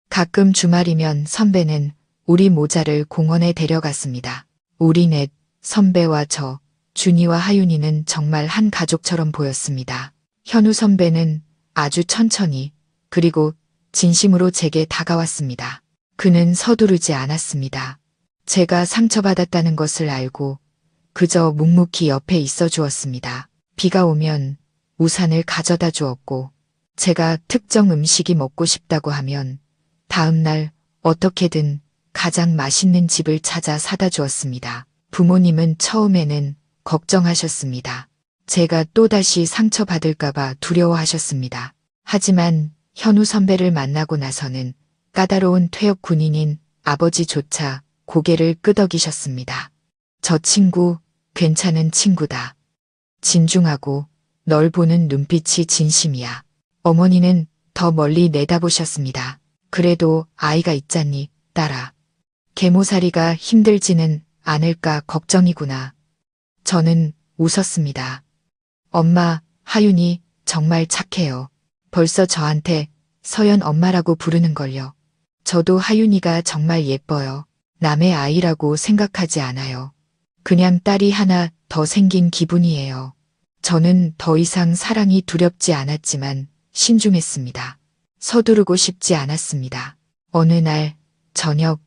가끔 주말이면 선배는 우리 모자를 공원에 데려갔습니다. 우리 넷, 선배와 저, 준이와 하윤이는 정말 한 가족처럼 보였습니다. 현우 선배는 아주 천천히 그리고 진심으로 제게 다가왔습니다. 그는 서두르지 않았습니다. 제가 상처받았다는 것을 알고 그저 묵묵히 옆에 있어 주었습니다. 비가 오면 우산을 가져다 주었고 제가 특정 음식이 먹고 싶다고 하면 다음 날 어떻게든 가장 맛있는 집을 찾아 사다 주었습니다. 부모님은 처음에는 걱정하셨습니다. 제가 또다시 상처받을까봐 두려워하셨습니다. 하지만 현우 선배를 만나고 나서는 까다로운 퇴역 군인인 아버지조차 고개를 끄덕이셨습니다. 저 친구 괜찮은 친구다. 진중하고 널 보는 눈빛이 진심이야. 어머니는 더 멀리 내다보셨습니다. 그래도 아이가 있잖니, 딸아. 계모살이가 힘들지는 않을까 걱정이구나. 저는 웃었습니다. 엄마, 하윤이 정말 착해요. 벌써 저한테 서연 엄마라고 부르는걸요. 저도 하윤이가 정말 예뻐요. 남의 아이라고 생각하지 않아요. 그냥 딸이 하나 더 생긴 기분이에요. 저는 더 이상 사랑이 두렵지 않았지만 신중했습니다. 서두르고 싶지 않았습니다. 어느 날 저녁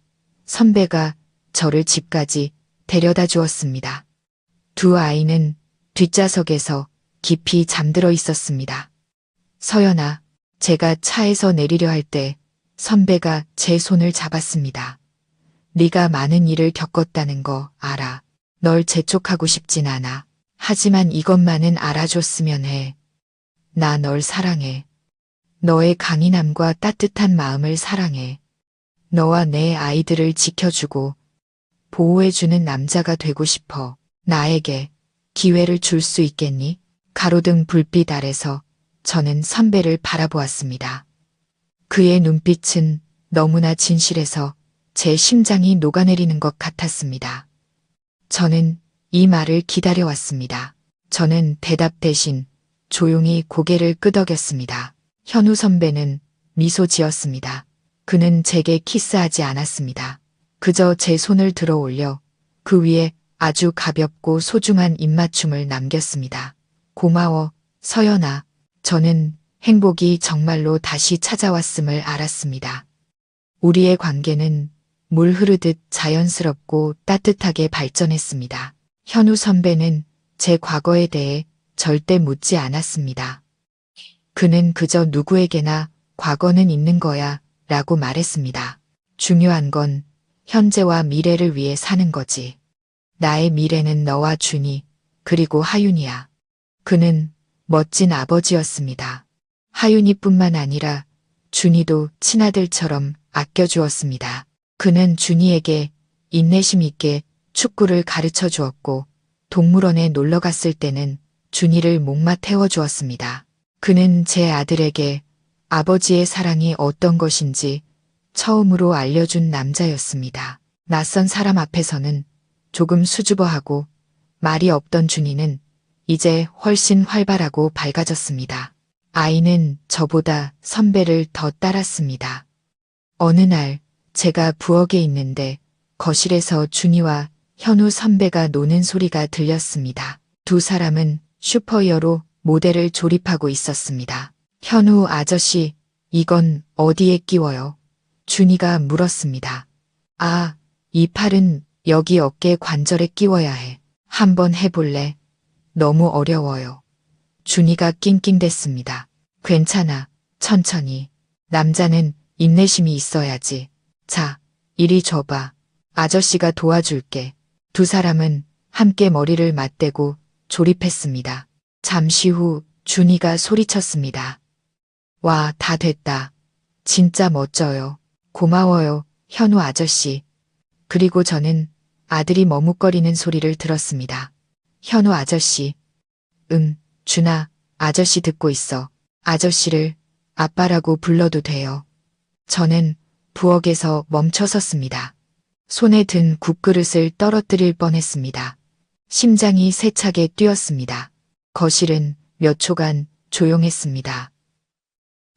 선배가 저를 집까지 데려다 주었습니다. 두 아이는 뒷좌석에서 깊이 잠들어 있었습니다. 서연아, 제가 차에서 내리려 할 때 선배가 제 손을 잡았습니다. 네가 많은 일을 겪었다는 거 알아. 널 재촉하고 싶진 않아. 하지만 이것만은 알아줬으면 해. 나 널 사랑해. 너의 강인함과 따뜻한 마음을 사랑해. 너와 내 아이들을 지켜주고 보호해주는 남자가 되고 싶어. 나에게 기회를 줄 수 있겠니? 가로등 불빛 아래서 저는 선배를 바라보았습니다. 그의 눈빛은 너무나 진실해서 제 심장이 녹아내리는 것 같았습니다. 저는 이 말을 기다려왔습니다. 저는 대답 대신 조용히 고개를 끄덕였습니다. 현우 선배는 미소 지었습니다. 그는 제게 키스하지 않았습니다. 그저 제 손을 들어 올려 그 위에 아주 가볍고 소중한 입맞춤을 남겼습니다. 고마워, 서연아. 저는 행복이 정말로 다시 찾아왔음을 알았습니다. 우리의 관계는 물 흐르듯 자연스럽고 따뜻하게 발전했습니다. 현우 선배는 제 과거에 대해 절대 묻지 않았습니다. 그는 그저 누구에게나 과거는 있는 거야 라고 말했습니다. 중요한 건 현재와 미래를 위해 사는 거지. 나의 미래는 너와 준이 그리고 하윤이야. 그는 멋진 아버지였습니다. 하윤이뿐만 아니라 준이도 친아들처럼 아껴주었습니다. 그는 준이에게 인내심 있게 축구를 가르쳐 주었고 동물원에 놀러 갔을 때는 준이를 목마 태워주었습니다. 그는 제 아들에게 아버지의 사랑이 어떤 것인지 처음으로 알려준 남자였습니다. 낯선 사람 앞에서는 조금 수줍어하고 말이 없던 준이는 이제 훨씬 활발하고 밝아졌습니다. 아이는 저보다 선배를 더 따랐습니다. 어느 날 제가 부엌에 있는데 거실에서 준이와 현우 선배가 노는 소리가 들렸습니다. 두 사람은 슈퍼히어로 모델을 조립하고 있었습니다. 현우 아저씨, 이건 어디에 끼워요? 준이가 물었습니다. 아, 이 팔은 여기 어깨 관절에 끼워야 해. 한번 해볼래? 너무 어려워요. 준이가 낑낑댔습니다. 괜찮아. 천천히. 남자는 인내심이 있어야지. 자, 이리 줘봐. 아저씨가 도와줄게. 두 사람은 함께 머리를 맞대고 조립했습니다. 잠시 후 준이가 소리쳤습니다. 와, 다 됐다. 진짜 멋져요. 고마워요, 현우 아저씨. 그리고 저는 아들이 머뭇거리는 소리를 들었습니다. 현우 아저씨. 준아, 아저씨 듣고 있어. 아저씨를 아빠라고 불러도 돼요. 저는 부엌에서 멈춰 섰습니다. 손에 든 국그릇을 떨어뜨릴 뻔했습니다. 심장이 세차게 뛰었습니다. 거실은 몇 초간 조용했습니다.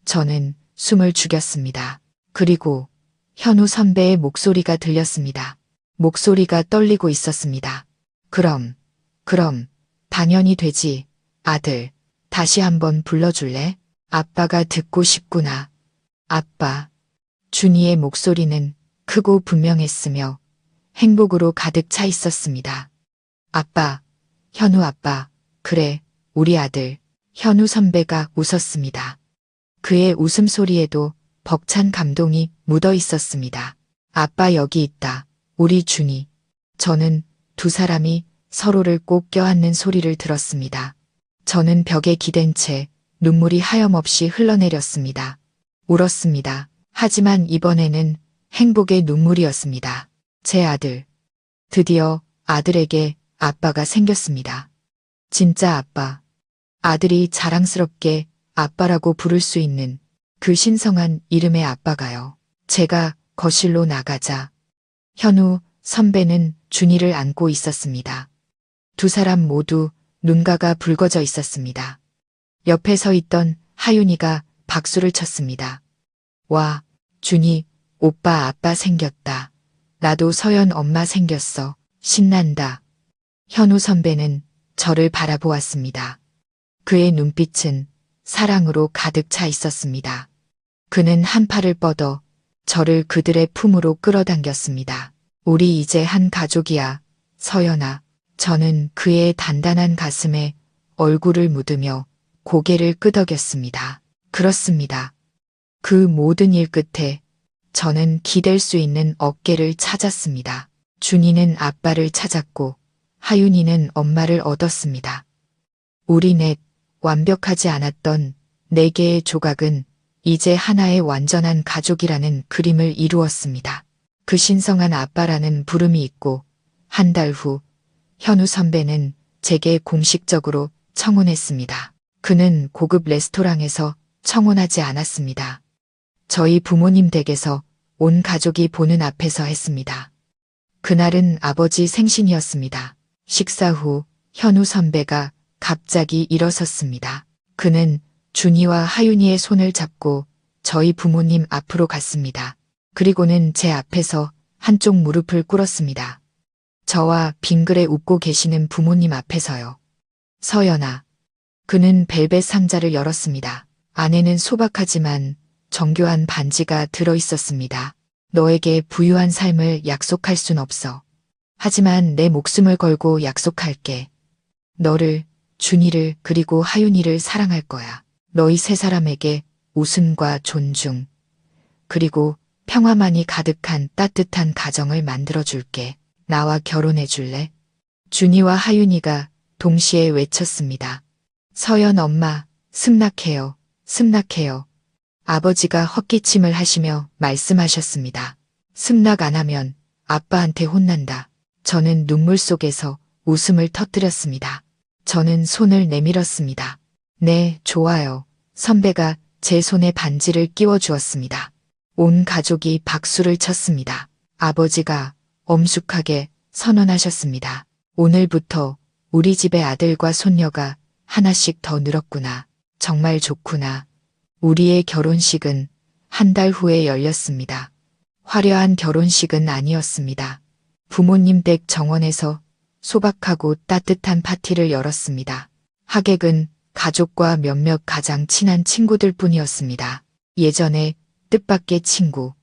저는 숨을 죽였습니다. 그리고 현우 선배의 목소리가 들렸습니다. 목소리가 떨리고 있었습니다. 그럼, 당연히 되지. 아들, 다시 한번 불러줄래? 아빠가 듣고 싶구나. 아빠. 준이의 목소리는 크고 분명했으며 행복으로 가득 차 있었습니다. 아빠, 현우 아빠, 그래, 우리 아들. 현우 선배가 웃었습니다. 그의 웃음소리에도 벅찬 감동이 묻어 있었습니다. 아빠 여기 있다. 우리 준이. 저는 두 사람이 서로를 꼭 껴안는 소리를 들었습니다. 저는 벽에 기댄 채 눈물이 하염없이 흘러내렸습니다. 울었습니다. 하지만 이번에는 행복의 눈물이었습니다. 제 아들. 드디어 아들에게 아빠가 생겼습니다. 진짜 아빠. 아들이 자랑스럽게 아빠라고 부를 수 있는 그 신성한 이름의 아빠가요. 제가 거실로 나가자 현우 선배는 준이를 안고 있었습니다. 두 사람 모두 눈가가 붉어져 있었습니다. 옆에 서 있던 하윤이가 박수를 쳤습니다. 와, 준이, 오빠 아빠 생겼다. 나도 서연 엄마 생겼어. 신난다. 현우 선배는 저를 바라보았습니다. 그의 눈빛은 사랑으로 가득 차 있었습니다. 그는 한 팔을 뻗어 저를 그들의 품으로 끌어당겼습니다. 우리 이제 한 가족이야, 서연아. 저는 그의 단단한 가슴에 얼굴을 묻으며 고개를 끄덕였습니다. 그렇습니다. 그 모든 일 끝에 저는 기댈 수 있는 어깨를 찾았습니다. 준이는 아빠를 찾았고 하윤이는 엄마를 얻었습니다. 우리 넷 완벽하지 않았던 네 개의 조각은 이제 하나의 완전한 가족이라는 그림을 이루었습니다. 그 신성한 아빠라는 부름이 있고 한 달 후 현우 선배는 제게 공식적으로 청혼했습니다. 그는 고급 레스토랑에서 청혼하지 않았습니다. 저희 부모님 댁에서 온 가족이 보는 앞에서 했습니다. 그날은 아버지 생신이었습니다. 식사 후 현우 선배가 갑자기 일어섰습니다. 그는 준이와 하윤이의 손을 잡고 저희 부모님 앞으로 갔습니다. 그리고는 제 앞에서 한쪽 무릎을 꿇었습니다. 저와 빙그레 웃고 계시는 부모님 앞에서요. 서연아. 그는 벨벳 상자를 열었습니다. 안에는 소박하지만 정교한 반지가 들어 있었습니다. 너에게 부유한 삶을 약속할 순 없어. 하지만 내 목숨을 걸고 약속할게. 너를, 준이를 그리고 하윤이를 사랑할 거야. 너희 세 사람에게 웃음과 존중, 그리고 평화만이 가득한 따뜻한 가정을 만들어줄게. 나와 결혼해 줄래? 준이와 하윤이가 동시에 외쳤습니다. 서연 엄마, 승낙해요. 승낙해요. 아버지가 헛기침을 하시며 말씀하셨습니다. 승낙 안 하면 아빠한테 혼난다. 저는 눈물 속에서 웃음을 터뜨렸습니다. 저는 손을 내밀었습니다. 네, 좋아요. 선배가 제 손에 반지를 끼워 주었습니다. 온 가족이 박수를 쳤습니다. 아버지가 엄숙하게 선언하셨습니다. 오늘부터 우리 집의 아들과 손녀가 하나씩 더 늘었구나. 정말 좋구나. 우리의 결혼식은 한 달 후에 열렸습니다. 화려한 결혼식은 아니었습니다. 부모님 댁 정원에서 소박하고 따뜻한 파티를 열었습니다. 하객은 가족과 몇몇 가장 친한 친구들 뿐이었습니다. 예전에 뜻밖의 친구,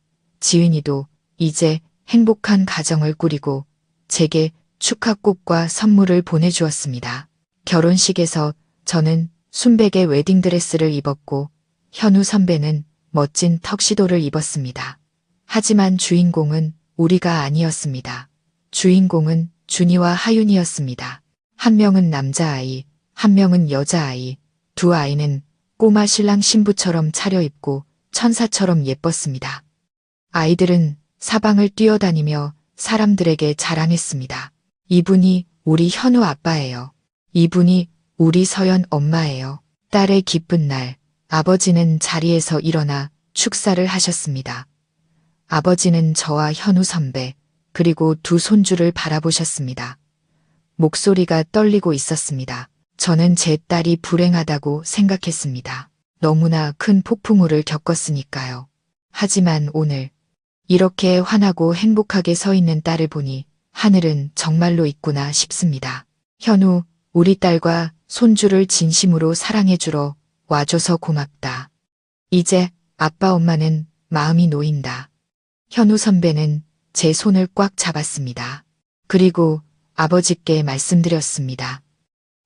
지은이도 이제 행복한 가정을 꾸리고 제게 축하꽃과 선물을 보내주었습니다. 결혼식에서 저는 순백의 웨딩드레스를 입었고 현우 선배는 멋진 턱시도를 입었습니다. 하지만 주인공은 우리가 아니었습니다. 주인공은 준이와 하윤이었습니다. 한 명은 남자아이, 한 명은 여자아이, 두 아이는 꼬마 신랑 신부처럼 차려입고 천사처럼 예뻤습니다. 아이들은 사방을 뛰어다니며 사람들에게 자랑했습니다. 이분이 우리 현우 아빠예요. 이분이 우리 서연 엄마예요. 딸의 기쁜 날, 아버지는 자리에서 일어나 축사를 하셨습니다. 아버지는 저와 현우 선배, 그리고 두 손주를 바라보셨습니다. 목소리가 떨리고 있었습니다. 저는 제 딸이 불행하다고 생각했습니다. 너무나 큰 폭풍우를 겪었으니까요. 하지만 오늘 이렇게 환하고 행복하게 서 있는 딸을 보니 하늘은 정말로 있구나 싶습니다. 현우, 우리 딸과 손주를 진심으로 사랑해주러 와줘서 고맙다. 이제 아빠 엄마는 마음이 놓인다. 현우 선배는 제 손을 꽉 잡았습니다. 그리고 아버지께 말씀드렸습니다.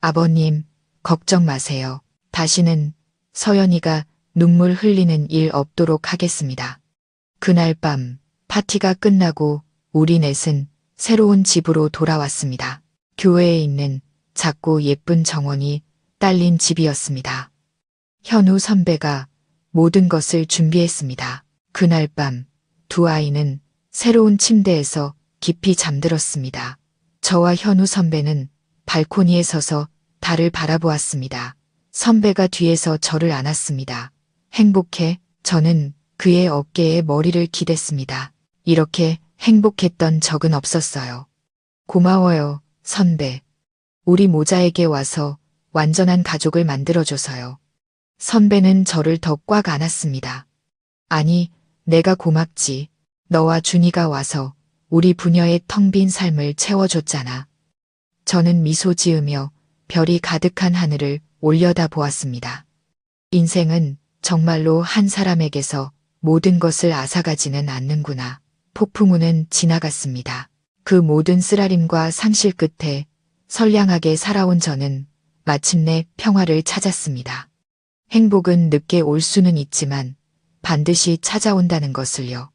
아버님, 걱정 마세요. 다시는 서연이가 눈물 흘리는 일 없도록 하겠습니다. 그날 밤 파티가 끝나고 우리 넷은 새로운 집으로 돌아왔습니다. 교회에 있는 작고 예쁜 정원이 딸린 집이었습니다. 현우 선배가 모든 것을 준비했습니다. 그날 밤 두 아이는 새로운 침대에서 깊이 잠들었습니다. 저와 현우 선배는 발코니에 서서 달을 바라보았습니다. 선배가 뒤에서 저를 안았습니다. 행복해? 저는 그의 어깨에 머리를 기댔습니다. 이렇게 행복했던 적은 없었어요. 고마워요, 선배. 우리 모자에게 와서 완전한 가족을 만들어줘서요. 선배는 저를 더 꽉 안았습니다. 아니, 내가 고맙지. 너와 준이가 와서 우리 부녀의 텅 빈 삶을 채워줬잖아. 저는 미소 지으며 별이 가득한 하늘을 올려다 보았습니다. 인생은 정말로 한 사람에게서 모든 것을 앗아가지는 않는구나. 폭풍우는 지나갔습니다. 그 모든 쓰라림과 상실 끝에 선량하게 살아온 저는 마침내 평화를 찾았습니다. 행복은 늦게 올 수는 있지만 반드시 찾아온다는 것을요.